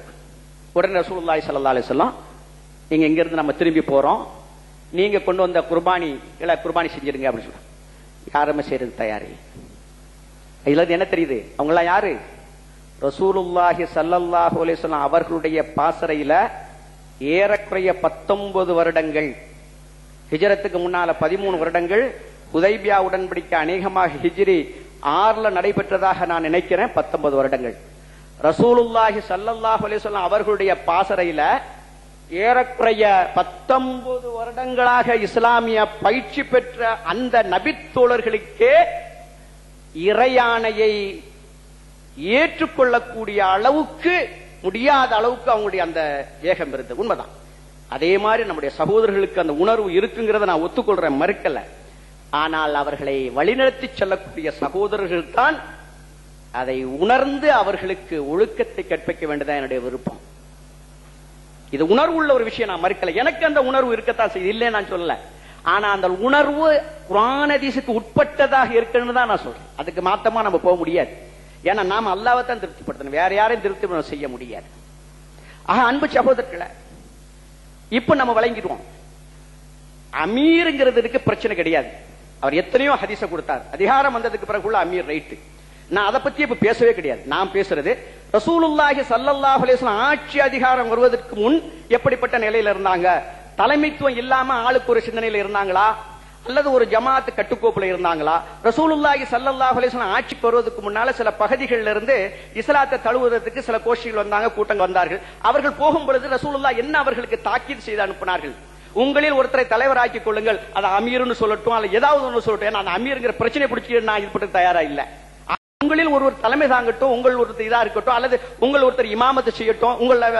Speaker 2: உடனே ரசூலுல்லாஹி ஸல்லல்லாஹு அலைஹி வஸல்லம், நீங்க இங்க இருந்து நம்ம திரும்பி போறோம், நீங்க கொண்டு வந்த குர்பானி செஞ்சிருங்க அப்படின்னு சொல்றாங்க. யாருமே செய்யறது தயாரி. இதுல என்ன தெரியுது? அவங்க எல்லாம் யாரு? ரசூலுல்லாஹி ஸல்லல்லாஹு அலைஹி வஸல்லம் அவர்களுடைய பாசறையில ஏறக்குறைய 19 வருடங்கள், ஹிஜ்ரத்துக்கு முன்னால 13 வருடங்கள், ஹுதைபியா உடன்படிக்கை அநேகமாக ஹிஜ்ரி 6 நடைபெற்றதாக நான் நினைக்கிறேன். 19 வருடங்கள் ரசூலுல்லாஹி ஸல்லல்லாஹு அலைஹி வஸல்லம் அவர்களுடைய பாசறையில ஏறக்குறைய 19 வருடங்களாக இஸ்லாமிய பயிற்சி பெற்ற அந்த நபித்தோழர்களுக்கே இறையாணையை ஏற்றுக்கொள்ளக்கூடிய அளவுக்கு முடியாத அளவுக்கு அவங்களுடைய அந்த வேகம் இருந்தது. உண்மைதான். அதே மாதிரி நம்முடைய சகோதரர்களுக்கு அந்த உணர்வு இருக்குங்கிறத நான் ஒத்துக்கொள்றேன், மறுக்கல. ஆனால் அவர்களை வழிநடத்தி செல்லக்கூடிய சகோதரர்கள் தான் அதை உணர்ந்து அவர்களுக்கு ஒழுக்கத்தை கற்பிக்க வேண்டியதான் என்னுடைய விருப்பம். இது உணர்வு உள்ள ஒரு விஷயம், நான் மறுக்கல. எனக்கு அந்த உணர்வு இருக்கத்தான் செய்யுது, இல்லை நான் சொல்லல. ஆனா அந்த உணர்வு குர்ஆன் ஹதீஸுக்கு உட்பட்டதாக இருக்குன்னு தான் நான் சொல்றேன். அதுக்கு மாத்தமா நம்ம போக முடியாது. ஏன்னா நாம அல்லாஹ்வை தான் திருப்திப்படுத்தணும், வேற யாரையும் திருப்தி செய்ய முடியாது. ஆக அன்பு சகோதரர்களே, இப்ப நம்ம வழங்கிடுவோம். அமீருங்கிறதுக்கு பிரச்சனை கிடையாது. அவர் எத்தனையோ ஹதீஸ கொடுத்தார். அதிகாரம் வந்ததுக்கு பிறகுள்ள அமீர் ரைட்டு. நான் அதை பத்தி இப்ப பேசவே கிடையாது. நான் பேசுறது ரசூலுல்லாஹி ஸல்லல்லாஹு அலைஹி வஸல்லம் ஆட்சி அதிகாரம் வருவதற்கு முன் எப்படிப்பட்ட நிலையில இருந்தாங்க, தலைமைத்துவம் இல்லாம ஆளுக்கு ஒரு சிந்தனையில இருந்தாங்களா, அல்லது ஒரு ஜமாத் கட்டுக்கோப்புல இருந்தாங்களா? ரசூலுல்லாஹி ஸல்லல்லாஹு அலைஹி வஸல்லம் ஆட்சிக்கு வருவதற்கு முன்னால சில பகுதிகளில் இருந்து இஸ்லாத்தை தழுவுவதற்கு சில கோஷ்டிகள் வந்தாங்க, கூட்டங்கள் வந்தார்கள். அவர்கள் போகும் பொழுது ரசூலுல்லாஹ் என்ன அவர்களுக்கு தாக்கீது செய்து அனுப்பினார்கள்? உங்களில் ஒருத்தரை தலைவராக்கிக் கொள்ளுங்கள், அது அமீர்னு சொல்லட்டும், அல்ல ஏதாவது ஒன்று சொல்லட்டும். ஏன்னா அந்த அமீர்ங்கிற பிரச்சனை பிடிச்சி நான் இது பண்ண தயாரா இல்லை. உங்களில் ஒருவர் தலைமை தாங்கட்டும், உங்கள் ஒருத்தர் இதா இருக்கட்டும், அல்லது உங்கள் ஒருத்தர் இமாமத்தை செய்யட்டும், உங்கள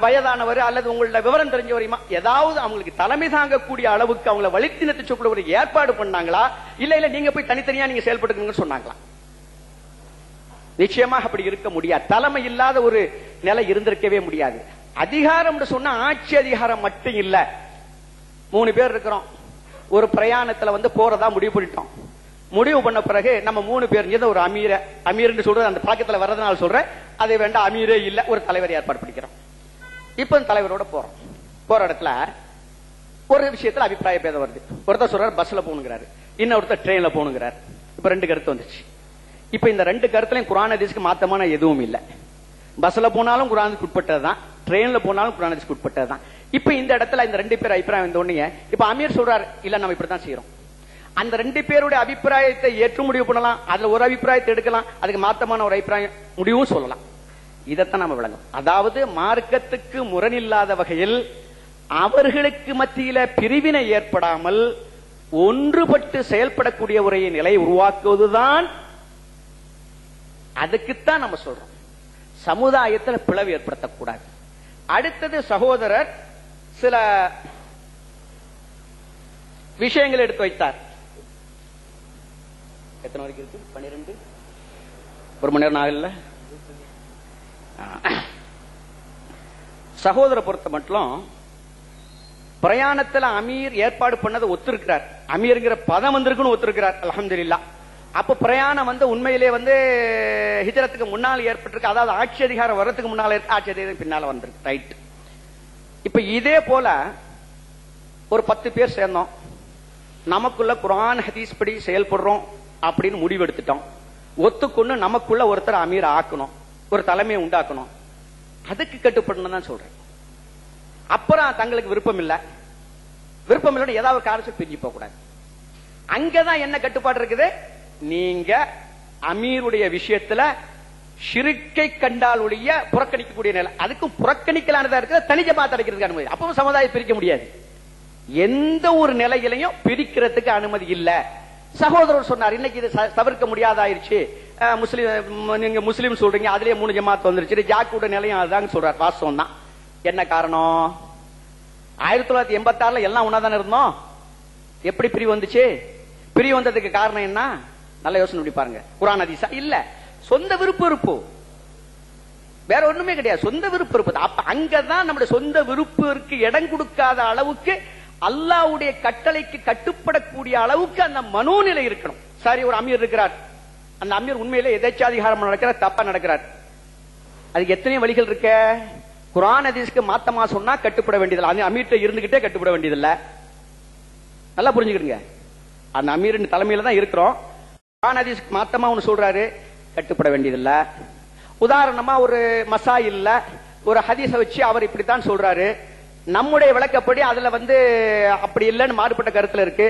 Speaker 2: வயதானவர் அல்லது உங்களோட விவரம் தெரிஞ்சவர் ஏதாவது அவங்களுக்கு தலைமை தாங்கக்கூடிய அளவுக்கு அவங்களை வழித்தினத்தை சொல்லக்கூடிய ஒரு ஏற்பாடு பண்ணாங்களா, இல்ல நீங்க போய் தனித்தனியா நீங்க செயல்பட்டுக்கணும்னு சொன்னாங்களா? நிச்சயமாக அப்படி இருக்க முடியாது. தலைமை இல்லாத ஒரு நிலை இருந்திருக்கவே முடியாது. அதிகாரம் சொன்னா ஆட்சி அதிகாரம் மட்டும் இல்ல. 3 பேர் இருக்கிறோம், ஒரு பிரயாணத்துல போறதா முடிவு பண்ணிட்டோம். முடிவு பண்ண பிறகு நம்ம 3 பேர் ஒரு அமீர்னு சொல்றது அந்த பழக்கத்துல வர்றதுனால சொல்றேன், அதை வேண்டாம் அமீரே இல்ல, ஒரு தலைவர் ஏற்பாடு பண்ணிக்கிறோம். இப்ப தலைவரோட போறோம். போற இடத்துல ஒரு விஷயத்துல அபிப்பிராய பேதம் வருது. ஒருத்தர் சொல்றாரு பஸ்ல போகணுங்கிறாரு, இன்னொருத்தர் ட்ரெயின்ல போகணுங்கிறாரு. இப்ப 2 கருத்து வந்துச்சு. இப்ப இந்த 2 கருத்துலயும் குர்ஆன் ஹதீஸ்க்கு மாத்தமான எதுவும் இல்ல. பஸ்ல போனாலும் குர்ஆனுக்கு உட்பட்டதுதான், ட்ரெயின்ல போனாலும் குர்ஆன் ஹதீஸ்க்கு உட்பட்டதுதான். இப்ப இந்த இடத்துல இந்த 2 பேர் அபிப்பிராயம் வந்த உடனே இப்ப அமீர் சொல்றாரு இல்ல நம்ம இப்படித்தான் செய்யறோம். அந்த 2 பேருடைய அபிப்பிராயத்தை ஏற்று முடிவு பண்ணலாம், அதுல ஒரு அபிப்பிராயத்தை எடுக்கலாம், அதுக்கு மாத்தமான ஒரு அபிப்பிராயம் முடிவும் சொல்லலாம். இதைத்தான் நம்ம விளங்கும். அதாவது மார்க்கத்துக்கு முரணில்லாத வகையில் அவர்களுக்கு மத்தியில பிரிவினை ஏற்படாமல் ஒன்றுபட்டு செயல்படக்கூடிய ஒரு நிலை உருவாக்குவதுதான், அதுக்குத்தான் நம்ம சொல்றோம். சமுதாயத்தில் பிளவு ஏற்படுத்தக்கூடாது. அடுத்தது சகோதரர் சில விஷயங்கள் எடுத்து வைத்தார். எத்தனை வரைக்கும் இருக்கு? 12 1 மணி நேரம் ஆகல. சகோதர பொறுத்த மட்டும் பிரயாணத்தில் அமீர் ஏற்பாடு பண்ணதை ஒத்துருக்கிறார். அமீர்ங்கிற பதம் வந்திருக்குன்னு ஒத்துருக்கிறார், அல்ஹம்துலில்லாஹ். அப்ப பிரயாணம் உண்மையிலே ஹிஜ்ரத்துக்கு முன்னால் ஏற்பட்டிருக்கு, அதாவது ஆட்சி அதிகாரம் வர்றதுக்கு முன்னால இருக்கு, ஆட்சி அதிகாரம் பின்னால வந்திருக்கு. ரைட். இப்ப இதே போல ஒரு 10 பேர் சேர்ந்தோம், நமக்குள்ள குர்ஆன் ஹதீஸ் படி செயல்படுறோம் அப்படின்னு முடிவெடுத்துட்டோம். ஒத்துக்கொண்டு நமக்குள்ள ஒருத்தர் அமீர் ஆக்கணும், ஒரு தலைமையை உண்டாக்கணும். அதுக்கு கட்டுப்படணும் தான் சொல்றேன். அப்புறம் தங்களுக்கு விருப்பம் இல்ல, விருப்பம் இல்ல ஏதாவது காரணம் பிரிஞ்சு போக கூடாது. அங்கதான் என்ன கட்டுப்பாடு இருக்குது? நீங்க அமீருடைய விஷயத்துல ஷிர்க்கை கண்டால் ஒழிய புறக்கணிக்கக்கூடிய நிலை, அதுக்கும் புறக்கணிக்கலானதா இருக்குது, தனி ஜமாத் அடைக்கிறதுக்கு அனுமதி. அப்பவும் சமுதாயம் பிரிக்க முடியாது. எந்த ஒரு நிலையிலையும் பிரிக்கிறதுக்கு அனுமதி இல்ல. சகோதரர் சொன்னார் இன்னைக்கு இது தவிர்க்க முடியாதாயிருச்சு, நீங்க முஸ்லீம் சொல்றீங்க, அதுலயே 3 ஜமாத் வந்துருச்சு, ஜாக்கூட நிலையம் அதுதான் சொல்றார். வாஸ்தவம் தான். என்ன காரணம்? 1986 எல்லாம் ஒன்னாதானே இருந்தோம். எப்படி பிரிவு வந்துச்சு? பிரிவு வந்ததுக்கு காரணம் என்ன? நல்ல யோசனை பண்ணி பாருங்க. குர்ஆன் ஹதீஸா? இல்ல, சொந்த விருப்பு, வேற ஒண்ணுமே கிடையாது. சொந்த விருப்பு. அப்ப அங்கதான் நம்முடைய சொந்த விருப்பிற்கு இடம் கொடுக்காத அளவுக்கு அல்லாஹ்வுடைய கட்டளைக்கு கட்டுப்படக்கூடிய அளவுக்கு அந்த மனோநிலை இருக்கணும். சரி, ஒரு அமீர் இருக்கிறார், அந்த அமீர் உண்மையிலே எதேச்சாதிகாரம் நடக்கிறார், தப்பா நடக்கிறார். அதுக்கு எத்தனை வழிகள் இருக்க? குர்ஆன் ஹதீஸ்க்கு மாத்தமா சொன்னா கட்டுப்பட வேண்டியதில்லை, அந்த அமீர்ட்ட இருந்துகிட்டே கட்டுப்பட வேண்டியதில்லை. நல்லா புரிஞ்சுக்கிடுங்க. அந்த அமீரின் தலைமையில தான் இருக்கிறோம். குர்ஆன் ஹதீஸ்க்கு மாத்தமா ஒன்னு சொல்றாரு, கட்டுப்பட வேண்டியதில்லை. உதாரணமா ஒரு மசாயில்ல ஒரு ஹதீஸ வச்சு அவர் இப்படித்தான் சொல்றாரு, நம்முடைய விளக்கப்படி அதுல அப்படி இல்லைன்னு மாறுபட்ட கருத்துல இருக்கு,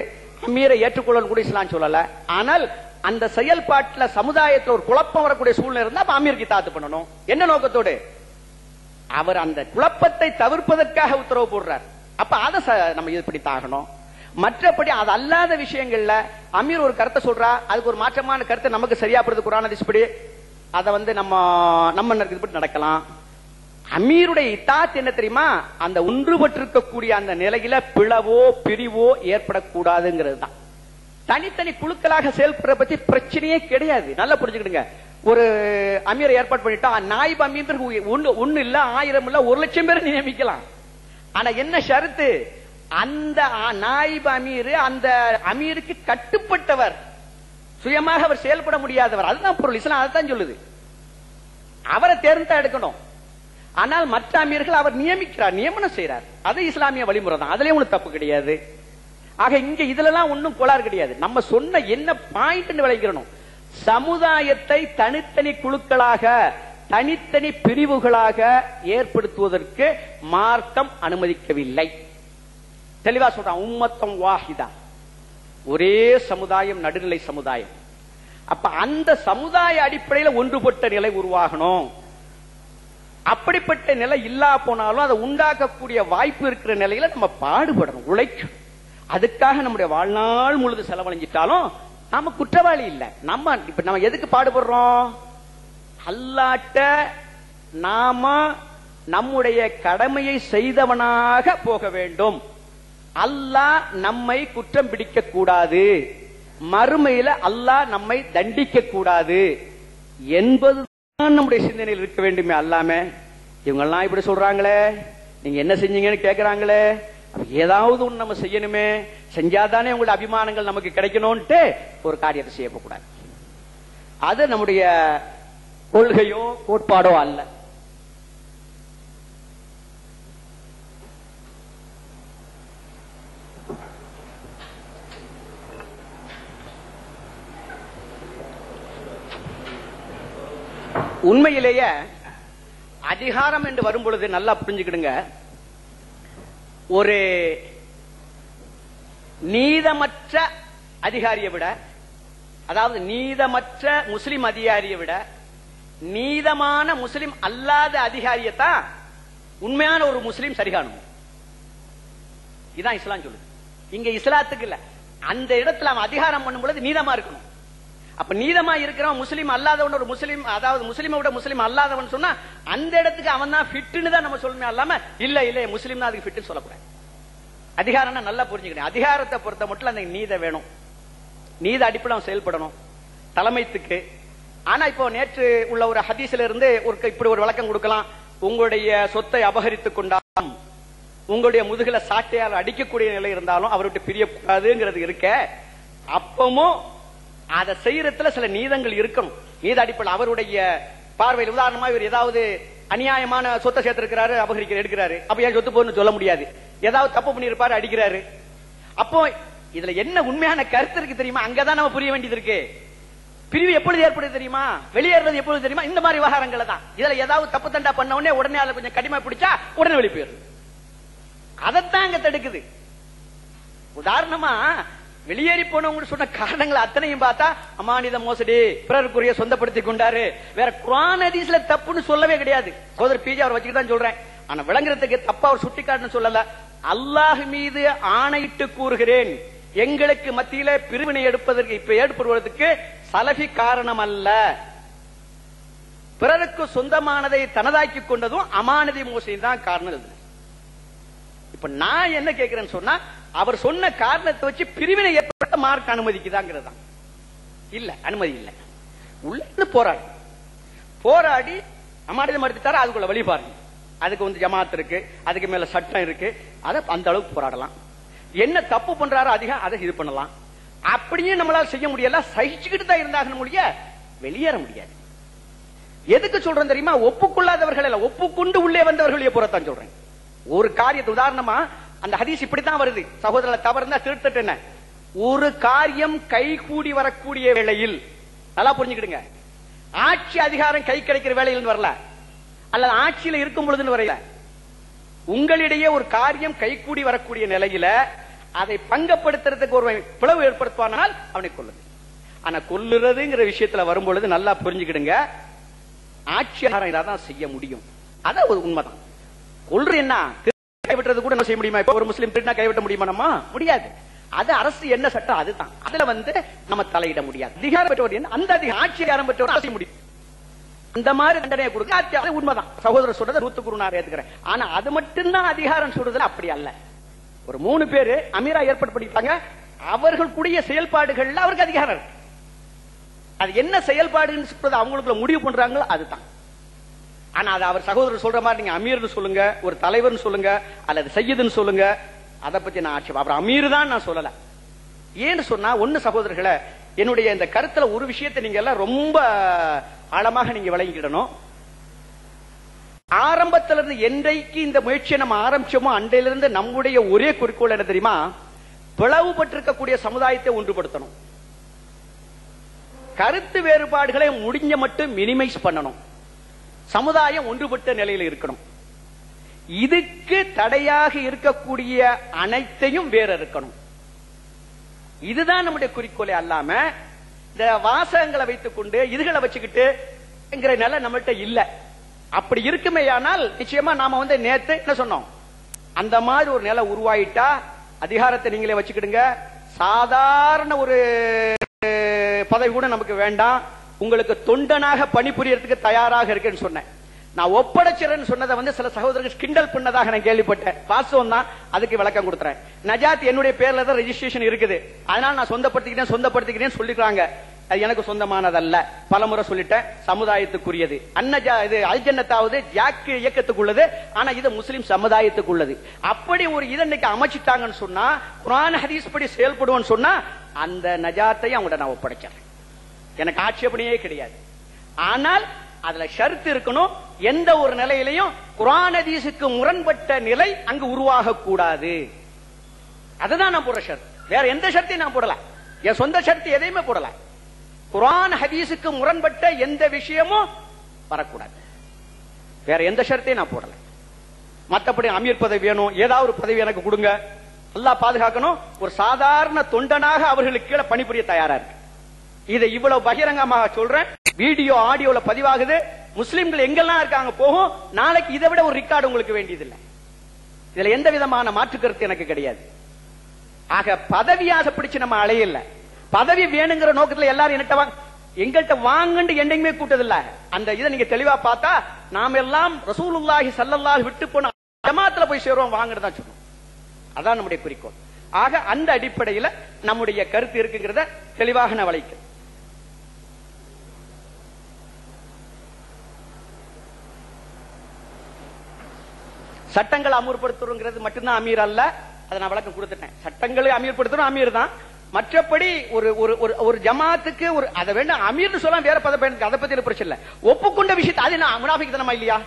Speaker 2: அமீரை ஏற்றுக்கொள்ளணும் கூட இஸ்லாம் சொல்லல. ஆனால் அந்த செயல்பாட்டில் சமுதாயத்தில் ஒரு குழப்பம் வரக்கூடிய சூழ்நிலை இருந்தா அமீருக்கு தாத்து பண்ணணும். என்ன நோக்கத்தோடு? அவர் அந்த குழப்பத்தை தவிர்ப்பதற்காக உத்தரவு போடுறார். அப்ப அதை நம்ம இப்படி தாகணும். மற்றபடி அது அல்லாத விஷயங்கள்ல அமீர் ஒரு கருத்தை சொல்றா, அதுக்கு ஒரு மாற்றமான கருத்தை நமக்கு சரியாப்படுது குர்ஆன் ஹதீஸ் படி, அதை நம்ம நடக்கலாம். அமீருடைய இத்தாத் என்ன தெரியுமா? அந்த ஒன்றுபட்டிருக்கக்கூடிய அந்த நிலையில பிளவோ பிரிவோ ஏற்படக்கூடாதுங்கிறது தான். தனித்தனி குழுக்களாக செயல்படுற பத்தி பிரச்சனையே கிடையாது. நல்லா புரிஞ்சுக்கிடுங்க. ஒரு அமீரை ஏற்பாடு பண்ணிட்டா நாயிப் அமீர் ஒண்ணு இல்ல, 1000 இல்ல, 1,00,000 பேர் நியமிக்கலாம். ஆனா என்ன ஷரத்து? அந்த நாயிப் அமீர் அந்த அமீருக்கு கட்டுப்பட்டவர், சுயமாக அவர் செயல்பட முடியாதவர். அதுதான் பொருள். இஸ்லாம் அதைத்தான் சொல்லுது. அவரை தேர்ந்தா எடுக்கணும். ஆனால் மற்ற அமீர்கள் அவர் நியமிக்கிறார், நியமனம் செய்யறார். அது இஸ்லாமிய வழிமுறை தான், அதுலயே ஒன்றும் தப்பு கிடையாது. ஆக இங்க இதுலலாம் ஒன்னும் கோளாறு கிடையாது. நம்ம சொன்ன என்ன பாயிண்ட் விளைக்கிறோம்? சமுதாயத்தை தனித்தனி குழுக்களாக தனித்தனி பிரிவுகளாக ஏற்படுத்துவதற்கு மார்க்கம் அனுமதிக்கவில்லை. தெளிவா சொல்றான். உம்மத்தம் வாஹிதா, ஒரே சமுதாயம், நடுநிலை சமுதாயம். அப்ப அந்த சமுதாய அடிப்படையில் ஒன்றுபட்ட நிலை உருவாகணும். அப்படிப்பட்ட நிலை இல்லா போனாலும் அதை உண்டாக்கக்கூடிய வாய்ப்பு இருக்கிற நிலையில நம்ம பாடுபடணும், உழைக்கணும். அதுக்காக நம்முடைய வாழ்நாள் முழுது செலவழிஞ்சிட்டாலும் நாம குற்றவாளி இல்ல. இப்ப நம்ம எதுக்கு பாடுபடுறோம்? அல்லாட்ட நாம நம்முடைய கடமையை செய்தவனாக போக வேண்டும். அல்லாஹ் நம்மை குற்றம் பிடிக்க கூடாது, மறுமையில அல்லாஹ் நம்மை தண்டிக்க கூடாது என்பதுதான் நம்முடைய சிந்தனையில் இருக்க வேண்டுமே. அல்லாம இவங்கெல்லாம் இப்படி சொல்றாங்களே, நீங்க என்ன செஞ்சீங்கன்னு கேக்குறாங்களே, ஏதாவது ஒண்ணு நம்ம செய்யணுமே, செஞ்சாதானே உங்களுடைய அபிமானங்கள் நமக்கு கிடைக்கணும்ட்டு ஒரு காரியத்தை செய்யக்கூடாது. அது நம்முடைய கொள்கையோ கோட்பாடோ அல்ல. உண்மையிலேயே அதிகாரம் என்று வரும் பொழுது நல்லா புரிஞ்சுக்கிடுங்க, ஒரு நீதமற்ற அதிகாரியை விட, அதாவது நீதமற்ற முஸ்லிம் அதிகாரியை விட நீதமான முஸ்லிம் அல்லாத அதிகாரியத்தான் உண்மையான ஒரு முஸ்லிம் சரி காணும். இதான் இஸ்லாம் சொல்லுது. இங்க இஸ்லாத்துக்கு இல்ல, அந்த இடத்துல அவன் அதிகாரம் பண்ணும் பொழுது நீதமா இருக்கணும். அப்ப நீதமா இருக்கிறவன் முஸ்லீம் அல்லாதவன், ஒரு முஸ்லீம், அதாவது முஸ்லீமை விட முஸ்லீம் அல்லாதவன் சொன்னா அந்த இடத்துக்கு அவன் தான் ஃபிட்னு தான் நம்ம சொல்லணும். அல்லாம இல்ல இல்ல முஸ்லீம் தான் அதுக்கு ஃபிட்னு சொல்லக்கூடாது. அதிகாரம் நல்லா புரிஞ்சுக்கணும். அதிகாரத்தை பொறுத்த மட்டும் அந்த நீத வேணும், நீத அடிப்படையில் செயல்படணும் தலைமைத்துக்கு. ஆனா இப்போ நேற்று உள்ள ஒரு ஹதீஸ்ல இருந்து இப்படி ஒரு விளக்கம் கொடுக்கலாம். உங்களுடைய சொத்தை அபகரித்துக் கொண்டாலும் உங்களுடைய முதுகுல சாட்டையால் அடிக்கக்கூடிய நிலை இருந்தாலும் அவர்கிட்ட பிரியக்கூடாதுங்கிறது இருக்க, அப்பவும் அதை செய்யறதுல சில நீதங்கள் இருக்கணும். நீத அடிப்படை அவருடைய பார்வையில் உதாரணமா இவர் ஏதாவது அநியாயமான சொத்தை சேர்த்திருக்கிறாரு, அபகரிக்க எடுக்கிறாரு, அப்ப ஏன் சொத்து போன்னு சொல்ல முடியாது. ஏதாவது தப்பு பண்ணிருப்பாரு, அடிக்கிறாரு. அப்போ இதுல என்ன உண்மையான கருத்து இருக்கு தெரியுமா? அங்கதான் நம்ம புரிய வேண்டியது இருக்கு. பிரிவு எப்பொழுது ஏற்படுது தெரியுமா? வெளியேறது எப்பொழுது தெரியுமா? இந்த மாதிரி விவகாரங்களை தான். இதுல ஏதாவது தப்பு தண்டா பண்ண உடனே உடனே அதை கொஞ்சம் கடிமை பிடிச்சா உடனே வெளியே போயிடுது. அதைத்தான் அங்க தடுக்குது. உதாரணமா வெளியேறி போனவங்க சொன்ன காரணங்கள் அத்தனையும் பார்த்தா அமானித மோசடி, பிறருக்குரிய சொந்தப்படுத்திக் கொண்டாரு, வேற குர்ஆன் ஹதீஸ்ல தப்புன்னு சொல்லவே கிடையாது. சோதர் பிஜி அவர் வச்சுக்கிட்டு தான் சொல்றேன். ஆனா விளங்குறதுக்கு தப்பா அவர் சுட்டிக்காட்டுன்னு சொல்லல. அல்லாஹ் மீது ஆணையிட்டு கூறுகிறேன், எங்களுக்கு மத்தியில பிரிவினை எடுப்பதற்கு இப்ப ஏற்படுவதற்கு சலஃபி காரணம் அல்ல. பிறருக்கு சொந்தமானதை தனதாக்கி கொண்டதும் அமானதி மோசடி தான் காரணம். இப்ப நான் என்ன கேட்கிறேன்னு சொன்னா, அவர் சொன்ன காரணத்தை வச்சு பிரிவினை ஏற்பட்ட மார்க் அனுமதிக்குதாங்கிறது இல்ல, அனுமதி இல்ல. உள்ள போராடி அமானதி மறுத்துட்டாரு, அதுக்குள்ள வழி பாருங்க. அதுக்கு வந்து ஜமாத் இருக்கு, அதுக்கு மேல சட்டம் இருக்கு, அதை அந்த அளவுக்கு போராடலாம். என்ன தப்பு பண்றாரோ அதிகம் அதை இது பண்ணலாம். அப்படியே நம்மளால செய்ய முடியல, சகிச்சுக்கிட்டு தான் இருந்தாங்க முடிய வெளியேற முடியாது. எதுக்கு சொல்றேன் தெரியுமா? ஒப்புக்கொள்ளாதவர்கள் இல்ல, ஒப்புக்கொண்டு உள்ளே வந்தவர்கள் போறத்தான் சொல்றேன். ஒரு காரியத்தை உதாரணமா அந்த ஹதீஸ் இப்படித்தான் வருது. சகோதரர் தவறுனா திருத்தட்டு என்ன, ஒரு காரியம் கை கூடி வரக்கூடிய வேளையில், நல்லா புரிஞ்சுக்கிடுங்க, ஆட்சி அதிகாரம் கை கிடைக்கிற வேளையில் வரல, அல்லது ஆட்சியில் இருக்கும் பொழுதுன்னு வரையில, உங்களிடையே ஒரு காரியம் கை கூடி வரக்கூடிய நிலையில அதை பங்கப்படுத்துறதுக்கு ஒரு பிளவு ஏற்படுத்துவானால் அவனை கொல்லுது. ஆனா கொல்லுறதுங்கிற விஷயத்துல வரும்பொழுது நல்லா புரிஞ்சுக்கிடுங்க, ஆட்சி அதிகாரம் தான் செய்ய முடியும். அதான் ஒரு உண்மைதான். கொல்ற என்ன கைவிட்டுறது கூட செய்ய முடியுமா? இப்ப ஒரு முஸ்லீம் திருடினா கைவிட்ட முடியுமா? நம்ம முடியாது. அது அரசு என்ன சட்டம் அதுதான். அதுல வந்து நம்ம தலையிட முடியாது. அதிகாரம் பெற்றவர் அந்த ஆட்சி அதிகாரம் பெற்றவர் செய்ய முடியும். அந்த மாதிரி தண்டனையை கொடுக்க உண்மைதான். சகோதரர் சொல்றது 100க்கு 100 ஏத்துக்கிறேன். ஆனா அது மட்டும்தான் அதிகாரம் சொல்றதுல அப்படி அல்ல. ஒரு 3 பேரு அமீரா ஏற்பாடு பண்ணிட்டாங்க, அவர்கள் கூடிய செயல்பாடுகள்ல அவருக்கு அதிகாரம் இருக்கு. அது என்ன செயல்பாடுன்னு சொல்றது அவங்களுக்குள்ள முடிவு பண்றாங்களோ அதுதான். ஆனா அது அவர் சகோதரர் சொல்ற மாதிரி நீங்க அமீர்னு சொல்லுங்க, ஒரு தலைவர்னு சொல்லுங்க, அல்லது சையதுன்னு சொல்லுங்க, அதை பத்தி நான் ஆட்சேபம். அப்புறம் அமீர் தான் நான் சொல்லல. ஏன்னு சொன்னா ஒன்னு சகோதரர்களை, என்னுடைய இந்த கருத்துல ஒரு விஷயத்தை நீங்க எல்லாம் ரொம்ப ஆழமாக நீங்க விளங்கிடணும். ஆரம்பத்திலிருந்து என்றைக்கு இந்த முயற்சியை நம்ம ஆரம்பிச்சோமோ அண்டையிலிருந்து நம்முடைய ஒரே குறிக்கோள் என்ன தெரியுமா? பிளவுபட்டிருக்கக்கூடிய சமுதாயத்தை ஒன்றுபடுத்தணும். கருத்து வேறுபாடுகளை முடிஞ்ச மட்டும் மினிமைஸ் பண்ணணும். சமுதாயம் ஒன்றுபட்ட நிலையில் இருக்கணும். இதுக்கு தடையாக இருக்கக்கூடிய அனைத்தையும் வேற இருக்கணும். இதுதான் நம்முடைய குறிக்கோளே. அல்லாம இந்த வாசகங்களை வைத்துக் கொண்டு இதுகளை வச்சுக்கிட்டு நிலை நம்மகிட்ட இல்ல. அப்படி இருக்குமேயானால் நிச்சயமா நாம வந்து நேத்து என்ன சொன்னோம், அந்த மாதிரி ஒரு நிலை உருவாயிட்டா அதிகாரத்தை நீங்களே வச்சுக்கிடுங்க, சாதாரண ஒரு பதவி கூட நமக்கு வேண்டாம், உங்களுக்கு தொண்டனாக பணிபுரியறதுக்கு தயாராக இருக்கேன்னு சொன்னேன். நான் ஒப்படைச்சிறேன்னு சொன்னதை சில சகோதரர்கள் கிண்டல் பண்ணதாக நான் கேள்விப்பட்டேன். வாஸ்தவம் தான், அதுக்கு விளக்கம் கொடுத்துறேன். நஜாத் என்னுடைய பேர்ல தான் ரெஜிஸ்ட்ரேஷன் இருக்குது, அதனால நான் சொந்தப்படுத்திக்கிறேன் சொல்லிக்கிறாங்க. அது எனக்கு சொந்தமானதல்ல, பலமுறை சொல்லிட்டேன், சமுதாயத்துக்குரியது. இது அல்ஜன்னத்தாவது ஜாக்கு இயக்கத்துக்குள்ளது, ஆனா இது முஸ்லிம் சமுதாயத்துக்குள்ளது. அப்படி ஒரு இதை இன்னைக்கு அமைச்சிட்டாங்கன்னு சொன்னா, குர்ஆன் ஹதீஸ் படி செயல்படுவோம்னு சொன்னா, அந்த நஜாத்தை அவங்கள்ட்ட நான் ஒப்படைச்சேன். எனக்கு ஆட்சேபனையே கிடையாது. ஆனால் அதுல ஷர்த் இருக்கணும், எந்த ஒரு நிலையிலையும் குர்ஆன் ஹதீஸுக்கு முரண்பட்ட நிலை அங்கு உருவாக கூடாது. அதுதான் நான் போடுற ஷர்த். வேற எந்த ஷர்த்தையும் நான் போடல, என் சொந்த ஷர்த் எதையுமே போடல. குர்ஆன் ஹதீஸுக்கு முரண்பட்ட எந்த விஷயமும் வரக்கூடாது, வேற எந்த ஷர்த்தையும் நான் போடல. மற்றபடி அமீர் பதவி வேணும், ஏதாவது ஒரு பதவி எனக்கு கொடுங்க, அல்லாஹ் பாதுகாக்கணும், ஒரு சாதாரண தொண்டனாக அவர்களுக்கு கீழே பணிபுரிய தயாரா இருக்கு. இதை இவ்வளவு பகிரங்கமாக சொல்றேன். வீடியோ ஆடியோல பதிவாகுது, முஸ்லிம்கள் எங்கெல்லாம் இருக்காங்க போகும். நாளைக்கு இதை விட ஒரு ரெக்கார்டு உங்களுக்கு வேண்டியதில்லை. இதுல எந்த விதமான மாற்று கருத்து எனக்கு கிடையாது. ஆக பதவியாக பிடிச்சு நம்ம அலையில்லை, பதவி வேணுங்கிற நோக்கத்துல எல்லாரும் எங்கள்கிட்ட வாங்கண்டு என்னைக்குமே கூட்டதில்ல. அந்த இதை நீங்க தெளிவா பார்த்தா, நாம எல்லாம் ரசூலுல்லாஹி ஸல்லல்லாஹு விட்டு போன ஜமாத்துல போய் சேருவோம் வாங்கறதா சொல்லுவோம். அதான் நம்முடைய குறிக்கோள். ஆக அந்த அடிப்படையில் நம்முடைய கருத்து இருக்குங்கிறத தெளிவாக நான் வளைக்கிறேன். சட்டங்களை அமல்படுத்துறது மட்டும்தான் அமீர் அல்ல, அதை நான் விளக்கம் கொடுத்துட்டேன். சட்டங்களை அமல்படுத்தணும் அமீர் தான். மற்றபடி ஒரு ஜமாத்துக்கு ஒரு அதை வேண்டாம் அமீர்னு சொல்ல, வேற பதவி, அதை பத்தி பிரச்சனை இல்ல. ஒப்புக்கொண்ட விஷயத்தை அது நான் முனாஃபிக்தனமா இல்லையா?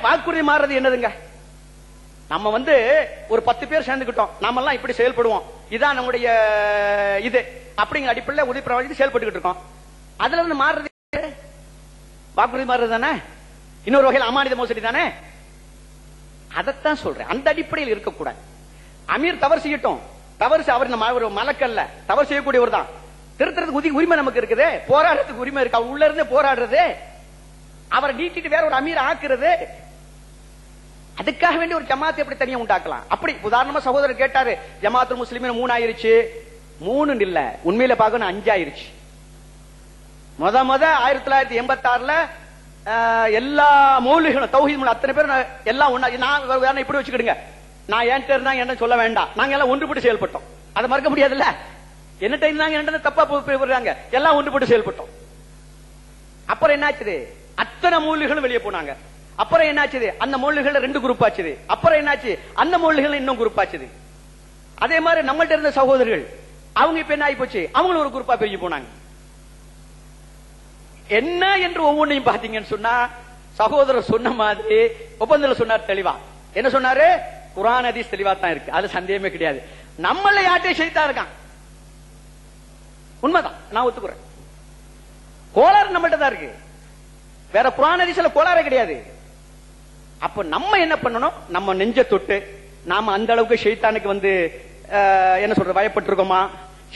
Speaker 2: வாக்குறுதி மாறுறது என்னதுங்க? நம்ம ஒரு 10 பேர் சேர்ந்துக்கிட்டோம், நாம எல்லாம் இப்படி செயல்படுவோம், இதான் நம்முடைய இது அப்படிங்கிற அடிப்படையில் உதவி பிரவாகி செயல்பட்டு இருக்கோம். அதுல இருந்து மாறுறது வாக்குறுதி மாறுறது தானே, இன்னொரு வகையில் அமானித மோசடி தானே. அதைத்தான் சொல்றேன், அந்த அடிப்படையில் இருக்கக்கூடாது. அமீர் தவறு செய்யட்டும், தவறு அவர் நம்ம ஒரு மலக்கல்ல, தவறு செய்யக்கூடியவர் தான். திருத்தறதுக்கு உரிமை நமக்கு இருக்குது, போராடுறதுக்கு உரிமை இருக்கு. அவர் உள்ள இருந்து போராடுறது, அவரை நீட்டிட்டு வேற ஒரு அமீர் ஆக்குறது, அதுக்காக வேண்டி ஒரு ஜமாத்தை எப்படி தனியா உண்டாக்கலாம்? அப்படி உதாரணமா சகோதரர் கேட்டாரு, ஜமாத்துல் முஸ்லிமின் 3 ஆயிருச்சு. 3 இல்ல, உண்மையில பார்க்கணும் 5 ஆயிருச்சு. முத 1986ல எல்லா மௌலிகளும் தௌஹீத் அத்தனை பேர் எல்லாம் ஒண்ணா, நான் இப்படி வச்சுக்கிடுங்க, நான் என்கிட்ட இருந்தா என்ன சொல்ல வேண்டாம், நாங்க எல்லாம் ஒன்றுபட்டு செயல்பட்டோம். அதை மறக்க முடியாதுல்ல. என்ன டைம் தாங்க என்ன தப்பா போடுறாங்க, எல்லாம் ஒன்றுபட்டு செயல்பட்டோம். அப்புறம் என்னாச்சு, அத்தனை மௌலிகளும் வெளியே போனாங்க. அப்புறம் என்னாச்சு, அந்த மௌலிகள் 2 குரூப் ஆச்சு. அப்புறம் என்னாச்சு, அந்த மௌலிகள் இன்னும் குரூப் ஆச்சு. அதே மாதிரி நம்மள்ட்ட இருந்த சகோதரர்கள் அவங்க இப்ப என்ன ஆகி போச்சு, அவங்களும் ஒரு குரூப்பா பிரிஞ்சு போனாங்க. என்ன என்று ஒவ்வொன்றையும் பாத்தீங்கன்னு சொன்னா, சகோதரர் சொன்ன மாதிரி ஒப்பந்தத்தில் சொன்னார் தெளிவா. என்ன சொன்னாரு, குர்ஆன் ஹதீஸ் தெளிவா தான் இருக்கு, அது சந்தேகமே கிடையாது. நம்மள யார்ட்டே ஷைத்தான் இருக்கான், உண்மைதான், நான் ஒத்துக்கிறேன். கோளாறு நம்மள்ட்ட தான் இருக்கு, வேற குர்ஆன் ஹதீஸ்ல கோளாறே கிடையாது. அப்ப நம்ம என்ன பண்ணணும், நம்ம நெஞ்ச தொட்டு நாம அந்த அளவுக்கு ஷைத்தானுக்கு என்ன சொல்ற பயப்பட்டிருக்கோமா,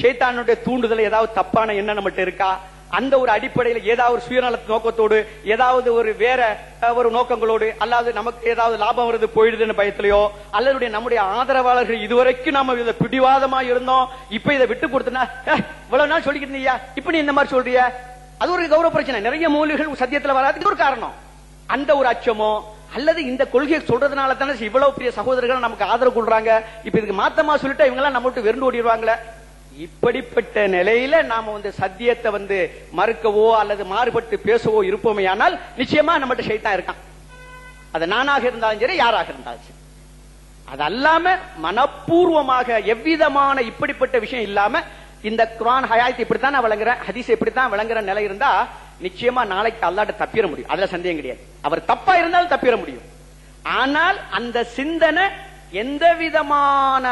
Speaker 2: ஷைத்தானுடைய தூண்டுதல் ஏதாவது தப்பான எண்ணம் நம்மகிட்ட இருக்கா, அந்த ஒரு அடிப்படையில் ஏதாவது ஒரு சுயநல நோக்கத்தோடு, ஏதாவது ஒரு வேற ஒரு நோக்கங்களோடு, அல்லாது நமக்கு ஏதாவது லாபம் வருது போயிடுதுன்னு பயத்திலையோ, அல்லது நம்முடைய ஆதரவாளர்கள் இதுவரைக்கும் நாம இதை பிடிவாதமா இருந்தோம், இப்ப இதை விட்டு கொடுத்தனா இவ்வளவு நாள் சொல்லிக்கிட்டு இருந்தியா, இப்ப நீ இந்த மாதிரி சொல்றிய, அது ஒரு கௌரவ பிரச்சனை. நிறைய மௌலிகள் சத்தியத்தில் வராதுக்கு ஒரு காரணம் அந்த ஒரு அச்சமோ, அல்லது இந்த கொள்கையை சொல்றதுனால தானே இவ்வளவு பெரிய சகோதரர்கள் நமக்கு ஆதரவு கொடுறாங்க, இப்ப இதுக்கு மாத்தமா சொல்லிட்டு இவங்க எல்லாம் நம்ம விட்டு வெறுண்டு ஓடிடுவாங்களே. இப்படிப்பட்ட நிலையில நாம சத்தியத்தை மறுக்கவோ அல்லது மாறுபட்டு பேசவோ இருப்போமே, ஆனால் நிச்சயமா நம்மகிட்ட ஷைத்தான் இருக்கான். அது நானாக இருந்தாலும் சரி, யாராக இருந்தாலும் சரி. அது அல்லாம மனப்பூர்வமாக எவ்விதமான இப்படிப்பட்ட விஷயம் இல்லாம இந்த குர்ஆன் ஹயாத் இப்படித்தான் நான் விளங்குறேன், ஹதீஸ் இப்படித்தான் விளங்குற நிலை இருந்தா நிச்சயமா நாளைக்கு அல்லாஹ்ட்ட தப்பிர முடியும், அதுல சந்தேகம் கிடையாது. அவர் தப்பா இருந்தாலும் தப்பிர முடியும். ஆனால் அந்த சிந்தனை எந்த விதமான